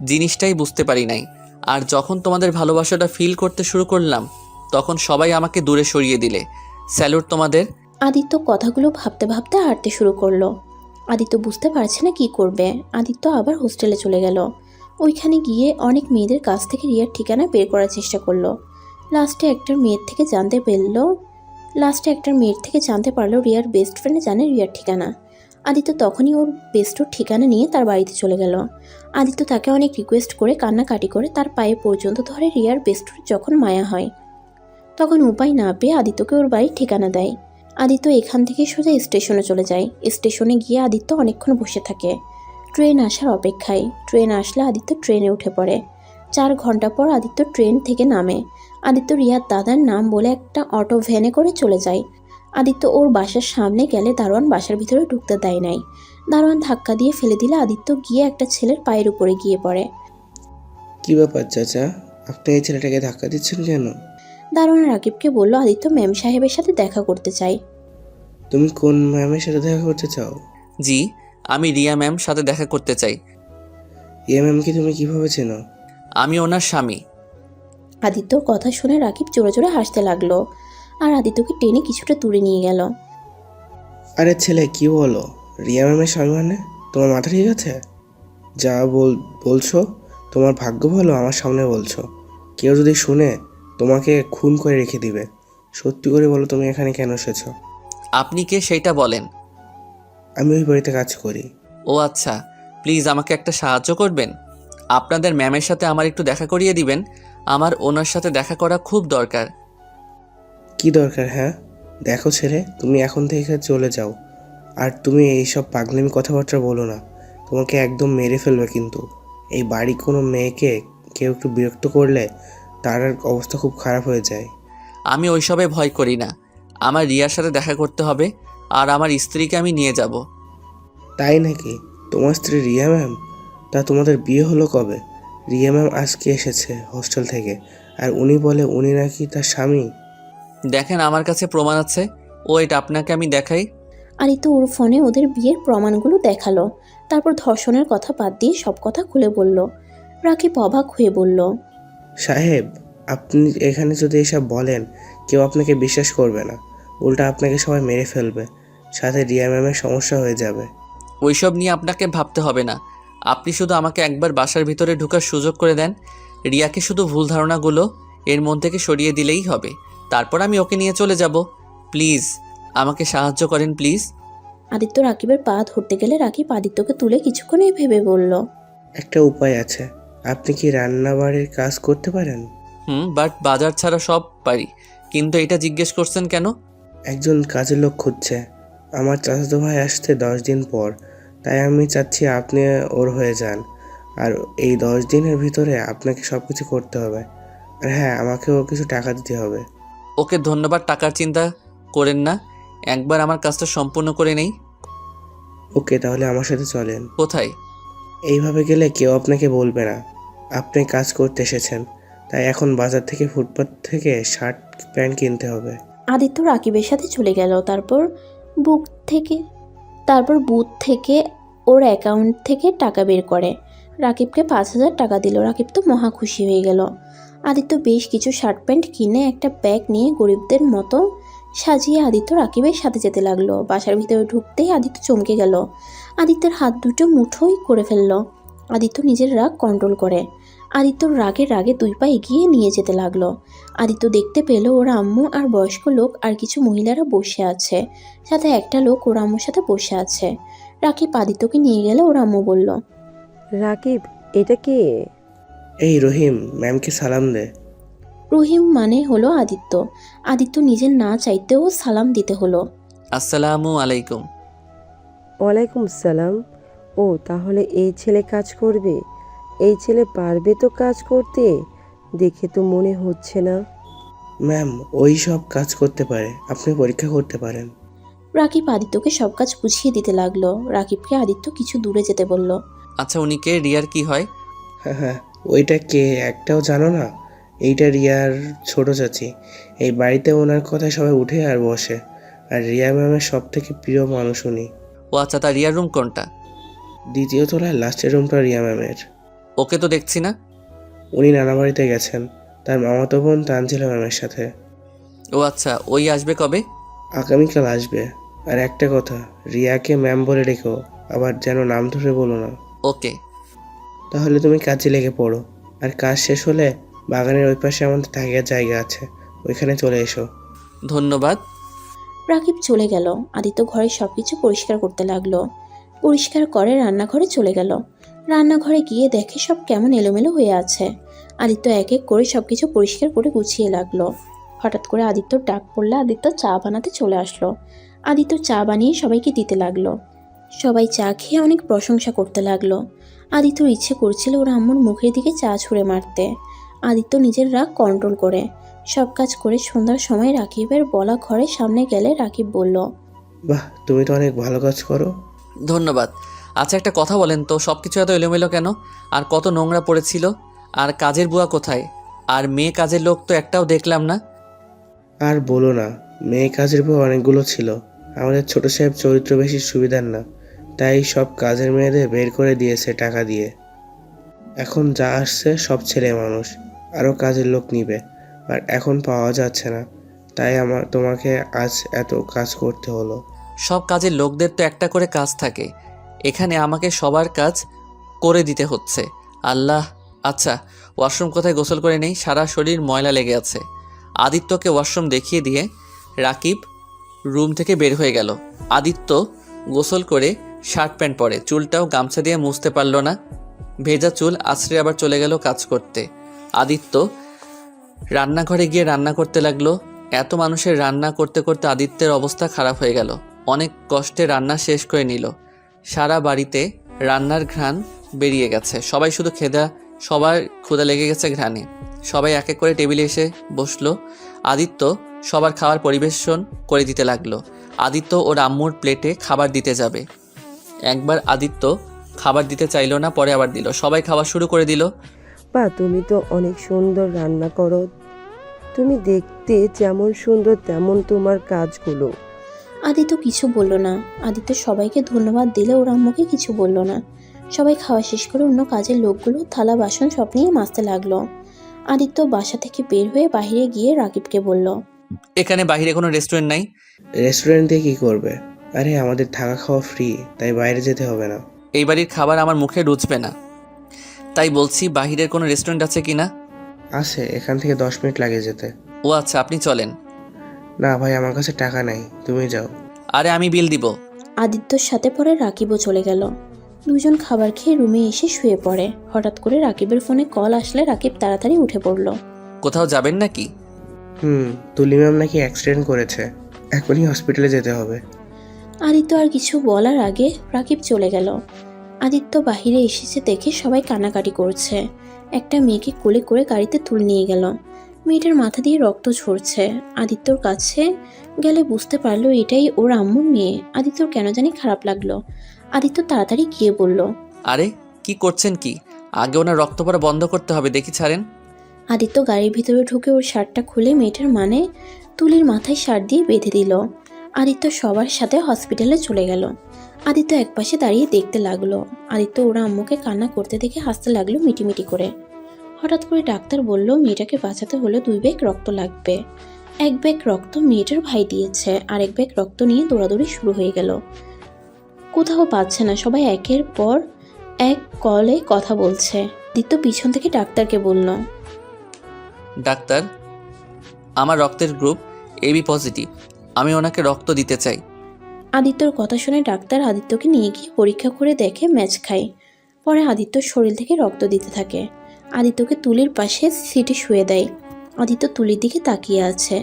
জিনিসটাই বুঝতে পারি নাই। আর যখন তোমাদের ভালোবাসাটা ফিল করতে শুরু করলাম তখন সবাই আমাকে দূরে সরিয়ে দিলে। স্যালুট তোমাদের। আদিত্য কথাগুলো ভাবতে ভাবতে হাঁটতে শুরু করলো। আদিত্য বুঝতে পারছে না কি করবে। আদিত্য আবার হোস্টেলে চলে গেল। ওইখানে গিয়ে অনেক মেয়েদের কাছ থেকে রিয়ার ঠিকানা বের করার চেষ্টা করলো। লাস্টে একটা মেয়ের থেকে জানতে পারলো রিয়ার বেস্ট ফ্রেন্ড জানে রিয়ার ঠিকানা। আদিত্য তখনই ওর বেস্টর ঠিকানা নিয়ে তার বাড়িতে চলে গেল। আদিত্য তাকে অনেক রিকোয়েস্ট করে কান্নাকাটি করে তার পায়ে পর্যন্ত ধরে রিয়ার বেস্টর যখন মায়া হয়, তখন উপায় না পেয়ে আদিত্যকে ওর বাড়ির ঠিকানা দেয়। আদিত্য এখান থেকে সোজা স্টেশনে চলে যায়। স্টেশনে গিয়ে আদিত্য অনেকক্ষণ বসে থাকে ট্রেন আসার অপেক্ষায়। ট্রেন আসলে আদিত্য ট্রেনে উঠে পড়ে। 4 ঘন্টা পর আদিত্য ট্রেন থেকে নামে। আদিত্য রিয়ার দাদার নাম বলে একটা অটো ভ্যানে করে চলে যায়। আদিত্য ওর বাসার সামনে গেলে দারোয়ান বাসার ভিতরে ঢুকতে দেয় নাই। দারোয়ান ধাক্কা দিয়ে ফেলে দিলে আদিত্য গিয়ে একটা ছেলের পায়ের উপরে গিয়ে পড়ে। কি ব্যাপার চাচা, আপনি এই ছেলেটাকে ধাক্কা দিচ্ছেন কেন? দারোয়ান রাকিবকে বলল আদিত্য ম্যাম সাহেবের সাথে দেখা করতে চাই। তুমি কোন ম্যামের সাথে দেখা করতে চাও? জি, আমি রিয়া ম্যাম সাথে দেখা করতে চাই। এ ম্যামকে তুমি কিভাবে চেনো? আমি ওনার স্বামী। আদিত্যর কথা শুনে রাকিব জোরে জোরে হাসতে লাগলো আর আদিত্যকে টেনে কিছুটা দূরে নিয়ে গেল। আরে ছেলে, কি বলো? রিয়া ম্যামের স্বামী মানে? তোমার মাথা ঠিক আছে? যা বলছো তোমার ভাগ্য ভালো আমার সামনে বলছো। কেউ যদি শুনে তোমাকে খুন করে রেখে দিবে। সত্যি করে বলো, তুমি এখানে কেন এসেছো? আপনি কে সেইটা বলেন। আমি ওই বাড়িতে কাজ করি। ও আচ্ছা, প্লিজ আমাকে একটা সাহায্য করবেন। আপনাদের ম্যামের সাথে আমার একটু দেখা করিয়ে দিবেন। আমার ওনার সাথে দেখা করা খুব দরকার। কি দরকার? হ্যাঁ দেখো ছেলে, তুমি এখন থেকে চলে যাও। আর তুমি এইসব পাগলামি কথাবার্তা বলো না, তোমাকে একদম মেরে ফেলবে কিন্তু। এই বাড়ি কোনো মেয়েকে কেউ একটু বিরক্ত করলে তার অবস্থা খুব খারাপ হয়ে যায়। আমি ওইসবে ভয় করি না। আমার রিয়ার সাথে দেখা করতে হবে আর আমার স্ত্রীকে আমি নিয়ে যাব। তাই নাকি? তোমার স্ত্রী রিয়া ম্যাম? তা তোমাদের বিয়ে হলো কবে? রিয়া ম্যাম আজকে এসেছে হোস্টেল থেকে, আর উনি বলে উনি নাকি তার স্বামী। দেখেন আমার কাছে প্রমাণ আছে। এটা আপনাকে আমি দেখাই। আদিত্য ওর ফোনে ওদের বিয়ের প্রমাণগুলো দেখালো। তারপর ধর্ষণের কথা বাদ দিয়ে সব কথা খুলে বলল। রাকিব অবাক হয়ে বলল, সাহেব, আপনি এখানে যদি এসব বলেন কেউ আপনাকে বিশ্বাস করবে না, উল্টা আপনাকে সবাই মেরে ফেলবে, সাথে রিয়া ম্যামের সমস্যা হয়ে যাবে। ওইসব নিয়ে আপনাকে ভাবতে হবে না। আপনি শুধু আমাকে একবার বাসার ভিতরে ঢোকার সুযোগ করে দেন। রিয়াকে শুধু ভুল ধারণাগুলো এর মন থেকে সরিয়ে দিলেই হবে। তারপর আমি ওকে নিয়ে চলে যাব। প্লিজ আমাকে সাহায্য করেন প্লিজ। আদিত্য রাকিবের পা ধরতে গেলে রাকিব আদিত্যকে তুলে কিছুক্ষণই ভেবে বলল, একটা উপায় আছে। আপনি কি রান্নাবাড়ির কাজ করতে পারেন? বাট বাজার ছাড়া সব পারি। কিন্তু এটা জিজ্ঞেস করছেন কেন? একজন কাজের লোক খুঁজছে। আমার চাচাতো ভাই আসতে 10 দিন পর, তাই আমি চাচ্ছি আপনি ওর হয়ে যান। আর এই 10 দিনের ভিতরে আপনাকে সব কিছু করতে হবে। আর হ্যাঁ, আমাকেও কিছু টাকা দিতে হবে। ওকে ধন্যবাদ, টাকার চিন্তা করেন না। একবার আমার কাজটা সম্পূর্ণ করে নেই। ওকে, তাহলে আমার সাথে চলেন। কোথায়? এইভাবে গেলে কেউ আপনাকে বলবে না আপনি কাজ করতে এসেছেন। তাই এখন বাজার থেকে ফুটপাত থেকে শার্ট প্যান্ট কিনতে হবে। আদিত্য রাকিবের সাথে চলে গেল। তারপর বুথ থেকে ওর অ্যাকাউন্ট থেকে টাকা বের করে রাকিবকে 5,000 টাকা দিল। রাকিব তো মহা খুশি হয়ে গেল। আদিত্য বেশ কিছু শার্ট প্যান্ট কিনে একটা ব্যাগ নিয়ে গরিবদের মতো সাজিয়ে আদিত্য রাকিবের সাথে যেতে লাগলো। বাসার ভিতরে ঢুকতেই আদিত্য চমকে গেল। আদিত্যের হাত দুটো মুঠোই করে ফেলল। আদিত্য নিজের রাগ কন্ট্রোল করে। আদিত্যর রাগে 2 পা এগিয়ে নিয়ে যেতে লাগলো। আদিত্য দেখতে পেল ওর আম্মু আর বয়স্ক লোক আর কিছু মহিলারা বসে আছে, সাথে একটা লোক ওর আম্মুর সাথে বসে আছে। রাকিব আদিত্যকে নিয়ে গেলে ওর আম্মু বলল, রাকিব, এটা কে? এই রহিম, ম্যামকে সালাম দে। রহিম মানে হলো আদিত্য। আদিত্য নিজের না চাইতেও সালাম দিতে হলো। আসসালামু আলাইকুম। ওয়ালাইকুম সালাম। ও তাহলে এই ছেলে কাজ করবে? এই ছেলে পারবে তো কাজ করতে? দেখে তো মনে হচ্ছে না। ম্যাম ওই সব কাজ করতে পারে, আপনি পরীক্ষা করতে পারেন। রাকিব আদিত্যকে সব কাজ বুঝিয়ে দিতে লাগলো। রাকিবকে আদিত্য কিছু দূরে যেতে বলল। আচ্ছা, উনি কে? রিয়ার কি হয়? হ্যাঁ হ্যাঁ, ওইটা কে একটাও জানো না? এইটা রিয়ার ছোট চাচি। এই বাড়িতে ওনার কথায় সবাই উঠে আর বসে। আর রিয়া ম্যামের সব থেকে প্রিয় মানুষ উনি। ও আচ্ছা, তার রিয়ার রুম কোনটা? 2য় তলায় লাস্টের রুমটা রিয়া ম্যামের। ওকে তো দেখছি না। উনি নানা বাড়িতে গেছেন, তার মামাতো বোন তানজিলা ম্যামের সাথে। ও আচ্ছা, ওই আসবে কবে? আগামীকাল আসবে। আর একটা কথা, রিয়াকে ম্যাম বলে রেখো, আবার যেন নাম ধরে বলো না। ওকে। তাহলে তুমি কাজে লেগে পড়ো। আর কাজ শেষ হলে বাগানের ওই পাশে আমাদের থাকার জায়গা আছে, ওইখানে চলে এসো। ধন্যবাদ। রাকিব চলে গেল। আদিত্য ঘরের সব কিছু পরিষ্কার করতে লাগলো। পরিষ্কার করে রান্নাঘরে চলে গেল। রান্নাঘরে গিয়ে দেখে সব কেমন এলোমেলো হয়ে আছে। আদিত্য এক এক করে সব কিছু পরিষ্কার করে গুছিয়ে লাগলো। হঠাৎ করে আদিত্যর ডাক পড়লে আদিত্য চা বানাতে চলে আসলো। আদিত্য চা বানিয়ে সবাইকে দিতে লাগলো। সবাই চা খেয়ে অনেক প্রশংসা করতে লাগলো। আদিত্যর ইচ্ছে করছিল ওর আম্মুর মুখের দিকে চা ছুঁড়ে মারতে। আদিত্য নিজের রাগ কন্ট্রোল করে সব কাজ করে সন্ধ্যার সময় রাকিবের বলা ঘরের সামনে গেলে রাকিব বলল, বাহ, তুমি তো অনেক ভালো কাজ করো। ধন্যবাদ। আচ্ছা, একটা কথা বলেন তো, সব কিছু এত এলোমেলো কেন? আর কত নোংরা পড়েছিল? আর কাজের বুয়া কোথায়? আর মেয়ে কাজের লোক তো একটাও দেখলাম না। আর বলো না, মেয়ে কাজের বউ অনেকগুলো ছিল। আমাদের ছোট সাহেব চরিত্র বেশি সুবিধার না, তাই সব কাজের মেয়েদের বের করে দিয়েছে টাকা দিয়ে। এখন যা আসছে সব ছেলে মানুষ, আরও কাজের লোক নিবে, আর এখন পাওয়া যাচ্ছে না, তাই তোমাকে আজ এত কাজ করতে হলো। সব কাজের লোকদের তো একটা করে কাজ থাকে, এখানে আমাকে সবার কাজ করে দিতে হচ্ছে। আল্লাহ। আচ্ছা, ওয়াশরুম কোথায়? গোসল করে নেই, সারা শরীর ময়লা লেগে আছে। আদিত্যকে ওয়াশরুম দেখিয়ে দিয়ে রাকিব রুম থেকে বের হয়ে গেল। আদিত্য গোসল করে শার্ট প্যান্ট পরে, চুলটাও গামছা দিয়ে মুছতে পারল না। ভেজা চুল আছড়ে আবার চলে গেল কাজ করতে। আদিত্য রান্নাঘরে গিয়ে রান্না করতে লাগলো। এত মানুষের রান্না করতে করতে আদিত্যের অবস্থা খারাপ হয়ে গেল। অনেক কষ্টে রান্না শেষ করে নিল। সারা বাড়িতে রান্নার ঘ্রাণ বেরিয়ে গেছে। সবার ক্ষুধা লেগে গেছে ঘ্রাণে। সবাই এক এক করে টেবিলে এসে বসলো। আদিত্য সবার খাবার পরিবেশন করে দিতে লাগলো। আদিত্য ওর আম্মুর প্লেটে খাবার দিতে যাবে। একবার আদিত্য খাবার দিতে চাইলো না, পরে আবার দিল। সবাই খাওয়া শুরু করে দিল। বা তুমি তো অনেক সুন্দর রান্না করো। তুমি দেখতে যেমন সুন্দর তেমন তোমার কাজগুলো। আদিত্য কিছু বলল না। আদিত্য সবাইকে ধন্যবাদ দিলে ওর আম্মুকে কিছু বলল না। সবাই খাওয়া শেষ করে অন্য কাজের লোকগুলো থালা বাসন সব নিয়ে মাজতে লাগলো। আদিত্য বাসা থেকে বের হয়ে বাইরে গিয়ে রাকিবকে বলল, এখানে বাইরে কোনো রেস্টুরেন্ট নাই? রেস্টুরেন্ট দিয়ে কী করবে? আরে আমাদের থাকা খাওয়া ফ্রি, তাই বাইরে যেতে হবে না। এই বাড়ির খাবার আমার মুখে রুচবে না, তাই বলছি বাহিরের কোনো রেস্টুরেন্ট আছে কি না? আছে, এখান থেকে 10 মিনিট লাগে যেতে। ও আচ্ছা, আপনি চলেন। না ভাই, আমার কাছে টাকা নাই, তুমি যাও। আরে আমি বিল দিব। আদিত্যর সাথে পরে রাকিবও চলে গেল। দুজন খাবার খেয়ে রুমে এসে শুয়ে পড়ে। হঠাৎ করে রাকিবের ফোনে কল আসলে রাকিব তাড়াতাড়ি উঠে পড়ল। কোথাও যাবেন নাকি? তুলি ম্যাম নাকি অ্যাক্সিডেন্ট করেছে, এখনই হসপিটালে যেতে হবে। আদিত্য আর কিছু বলার আগে রাকিব চলে গেল। আদিত্য বাহিরে এসেছে দেখে সবাই কান্নাকাটি করছে। একটা মেয়েকে কোলে করে গাড়িতে তুলে নিয়ে গেল। মেয়েটার মাথা দিয়ে রক্ত ঝরছে। আদিত্যর কাছে গেলে বুঝতে পারলো এটাই ওর আম্মুর মেয়ে। আদিত্যর কেন জানি খারাপ লাগলো। আদিত্য তাড়াতাড়ি গিয়ে বলল, আরে কি করছেন কি? আগে ওনার রক্ত পড়া বন্ধ করতে হবে, দেখি ছাড়েন। আদিত্য গাড়ির ভিতরে ঢুকে ওর শার্টটা খুলে মেয়েটার মানে তুলির মাথায় শার্ট দিয়ে বেঁধে দিল। আদিত্য সবার সাথে হসপিটালে চলে গেল। আদিত্য একপাশে দাঁড়িয়ে দেখতে লাগলো। আদিত্য ওরা আম্মুকে কান্না করতে দেখে হাসতে লাগলো মিটিমিটি করে। হঠাৎ করে ডাক্তার বলল মেয়েটাকে বাঁচাতে হলে 2 ব্যাগ রক্ত লাগবে। 1 ব্যাগ রক্ত মেয়েটার ভাই দিয়েছে, আর 1 ব্যাগ রক্ত নিয়ে দৌড়াদৌড়ি শুরু হয়ে গেল। কোথাও পাচ্ছে না, সবাই একের পর এক কলে কথা বলছে। আদিত্য পিছন থেকে ডাক্তারকে বলল, ডাক্তার, আমার রক্তের গ্রুপ এবি পজিটিভ, আমি ওনাকে রক্ত দিতে চাই। আদিত্যর কথা শুনে ডাক্তার আদিত্যকে নিয়ে গিয়ে পরীক্ষা করে দেখে ম্যাচ খায়। পরে আদিত্যর শরীর থেকে রক্ত দিতে থাকে। আদিত্যকে তুলির পাশে সিটে শুয়ে দেয়। আদিত্য তুলির দিকে তাকিয়ে আছে।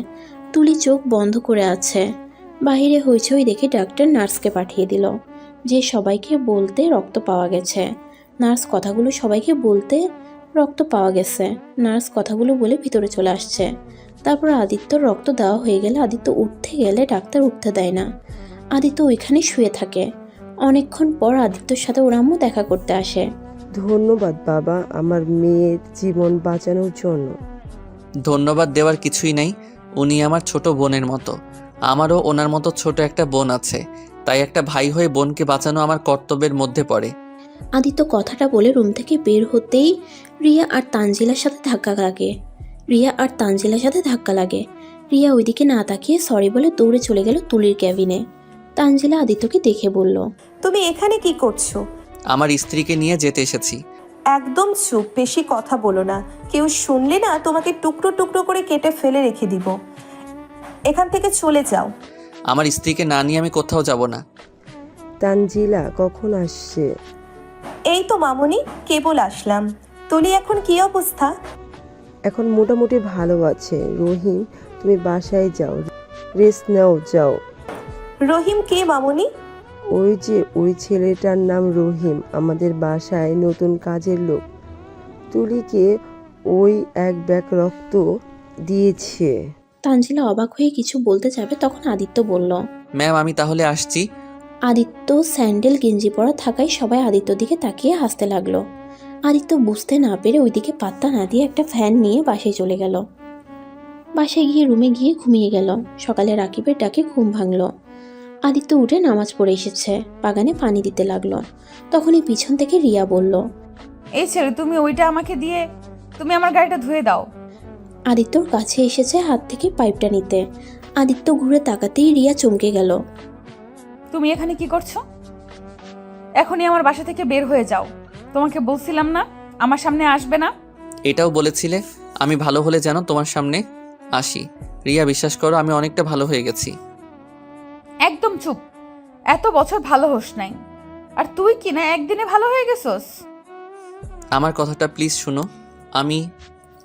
তুলি চোখ বন্ধ করে আছে। বাহিরে হইচই দেখে ডাক্তার নার্সকে পাঠিয়ে দিল যে সবাইকে বলতে রক্ত পাওয়া গেছে। নার্স কথাগুলো সবাইকে বলতে রক্ত পাওয়া গেছে। নার্স কথাগুলো বলে ভিতরে চলে আসছে। তারপর আদিত্যর রক্ত দেওয়া হয়ে গেলে আদিত্য উঠতে গেলে ডাক্তার উঠতে দেয় না। আদিত্য ওইখানে শুয়ে থাকে। অনেকক্ষণ পর আদিত্যর সাথে ওর আম্মু দেখা করতে আসে। ধন্যবাদ বাবা, আমার মেয়ের জীবন বাঁচানোর জন্য। ধন্যবাদ দেওয়ার কিছুই নাই, উনি আমার ছোট বোনের মতো। আমারও ওনার মতো ছোট একটা বোন আছে, তাই একটা ভাই হয়ে বোনকে বাঁচানো আমার কর্তব্যের মধ্যে পড়ে। আদিত্য কথাটা বলে রুম থেকে বের হতেই রিয়া আর তানজিলার সাথে ধাক্কা লাগে। রিয়া আর তানজিলার সাথে ধাক্কা লাগে। রিয়া ওইদিকে না তাকিয়ে সরি বলে দৌড়ে চলে গেল তুলির ক্যাবিনে। তানজিলা আদিত্যকে দেখে বলল, তুমি এখানে কি করছো? আমার স্ত্রীকে নিয়ে যেতে এসেছি। একদম চুপ, বেশি কথা বলো না। কেউ শুনলে না তোমাকে টুকরো টুকরো করে কেটে ফেলে রেখে দিব। এখান থেকে চলে যাও। আমার স্ত্রীকে না নিয়ে আমি কোথাও যাব না। তানজিলা কখন আসছে? এই তো মামুনি, কেবল আসলাম। তুলি এখন কি অবস্থা? এখন মোটামুটি ভালো আছে। রহিম, তুমি বাসায় যাও, রেস্ট নাও, যাও। রহিম কে মামুনি? ওই যে ওই ছেলেটার নাম রহিম, আমাদের বাসায় নতুন কাজের লোক। তুলিকে ওই এক ব্যাগ রক্ত দিয়েছে। তানজিলা অবাক হয়ে কিছু বলতে যাবে, তখন আদিত্য বলল। ম্যাম আমি তাহলে আসছি। আদিত্য স্যান্ডেল গেঞ্জি পরা থাকায় সবাই আদিত্যর দিকে তাকিয়ে হাসতে লাগলো। আদিত্য বুঝতে না পেরে ওইদিকে পাত্তা না দিয়ে একটা ফ্যান নিয়ে বাসায় চলে গেল। বাসায় গিয়ে রুমে গিয়ে ঘুমিয়ে গেল। সকালে রাকিবের ডাকে ঘুম ভাঙল। আদিত্য উঠে নামাজ পড়ে এসেছে, বাগানে পানি দিতে লাগলো। তখনই পিছন থেকে রিয়া বলল, এই ছেলে, তুমি ওইটা আমাকে দিয়ে তুমি আমার গাড়িটা ধুয়ে দাও। আদিত্যর কাছে এসেছে হাত থেকে পাইপটা নিতে। আদিত্য ঘুরে তাকাতেই রিয়া চমকে গেল। তুমি এখানে কি করছো? এখনই আমার বাসা থেকে বের হয়ে যাও। তোমাকে বলছিলাম না আমার সামনে আসবে না? এটাও বলেছিলে আমি ভালো হলে যেন তোমার সামনে আসি। রিয়া বিশ্বাস করো আমি অনেকটা ভালো হয়ে গেছি। একদম চুপ। এত বছর ভালো হোস নাই, আর তুই কি না একদিনে ভালো হয়ে গেছস? আমার কথাটা প্লিজ শুনো। আমি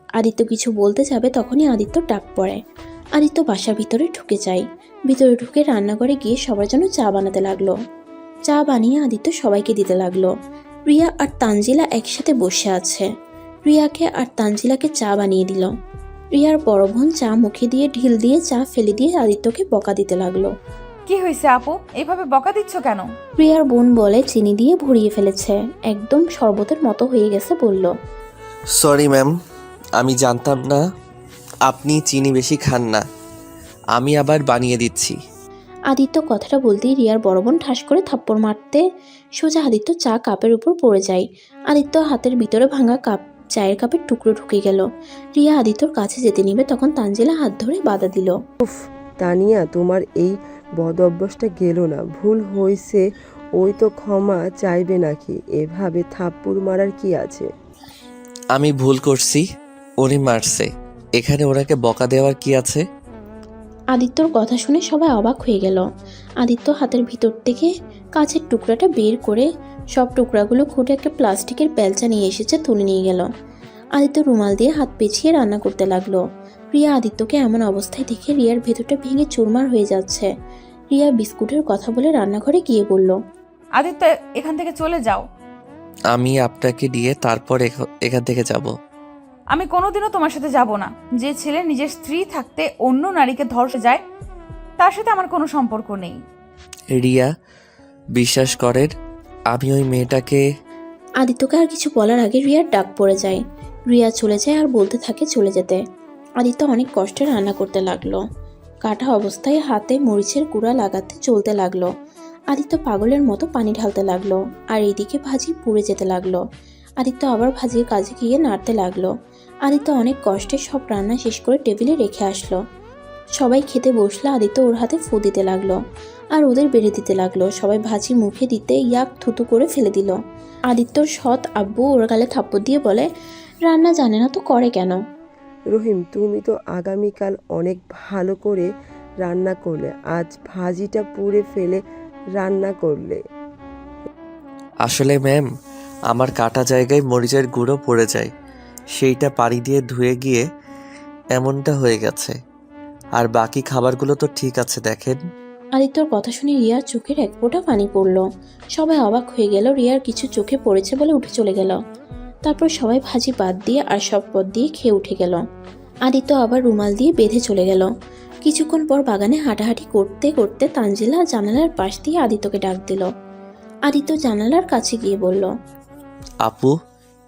আদিত্য কিছু বলতে যাবে, তখনই আদিত্য ডাক পড়ে। আদিত্য বাসার ভিতরে ঢুকে যায়। ভিতরে ঢুকে রান্নাঘরে গিয়ে সবার জন্য চা বানাতে লাগলো। চা বানিয়ে আদিত্য সবাইকে দিতে লাগলো। রিয়া আর তানজিলা একসাথে বসে আছে। রিয়াকে আর তানজিলাকে চা বানিয়ে দিল। রিয়ার বড় বোন চা মুখে দিয়ে ঢিল দিয়ে চা ফেলে দিয়ে আদিত্যকে বকা দিতে লাগলো। কি হয়েছে আপু, এইভাবে বকা দিচ্ছ কেন? রিয়ার বোন বলে চিনি দিয়ে ভরিয়ে ফেলেছে, একদম শরবতের মতো হয়ে গেছে বলল। সরি ম্যাম, আমি জানতাম না আপনি চিনি বেশি খান না। আমি আবার বানিয়ে দিচ্ছি। আদিত্য কথাটা বলতেই রিয়ার বড় বোন ঠাস করে থাপ্পড় মারতে সোজা আদিত্য চা কাপের উপর পড়ে যায়। আদিত্য হাতের ভিতরে ভাঙা কাপ, চায়ের কাপের টুকরো ঢুকে গেল। রিয়া আদিত্যর কাছে যেতে নিবে, তখন তানজিলা হাত ধরে বাধা দিল। তানিয়া, তোমার এই বদ অভ্যাসটা গেল না। ভুল হয়েছে, ওই তো ক্ষমা চাইবে নাকি? এভাবে থাপ্পড় মারার কি আছে? আমি ভুল করছি, উনি মারছে, এখানে ওনাকে বকা দেওয়ার কি আছে? আদিত্যর কথা শুনে সবাই অবাক হয়ে গেল। আদিত্য হাতের ভিতর থেকে কাচের টুকরাটা বের করে সব টুকরাগুলো খুঁটে একটা প্লাস্টিকের বেলচা নিয়ে এসেছে, তুলে নিয়ে গেল। আদিত্য রুমাল দিয়ে হাত পেঁচিয়ে রান্না করতে লাগলো। রিয়া আদিত্যকে এমন অবস্থায় দেখে রিয়ার ভেতরটা ভেঙে চুরমার হয়ে যাচ্ছে। রিয়া বিস্কুটের কথা বলে রান্নাঘরে গিয়ে বলল, আদিত্য, এখান থেকে চলে যাও। আমি আপনাকে দিয়ে তারপর এখান থেকে যাব। আমি কোনোদিনও তোমার সাথে যাব না। যে ছেলে নিজের স্ত্রী থাকতে অন্য নারীকে ধর্ষে যায়, তার সাথে আমার কোনো সম্পর্ক নেই। রিয়া বিশ্বাস করেন, আমি ওই মেয়েটাকে। আদিত্যকে আর কিছু বলার আগে রিয়ার ডাক পড়ে যায়। রিয়া চলে যায় আর বলতে থাকে চলে যেতে। আদিত্য অনেক কষ্টে রান্না করতে লাগলো। কাটা অবস্থায় হাতে মরিচের গুঁড়া লাগাতে চলতে লাগলো। আদিত্য পাগলের মতো পানি ঢালতে লাগলো, আর এইদিকে ভাজি পুড়ে যেতে লাগলো। আদিত্য আবার ভাজির কাজে গিয়ে নাড়তে লাগলো। আদিত্য অনেক কষ্টে সব রান্না শেষ করে টেবিলে রেখে আসলো। সবাই খেতে বসলে আদিত্য ওর হাতে ফু দিতে লাগলো আর ওদের বেড়ে দিতে লাগলো। সবাই ভাজি মুখে দিতে ইয়াক থুতু করে ফেলে দিল। আদিত্যর সৎ আব্বু ওর গালে থাপ্পড় দিয়ে বলে, রান্না জানে না তো করে কেন? রহিম, তুমি তো আগামীকাল অনেক ভালো করে রান্না করলে, আজ ভাজিটা পুড়ে ফেলে রান্না করলে। আসলে ম্যাম, আমার কাটা জায়গায় মরিচের গুঁড়ো পড়ে যায়, সেইটা পানি দিয়ে ধুয়ে গিয়ে এমনটা হয়ে গেছে। আর বাকি খাবারগুলো তো ঠিক আছে দেখেন। আদিত্যর কথা শুনে রিয়ার চোখের এক ফোঁটা পানি পড়ল। সবাই অবাক হয়ে গেল। রিয়ার কিছু চোখে পড়েছে বলে উঠে চলে গেল। তারপর সবাই ভাজি বাদ দিয়ে আর সব পদ দিয়ে খেয়ে উঠে গেল। আদিত্য আবার রুমাল দিয়ে বেঁধে চলে গেল। কিছুক্ষণ পর বাগানে হাঁটাহাঁটি করতে করতে তানজিলা জানালার পাশ দিয়ে আদিত্যকে ডাক দিল। আদিত্য জানালার কাছে গিয়ে বলল, আপু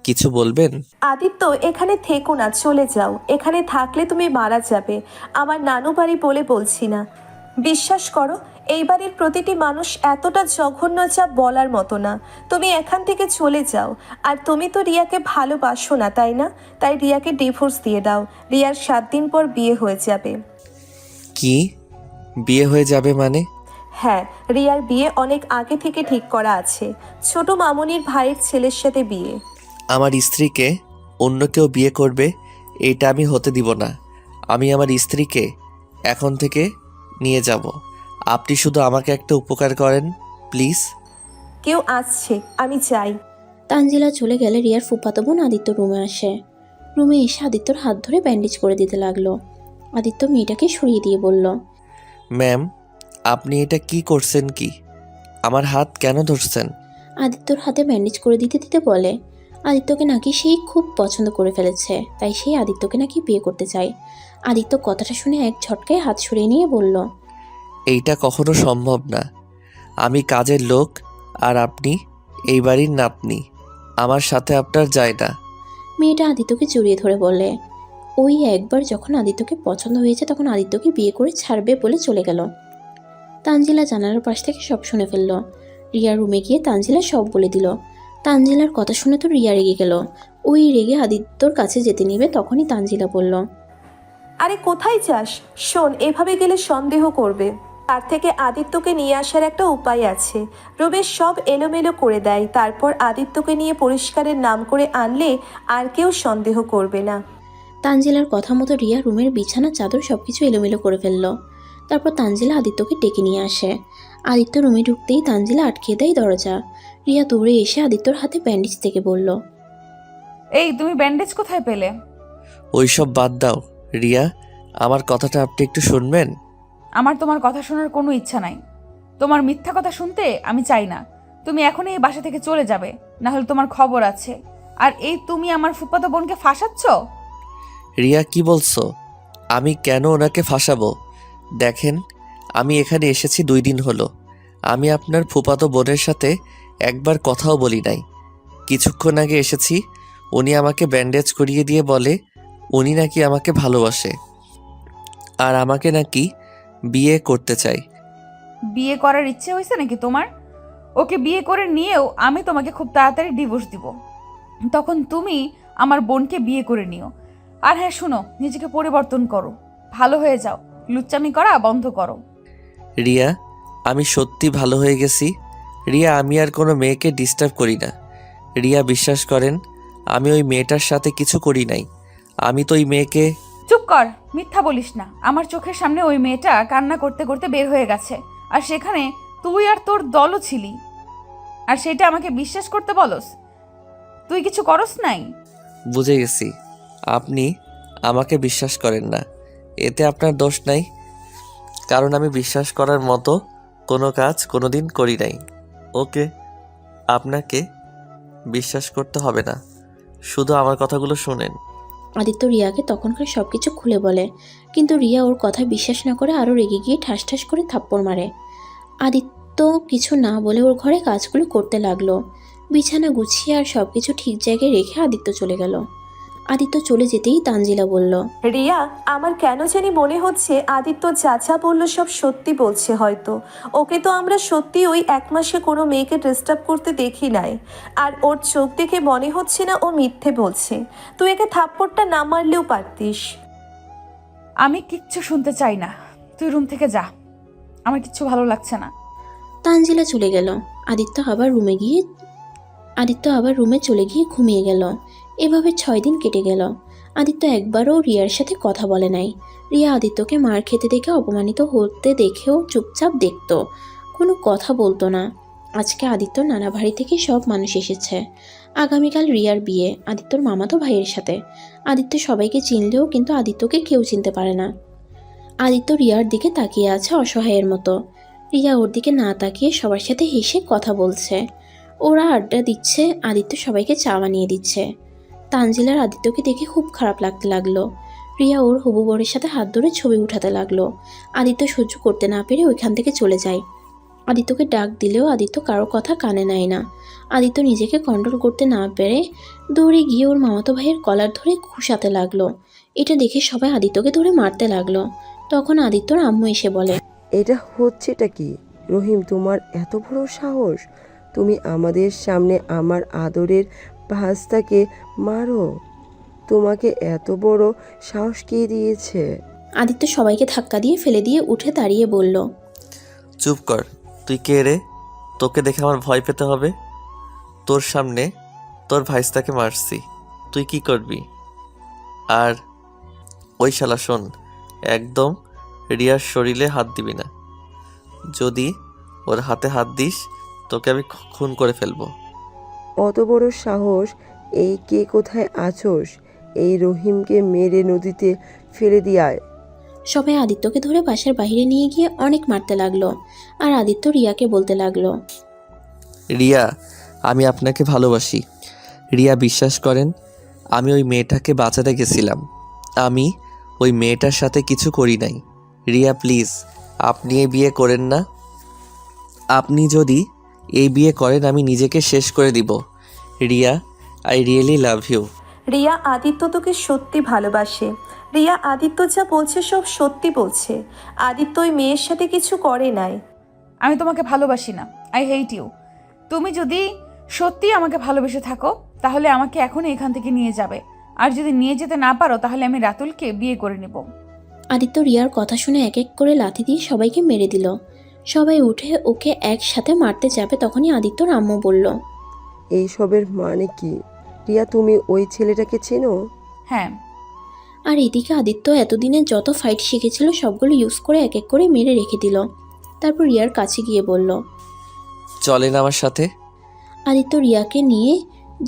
কিছু বলবেন? আদিত্য, এখানে থেকো না, চলে যাও। এখানে থাকলে তুমি মারা যাবে। আমার নানু বাড়ি বলে বলছি না। বিশ্বাস করো, এই বাড়ির প্রতিটি মানুষ এতটা জঘন্য যা বলার মতো না। তুমি এখান থেকে চলে যাও। আর তুমি তো রিয়াকে ভালোবাসো না, তাই না? তাই রিয়াকে ডিভোর্স দিয়ে দাও। রিয়ার 7 দিন পর বিয়ে হয়ে যাবে। কি বিয়ে হয়ে যাবে মানে? হ্যাঁ, রিয়ার বিয়ে অনেক আগে থেকে ঠিক করা আছে। ছোট মামুনির ভাইয়ের ছেলের সাথে বিয়ে। আমার স্ত্রীকে অন্য কেউ বিয়ে করবে এটা আমি হতে দিব না। আমি আমার স্ত্রীকে এখন থেকে নিয়ে যাব। আপনি শুধু আমাকে একটা উপকার করেন প্লিজ। কেউ আসছে, আমি যাই। তানজিলা চলে গেলে রিয়ার ফুফাতো বোন আদিত্য রুমে আসে। রুমে এসে আদিত্যর হাত ধরে ব্যান্ডেজ করে দিতে লাগলো। আদিত্য মেয়েটাকে সরিয়ে দিয়ে বলল, ম্যাম, আপনি এটা কি করছেন? কি আমার হাত কেন ধরছেন? আদিত্যর হাতে ব্যান্ডেজ করে দিতে দিতে বলে, আদিত্যকে নাকি সেই খুব পছন্দ করে ফেলেছে, তাই সেই আদিত্যকে নাকি বিয়ে করতে চায়। আদিত্য কথাটা শুনে এক ঝটকায় হাত সরিয়ে নিয়ে বলল, এইটা কখনো সম্ভব না। আমি কাজের লোক আর আপনি এই বাড়ির নাতনি। আমার সাথে আপনার যায় না। মেয়েটা আদিত্যকে জড়িয়ে ধরে বলে, ওই একবার যখন আদিত্যকে পছন্দ হয়েছে তখন আদিত্যকে বিয়ে করে ছাড়বে বলে চলে গেল। তানজিলা জানালার পাশ থেকে সব শুনে ফেলল। রিয়ার রুমে গিয়ে তানজিলা সব বলে দিল। তানজিলার কথা শুনে তো রিয়া রেগে গেল। ওই রেগে আদিত্যর কাছে যেতে নিবে তখনই তানজিলা বলল, আরে কোথায় যাস? শোন, এভাবে গেলে সন্দেহ করবে। তার থেকে আদিত্যকে নিয়ে আসার একটা উপায় আছে। রমেশ সব এলোমেলো করে দেয়, তারপর আদিত্যকে নিয়ে পরিষ্কারের নাম করে আনলে আর কেউ সন্দেহ করবে না। তানজিলার কথা মতো রিয়া রুমের বিছানা চাদর সবকিছু এলোমেলো করে ফেলল। তারপর তানজিলা আদিত্যকে ডেকে নিয়ে আসে। আদিত্য রুমে ঢুকতেই তানজিলা আটকে দেয় দরজা। রিয়া দৌড়ে এসে আদিত্যর হাতে ব্যান্ডেজ থেকে বলল, এই তুমি ব্যান্ডেজ কোথায় পেলে? ওইসব বাদ দাও রিয়া, আমার কথাটা আপনি একটু শুনবেন? আমার তোমার কথা শোনার কোনো ইচ্ছা নাই। তোমার মিথ্যা কথা শুনতে আমি চাই না। তুমি এখনই এই বাসা থেকে চলে যাবে, না হলে তোমার খবর আছে। আর এই তুমি আমার ফুফাতো বোনকে ফাঁসাচ্ছ? রিয়া কি বলছো? আমি কেন ওনাকে ফাঁসাবো? দেখেন, আমি এখানে এসেছি 2 দিন হলো। আমি আপনার ফুফাতো বোনের সাথে একবার কথাও বলি নাই। কিছুক্ষণ আগে এসেছি, উনি আমাকে ব্যান্ডেজ করিয়ে দিয়ে বলে উনি নাকি আমাকে ভালোবাসে আর আমাকে নাকি বিয়ে করতে চাই। বিয়ে করার ইচ্ছে হয়েছে নাকি তোমার? ওকে বিয়ে করে নিয়েও আমি তোমাকে খুব তাড়াতাড়ি ডিভোর্স দিব। তখন তুমি আমার বোনকে বিয়ে করে নিও। আর হ্যাঁ শুনো, নিজেকে পরিবর্তন করো, ভালো হয়ে যাও, লুচ্চামি করা বন্ধ করো। রিয়া, আমি সত্যি ভালো হয়ে গেছি। রিয়া, আমি আর কোনো মেয়েকে ডিস্টার্ব করি না। রিয়া, বিশ্বাস করেন, আমি ওই মেয়েটার সাথে কিছু করি নাই। আমি তো ওই মেয়েকে... চুপ কর, মিথ্যা বলিস না। আমার চোখের সামনে ওই মেয়েটা কান্না করতে করতে বের হয়ে গেছে, আর সেখানে তুই আর তোর দলও ছিলি, আর সেটা আমাকে বিশ্বাস করতে বলস? তুই কিছু করস নাই? বুঝে গেছি, আপনি আমাকে বিশ্বাস করেন না। এতে আপনার দোষ নাই, কারণ আমি বিশ্বাস করার মতো কোনো কাজ কোনোদিন করি নাই। ওকে, আপনাকে বিশ্বাস করতে হবে না, শুধু আমার কথাগুলো শোনেন। আদিত্য রিয়াকে তখনকার সব কিছু খুলে বলে, কিন্তু রিয়া ওর কথায় বিশ্বাস না করে আরও রেগে গিয়ে ঠাস ঠাস করে থাপ্পড় মারে। আদিত্য কিছু না বলে ওর ঘরে কাজগুলো করতে লাগলো। বিছানা গুছিয়ে আর সব কিছু ঠিক জায়গায় রেখে আদিত্য চলে গেল। আদিত্য চলে যেতেই তানজিলা বলল, রিয়া, আমার কেন জানি মনে হচ্ছে আদিত্য চাচা বলল সব সত্যি বলছে হয়তো। ওকে তো আমরা সত্যি ওই 1 মাসে কোনো মেয়েকে ডিস্টার্ব করতে দেখি নাই। আর ওর চোখ দেখে মনে হচ্ছে না ও মিথ্যে বলছে। তুই একে থাপ্পড়টা না মারলেও পারতিস। আমি কিচ্ছু শুনতে চাই না, তুই রুম থেকে যা, আমার কিচ্ছু ভালো লাগছে না। তানজিলা চলে গেল। আদিত্য আবার রুমে চলে গিয়ে ঘুমিয়ে গেল। এভাবে 6 দিন কেটে গেল। আদিত্য একবারও রিয়ার সাথে কথা বলে নাই। রিয়া আদিত্যকে মার খেতে দেখে অপমানিত হতে দেখেও চুপচাপ দেখত, কোনো কথা বলতো না। আজকে আদিত্যর নানা বাড়ি থেকে সব মানুষ এসেছে। আগামীকাল রিয়ার বিয়ে আদিত্যর মামাতো ভাইয়ের সাথে। আদিত্য সবাইকে চিনলেও কিন্তু আদিত্যকে কেউ চিনতে পারে না। আদিত্য রিয়ার দিকে তাকিয়ে আছে অসহায়ের মতো। রিয়া ওর দিকে না তাকিয়ে সবার সাথে হেসে কথা বলছে। ওরা আড্ডা দিচ্ছে, আদিত্য সবাইকে চা বানিয়ে দিচ্ছে। তানজিলার আদিত্যকে দেখে খুব খারাপ লাগতে লাগলো। রিয়া ওর হবু বরের সাথে হাত ধরে ছবি উঠাতে লাগলো। আদিত্য সহ্য করতে না পেরে ওইখান থেকে চলে যায়। আদিত্যকে ডাক দিলেও আদিত্য কারো কথা কানে নেয় না। আদিত্য নিজেকে কন্ট্রোল করতে না পেরে দৌড়ে গিয়ে ওর মামাতো ভাইয়ের কলার ধরে ঘুষাতে লাগলো। এটা দেখে সবাই আদিত্যকে ধরে মারতে লাগলো। তখন আদিত্যর আম্মু এসে বলে, এটা হচ্ছেটা কি? রহিম, তোমার এত বড় সাহস? তুমি আমাদের সামনে আমার আদরের ভাস্তাকে মারো? তোমাকে এত বড় সাহস কে দিয়েছে? আদিত্য সবাইকে ধাক্কা দিয়ে ফেলে দিয়ে উঠে দাঁড়িয়ে বলল, চুপ কর। তুই কে রে? তোকে দেখে আমার ভয় পেতে হবে? তোর সামনে তোর ভাইস্তাকে মারছি, তুই কি করবি? আর ওই শালা শোন, একদম রিয়ার শরীরে হাত দিবি না। যদি ওর হাতে হাত দিস তোকে আমি খুন করে ফেলবো। অত বড় সাহস! এই কে কোথায় আছোস? এই রহিমকে মেরে নদীতে ফেলে দিয়ায়। সবাই আদিত্যকে ধরে বাসার বাইরে নিয়ে গিয়ে অনেক মারতে লাগলো। আর আদিত্য রিয়াকে বলতে লাগলো, রিয়া, আমি আপনাকে ভালোবাসি। রিয়া, বিশ্বাস করেন, আমি ওই মেয়েটাকে বাঁচাতে গেছিলাম। আমি ওই মেয়েটার সাথে কিছু করি নাই। রিয়া প্লিজ, আপনি এই বিয়ে করেন না। আপনি যদি এই বিয়ে করেন আমি নিজেকে শেষ করে দিব। Riya, I really love you. Riya Aditya তোকে সত্যি ভালোবাসে। রিয়া আদিত্য যা বলছে সব সত্যি বলছে। আদিত্য ওই মেয়ের সাথে কিছু করে নাই। আমি তোমাকে ভালোবাসি না, আই হেট ইউ। তুমি যদি সত্যি আমাকে ভালোবেসে থাকো তাহলে আমাকে এখনই এখান থেকে নিয়ে যাবে, আর যদি নিয়ে যেতে না পারো তাহলে আমি রাতুলকে বিয়ে করে নেব। আদিত্য রিয়ার কথা শুনে এক এক করে লাথি দিয়ে সবাইকে মেরে দিল। সবাই উঠে ওকে একসাথে মারতে যাবে, তখনই আদিত্যর আম্মু বলল, এইসবের মানে কি? রিয়া, তুমি ওই ছেলেটাকে চেনো? হ্যাঁ। আর এদিকে আদিত্য এতদিনে যত ফাইট শিখেছিল সবগুলো ইউজ করে এক এক করে মেরে রেখে দিল। তারপর রিয়ার কাছে গিয়ে বলল, চলেন আমার সাথে। আদিত্য রিয়াকে নিয়ে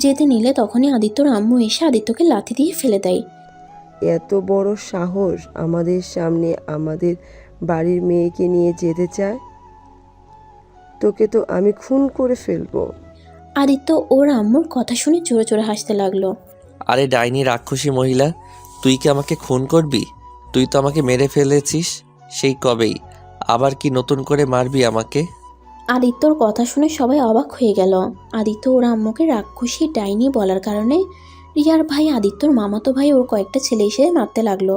যেতে নিলে তখনই আদিত্যর আম্মু এসে আদিত্যকে লাথি দিয়ে ফেলে দেয়। এত বড় সাহস আমাদের সামনে আমাদের বাড়ির মেয়েকে নিয়ে যেতে চায়? তোকে তো আমি খুন করে ফেলবো। আদিত্য ওর আম্মুর কথা শুনে জোরে জোরে হাসতে লাগলো। আরে ডাইনি রাক্ষসী মহিলা, তুই কি আমাকে খুন করবি? তুই তো আমাকে মেরে ফেলেছিস সেই কবেই, আবার কি নতুন করে মারবি আমাকে? আদিত্যর কথা শুনে সবাই অবাক হয়ে গেল। আদিত্য ওর আম্মুকে রাক্ষসী ডাইনি বলার কারণে রিয়ার ভাই আদিত্যর মামাতো ভাই ওর কয়েকটা ছেলে এসে মারতে লাগলো।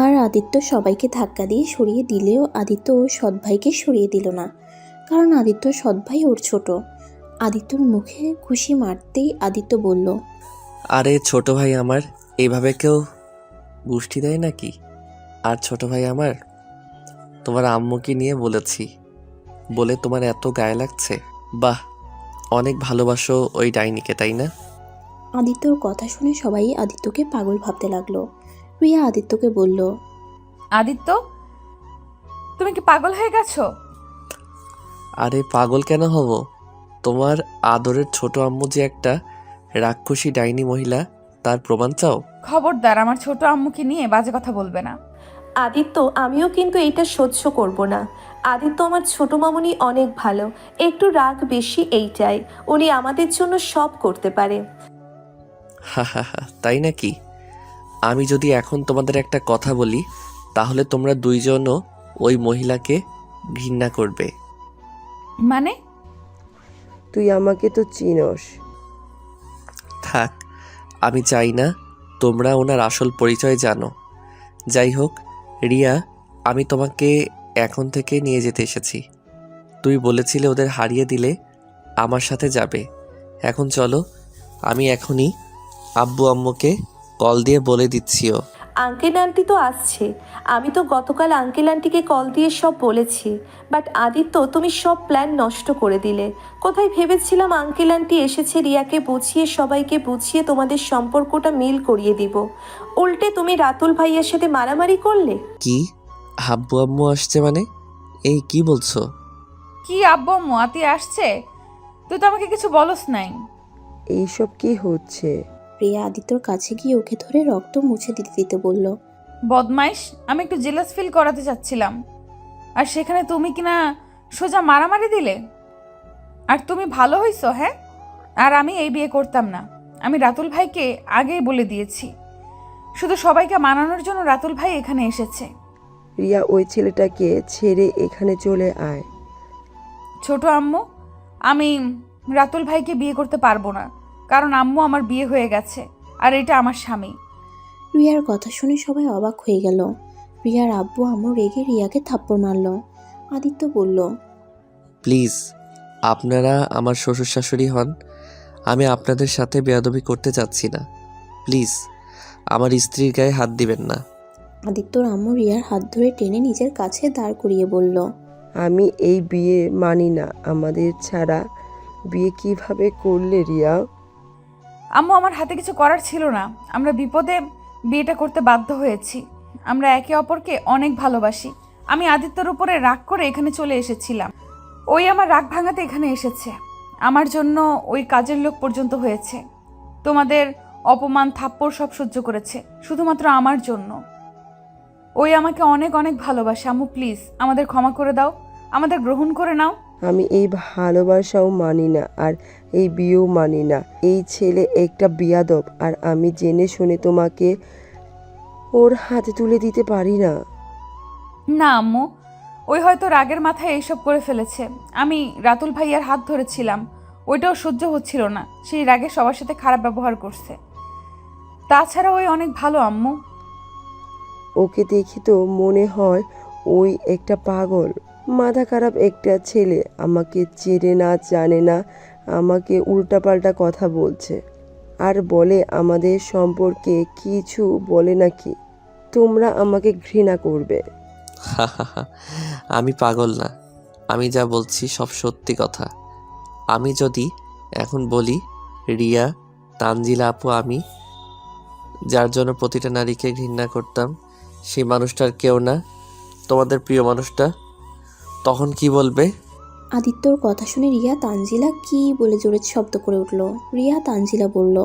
আর আদিত্য সবাইকে ধাক্কা দিয়ে সরিয়ে দিলেও আদিত্য ওর সৎ ভাইকে সরিয়ে দিল না, কারণ আদিত্য সৎ ভাই ওর ছোট। আদিত্যর মুখে খুশি মারতেই আদিত্য বলল, আরে ছোট ভাই আমার, এইভাবে কেউ গুষ্টি দেয় নাকি? আর ছোট ভাই আমার, তোমার আম্মুকে নিয়ে বলেছি বলে তোমার এত গায়ে লাগছে? বাহ, অনেক ভালোবাসো ওই ডাইনিকে, তাই না? আদিত্যর কথা শুনে সবাই আদিত্যকে পাগল ভাবতে লাগলো। রিয়া আদিত্যকে বলল, আদিত্য, তুমি কি পাগল হয়ে গেছো? আরে পাগল কেন হব? তোমার আদরের ছোট আম্মু যে একটা রাক্ষসী ডাইনি মহিলা, তার প্রমাণ চাও? খবরদার আমার ছোট আম্মুকে নিয়ে বাজে কথা বলবে না। আদিত্য, আমিও কিন্তু এটা সহ্য করব না। আদিত্য আমার ছোট মামুনি অনেক ভালো, একটু রাগ বেশি এইটাই। উনি আমাদের জন্য সব করতে পারে। হা হা হা, তাই নাকি? আমি যদি এখন তোমাদের একটা কথা বলি তাহলে তোমরা দুইজনও ওই মহিলাকে ঘৃণা করবে। মানে? তুই আমাকে তো চিনস। থাক, আমি চাই না তোমরা ওনার আসল পরিচয় জানো। যাই হোক রিয়া, আমি তোমাকে এখন থেকে নিয়ে যেতে এসেছি। তুই বলেছিলে ওদের হারিয়ে দিলে আমার সাথে যাবে। এখন চলো, আমি এখনই আব্বু আম্মুকে কল দিয়ে বলে দিচ্ছিও। আঙ্কেল আন্টি তো আসছে। আমি তো গতকাল আঙ্কেল আন্টিকে কল দিয়ে সব বলেছি। বাট আদিত্য, তুমি সব প্ল্যান নষ্ট করে দিলে। কোথায় ভেবেছিলাম আঙ্কেল আন্টি এসেছে রিয়াকে বুঝিয়ে, সবাইকে বুঝিয়ে তোমাদের সম্পর্কটা মিল করিয়ে দিব। উল্টে তুমি রাতুল ভাইয়ের সাথে মারামারি করলে। কি? আব্বু আম্মু আসছে মানে? এই কি বলছো? কি আব্বু আম্মু আতি আসছে? তুই তো আমাকে কিছু বলস নাই। এইসব কি হচ্ছে? রিয়া আদিত্যর কাছে গিয়ে ওকে ধরে রক্ত মুছে দিতে দিতে বলল, বদমাইশ, আমি একটু জেলাস ফিল করাতে চাচ্ছিলাম, আর সেখানে তুমি কিনা সোজা মারামারি দিলে। আর তুমি ভালো হইছো? হ্যাঁ, আর আমি এই বিয়ে করতাম না। আমি রাতুল ভাইকে আগেই বলে দিয়েছি। শুধু সবাইকে মানানোর জন্য রাতুল ভাই এখানে এসেছে। রিয়া, ওই ছেলেটাকে ছেড়ে এখানে চলে আয়। ছোট আম্মু, আমি রাতুল ভাইকে বিয়ে করতে পারবো না, কারণ আম্মু আমার বিয়ে হয়ে গেছে আর এটা আমার স্বামী। রিয়ার কথা শুনে সবাই অবাক হয়ে গেল। রিয়ার আব্বু আম্মু রেগে রিয়াকে থাপ্পড় মারল। আদিত্য বলল, প্লিজ, আপনারা আমার শ্বশুর শাশুড়ি হন, আমি আপনাদের সাথে বেয়াদবি করতে চাচ্ছি না। প্লিজ আমার স্ত্রীর গায়ে হাত দিবেন না। আদিত্যর আম্মু রিয়ার হাত ধরে টেনে নিজের কাছে দাঁড় করিয়ে বলল, আমি এই বিয়ে মানি না। আমাদের ছাড়া বিয়ে কিভাবে করলে রিয়া? আম্মু, আমার হাতে কিছু করার ছিল না। আমরা বিপদে বিয়েটা করতে বাধ্য হয়েছি। আমরা একে অপরকে অনেক ভালোবাসি। আমি আদিত্যর উপরে রাগ করে এখানে চলে এসেছিলাম। ওই আমার রাগ ভাঙাতে এখানে এসেছে। আমার জন্য ওই কাজের লোক পর্যন্ত হয়েছে। তোমাদের অপমান থাপ্পড় সব সহ্য করেছে শুধুমাত্র আমার জন্য। ওই আমাকে অনেক অনেক ভালোবাসে। আম্মু প্লিজ আমাদের ক্ষমা করে দাও, আমাদের গ্রহণ করে নাও। আমি এই ভালোবাসাও মানি না, আর এই বিয়েও মানি না। এই ছেলে একটা বিয়াদব, আর আমি জেনে শুনে তোমাকে ওর হাতে তুলে দিতে পারি না। না আম্মু, ওই হয়তো রাগের মাথায় এইসব করে ফেলেছে। আমি রাতুল ভাইয়ার হাত ধরেছিলাম, ওইটাও সহ্য হচ্ছিল না। সেই রাগে সবার সাথে খারাপ ব্যবহার করছে। তাছাড়া ওই অনেক ভালো আম্মু। ওকে দেখি তো মনে হয় ওই একটা পাগল, মাথা খারাপ একটা ছেলে। আমাকে চেনে না, জানে না, আমাকে উল্টাপাল্টা কথা বলছে আর বলে আমাদের সম্পর্কে কিছু বলে নাকি তোমরা আমাকে ঘৃণা করবে। আমি পাগল না, আমি যা বলছি সব সত্যি কথা। আমি যদি এখন বলি রিয়া, তানজিলা আপু, আমি যার জন্য প্রতিটা নারীকে ঘৃণা করতাম, সেই মানুষটার কেউ না, তোমাদের প্রিয় মানুষটা, তখন কি বলবে? আদিত্যর কথা শুনে রিয়া তানজিলা কি বলে জোরে শব্দ করে উঠল। রিয়া তানজিলা বলল,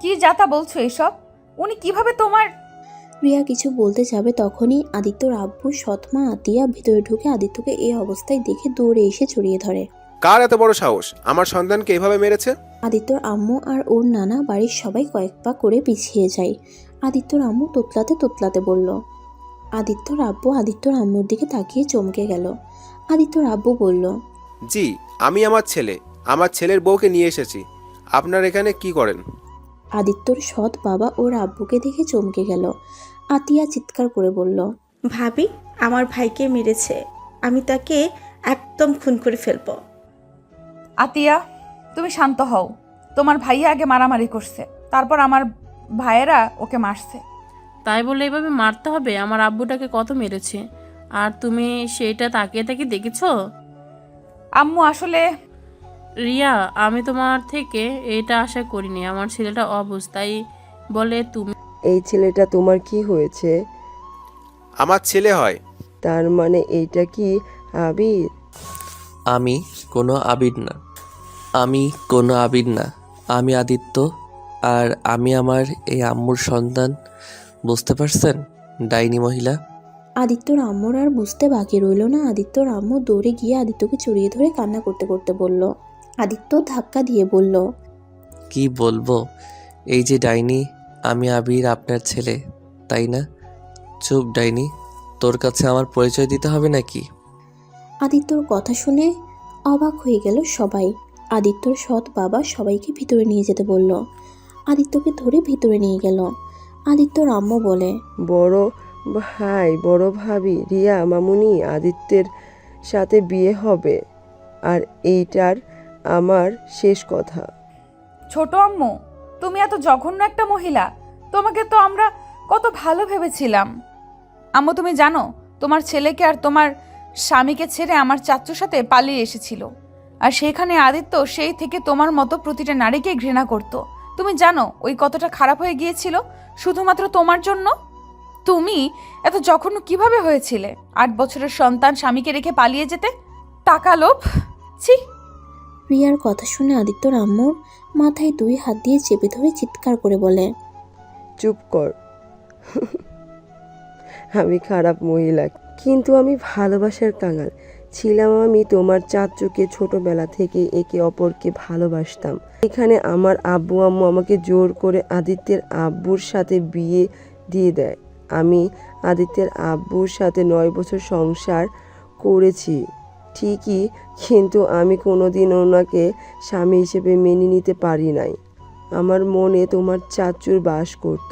কি যাতা বলছো এসব? উনি কিভাবে তোমার... রিয়া কিছু বলতে যাবে তখনই আদিত্যর আব্বু সৎমা আতিয়া ভিতরে ঢুকে আদিত্যকে এই অবস্থায় দেখে দৌড়ে এসে জড়িয়ে ধরে। কার এত বড় সাহস আমার সন্তানকে এভাবে মেরেছে? আদিত্যর আম্মু আর ওর নানা বাড়ির সবাই কয়েক পা করে পিছিয়ে যায়। আদিত্যর আম্মু তোতলাতে তোতলাতে বলল। আদিত্যর আব্বু আদিত্যর আম্মুর দিকে তাকিয়ে চমকে গেল। আদিত্যর আব্বু বলল, জি, আমি আমার ছেলের বউকে নিয়ে এসেছি। আপনার এখানে কি করেন? আদিত্যর সৎ বাবা ওর আব্বুকে দেখে চমকে গেল। আতিয়া চিৎকার করে বলল, ভাবি, আমার ভাইকে মেরেছে। আমি তাকে একদম খুন করে ফেলবো। আতিয়া, তুমি শান্ত হও। তোমার ভাইয়া আগে মারামারি করছে, তারপর আমার ভাইয়েরা ওকে মারছে। তাই বলে এভাবে মারতে হবে? আমার আব্বুটাকে কত মেরেছে, আর তুমি সেইটা তাকিয়ে তাকিয়ে দেখেছো? আম্মু আসলে... রিয়া, আমি তোমার থেকে এটা আশা করিনি। আমার ছেলেটা অবুঝ, তাই বলে তুমি... এই ছেলেটা তোমার কি হয়েছে? আমার ছেলে হয়। তার মানে এইটা কি আবির? আমি কোনো আবির না, আমি কোনো আবির না, আমি আদিত্য, আর আমি আমার এই আম্মুর সন্তান। বুঝতে পারছেন ডাইনি মহিলা? আদিত্যর আম্মুর আর বুঝতে বাকি রইল না। আদিত্যর আম্মু দৌড়ে গিয়ে আদিত্যকে জড়িয়ে ধরে কান্না করতে করতে বলল। আদিত্য ধাক্কা দিয়ে বলল, কি বলবো? এই যে ডাইনি, আমি আবির, আপনার ছেলে, তাই না? চুপ ডাইনি, তোর কাছে আমার পরিচয় দিতে হবে নাকি? আদিত্যর কথা শুনে অবাক হয়ে গেল সবাই। আদিত্যর সৎ বাবা সবাইকে ভিতরে নিয়ে যেতে বলল। আদিত্যকে ধরে ভিতরে নিয়ে গেল। আদিত্যর আম্মু বলে, বড় ভাই, বড় ভাবি রিয়া মামুনি আদিত্যের সাথে বিয়ে হবে, আর এইটার আমার শেষ কথা। ছোট আম্মু, তুমি এত জঘন্য একটা মহিলা। তোমাকে তো আমরা কত ভালো ভেবেছিলাম। আম্মু, তুমি জানো তোমার ছেলেকে আর তোমার স্বামীকে ছেড়ে আমার চাচ্চুর সাথে পালিয়ে এসেছিল, আর সেখানে আদিত্য সেই থেকে তোমার মতো প্রতিটা নারীকে ঘৃণা করত। তুমি জানো ওই কতটা খারাপ হয়ে গিয়েছিল শুধুমাত্র তোমার জন্য? তুমি এত জঘন্য কিভাবে হয়েছিলে? 8 বছরের সন্তান স্বামীকে রেখে পালিয়ে যেতে? টাকা লোভ, ছি! রিয়ার কথা শুনে আদিত্যর আম্মুর মাথায় 2 হাত দিয়ে চেপে ধরে চিৎকার করে বলে, চুপ কর। আমি খারাপ মহিলা, কিন্তু আমি ভালোবাসার কাঙাল ছিলাম। আমি তোমার চাচুকে ছোটবেলা থেকে একে অপরকে ভালোবাসতাম। এখানে আমার আব্বু আম্মু আমাকে জোর করে আদিত্যের আব্বুর সাথে বিয়ে দিয়ে দেয়। আমি আদিত্যের আব্বুর সাথে 9 বছর সংসার করেছি ঠিকই, কিন্তু আমি কোনোদিন ওনাকে স্বামী হিসেবে মেনে নিতে পারি নাই। আমার মনে তোমার চাচুর বাস করত।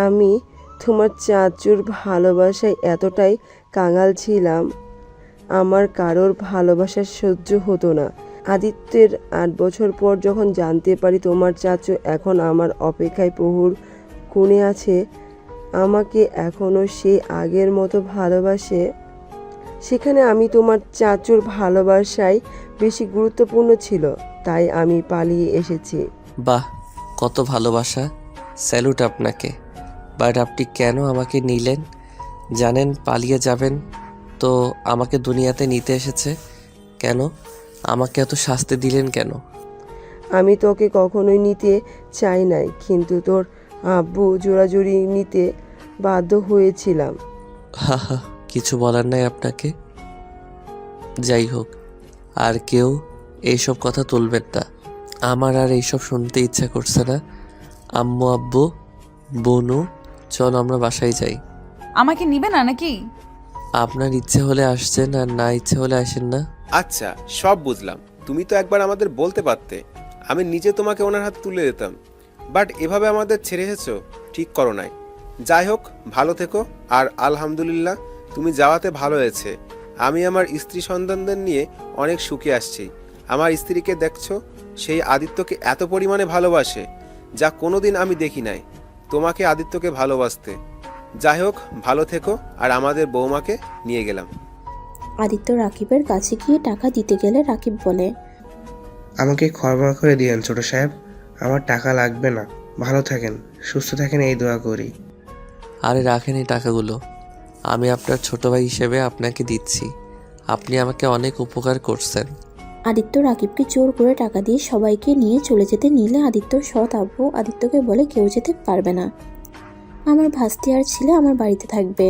আমি তোমার চাচুর ভালোবাসায় এতটাই কাঙাল ছিলাম, আমার কারোর ভালোবাসা সহ্য হতো না। আদিত্যের 8 বছর পর যখন জানতে পারি তোমার চাচু এখন আমার অপেক্ষায় প্রহর কোণে আছে, আমাকে এখনও সে আগের মতো ভালোবাসে, সেখানে আমি তোমার চাচুর ভালোবাসায় বেশি গুরুত্বপূর্ণ ছিল, তাই আমি পালিয়ে এসেছি। বাহ, কত ভালোবাসা! স্যালুট আপনাকে। বাট আপনি কেন আমাকে নিলেন? জানেন পালিয়ে যাবেন, তো আমাকে দুনিয়াতে নিতে এসেছে কেন? আমাকে এত শাস্তি দিলেন কেন? আমি তোকে কখনোই নিতে চাই নাই, কিন্তু তোর আব্বু জোরাজুরি নিতে বাধ্য হয়েছিলাম। হা হা, কিছু বলার নাই আপনাকে। যাই হোক, আর কেউ এইসব কথা তুলবেন না। আমার আর এইসব শুনতে ইচ্ছা করছে না। আম্মু, আব্বু, বনু, চল আমরা বাসায় যাই। আমাকে নিবে না নাকি? আপনার ইচ্ছে হলে আসছেন, আর না ইচ্ছে হলে আসেন না। আচ্ছা, সব বুঝলাম। তুমি তো একবার আমাদের বলতে পারতে, আমি নিজে তোমাকে ওনার হাতে তুলে দিতাম। বাট এভাবে আমাদের ছেড়ে এসেছো, ঠিক করো নাই। যাই হোক, ভালো থেকো। আর আলহামদুলিল্লাহ, তুমি যাওয়াতে ভালো হয়েছে। আমি আমার স্ত্রী সন্তানদের নিয়ে অনেক সুখে আসছি। আমার স্ত্রীকে দেখছো, সেই আদিত্যকে এত পরিমাণে ভালোবাসে যা কোনোদিন আমি দেখি নাই। তোমাকে আদিত্যকে ভালোবাসতে। যাই হোক, ভালো থেকো। আর আমাদের বৌমাকে নিয়ে গেলাম। আদিত্য রাকিবের কাছে গিয়ে টাকা দিতে গেলে রাকিব বলে, আমাকে ক্ষমা করে দিয়েন ছোট সাহেব, আমার টাকা লাগবে না। ভালো থাকেন, সুস্থ থাকেন, এই দোয়া করি। আরে রাখেন এই টাকাগুলো, আমি আপনার ছোট ভাই হিসেবে আপনাকে দিচ্ছি। আপনি আমাকে অনেক উপকার করছেন। আদিত্য রাকিবকে জোর করে টাকা দিয়ে সবাইকে নিয়ে চলে যেতে নিলে আদিত্যর সৎ আব্বু আদিত্যকে বলে, কেউ যেতে পারবে না। আমার ভাস্তি আর ছেলে আমার বাড়িতে থাকবে,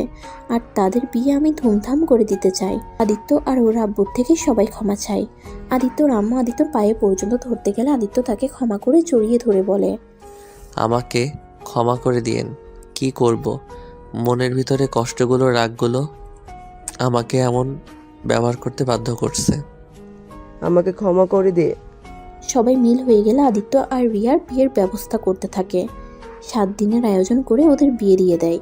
আর তাদের বিয়ে আমি ধুমধাম করে দিতে চাই। আদিত্য আর ওর আব্বুর থেকে সবাই ক্ষমা চায়। আদিত্যর আম্মু আদিত্যর পায়ে পর্যন্ত ধরতে গেলে আদিত্য তাকে ক্ষমা করে জড়িয়ে ধরে বলে, আমাকে ক্ষমা করে দিয়েন। কি করব, মনের ভিতরে কষ্টগুলো, রাগগুলো আমাকে এমন ব্যবহার করতে বাধ্য করছে। আমাকে ক্ষমা করে দে। সবাই মিল হয়ে গেলে আদিত্য আর রিয়ার বিয়ের ব্যবস্থা করতে থাকে। 7 দিনের আয়োজন করে ওদের বিয়ে দিয়ে দেয়।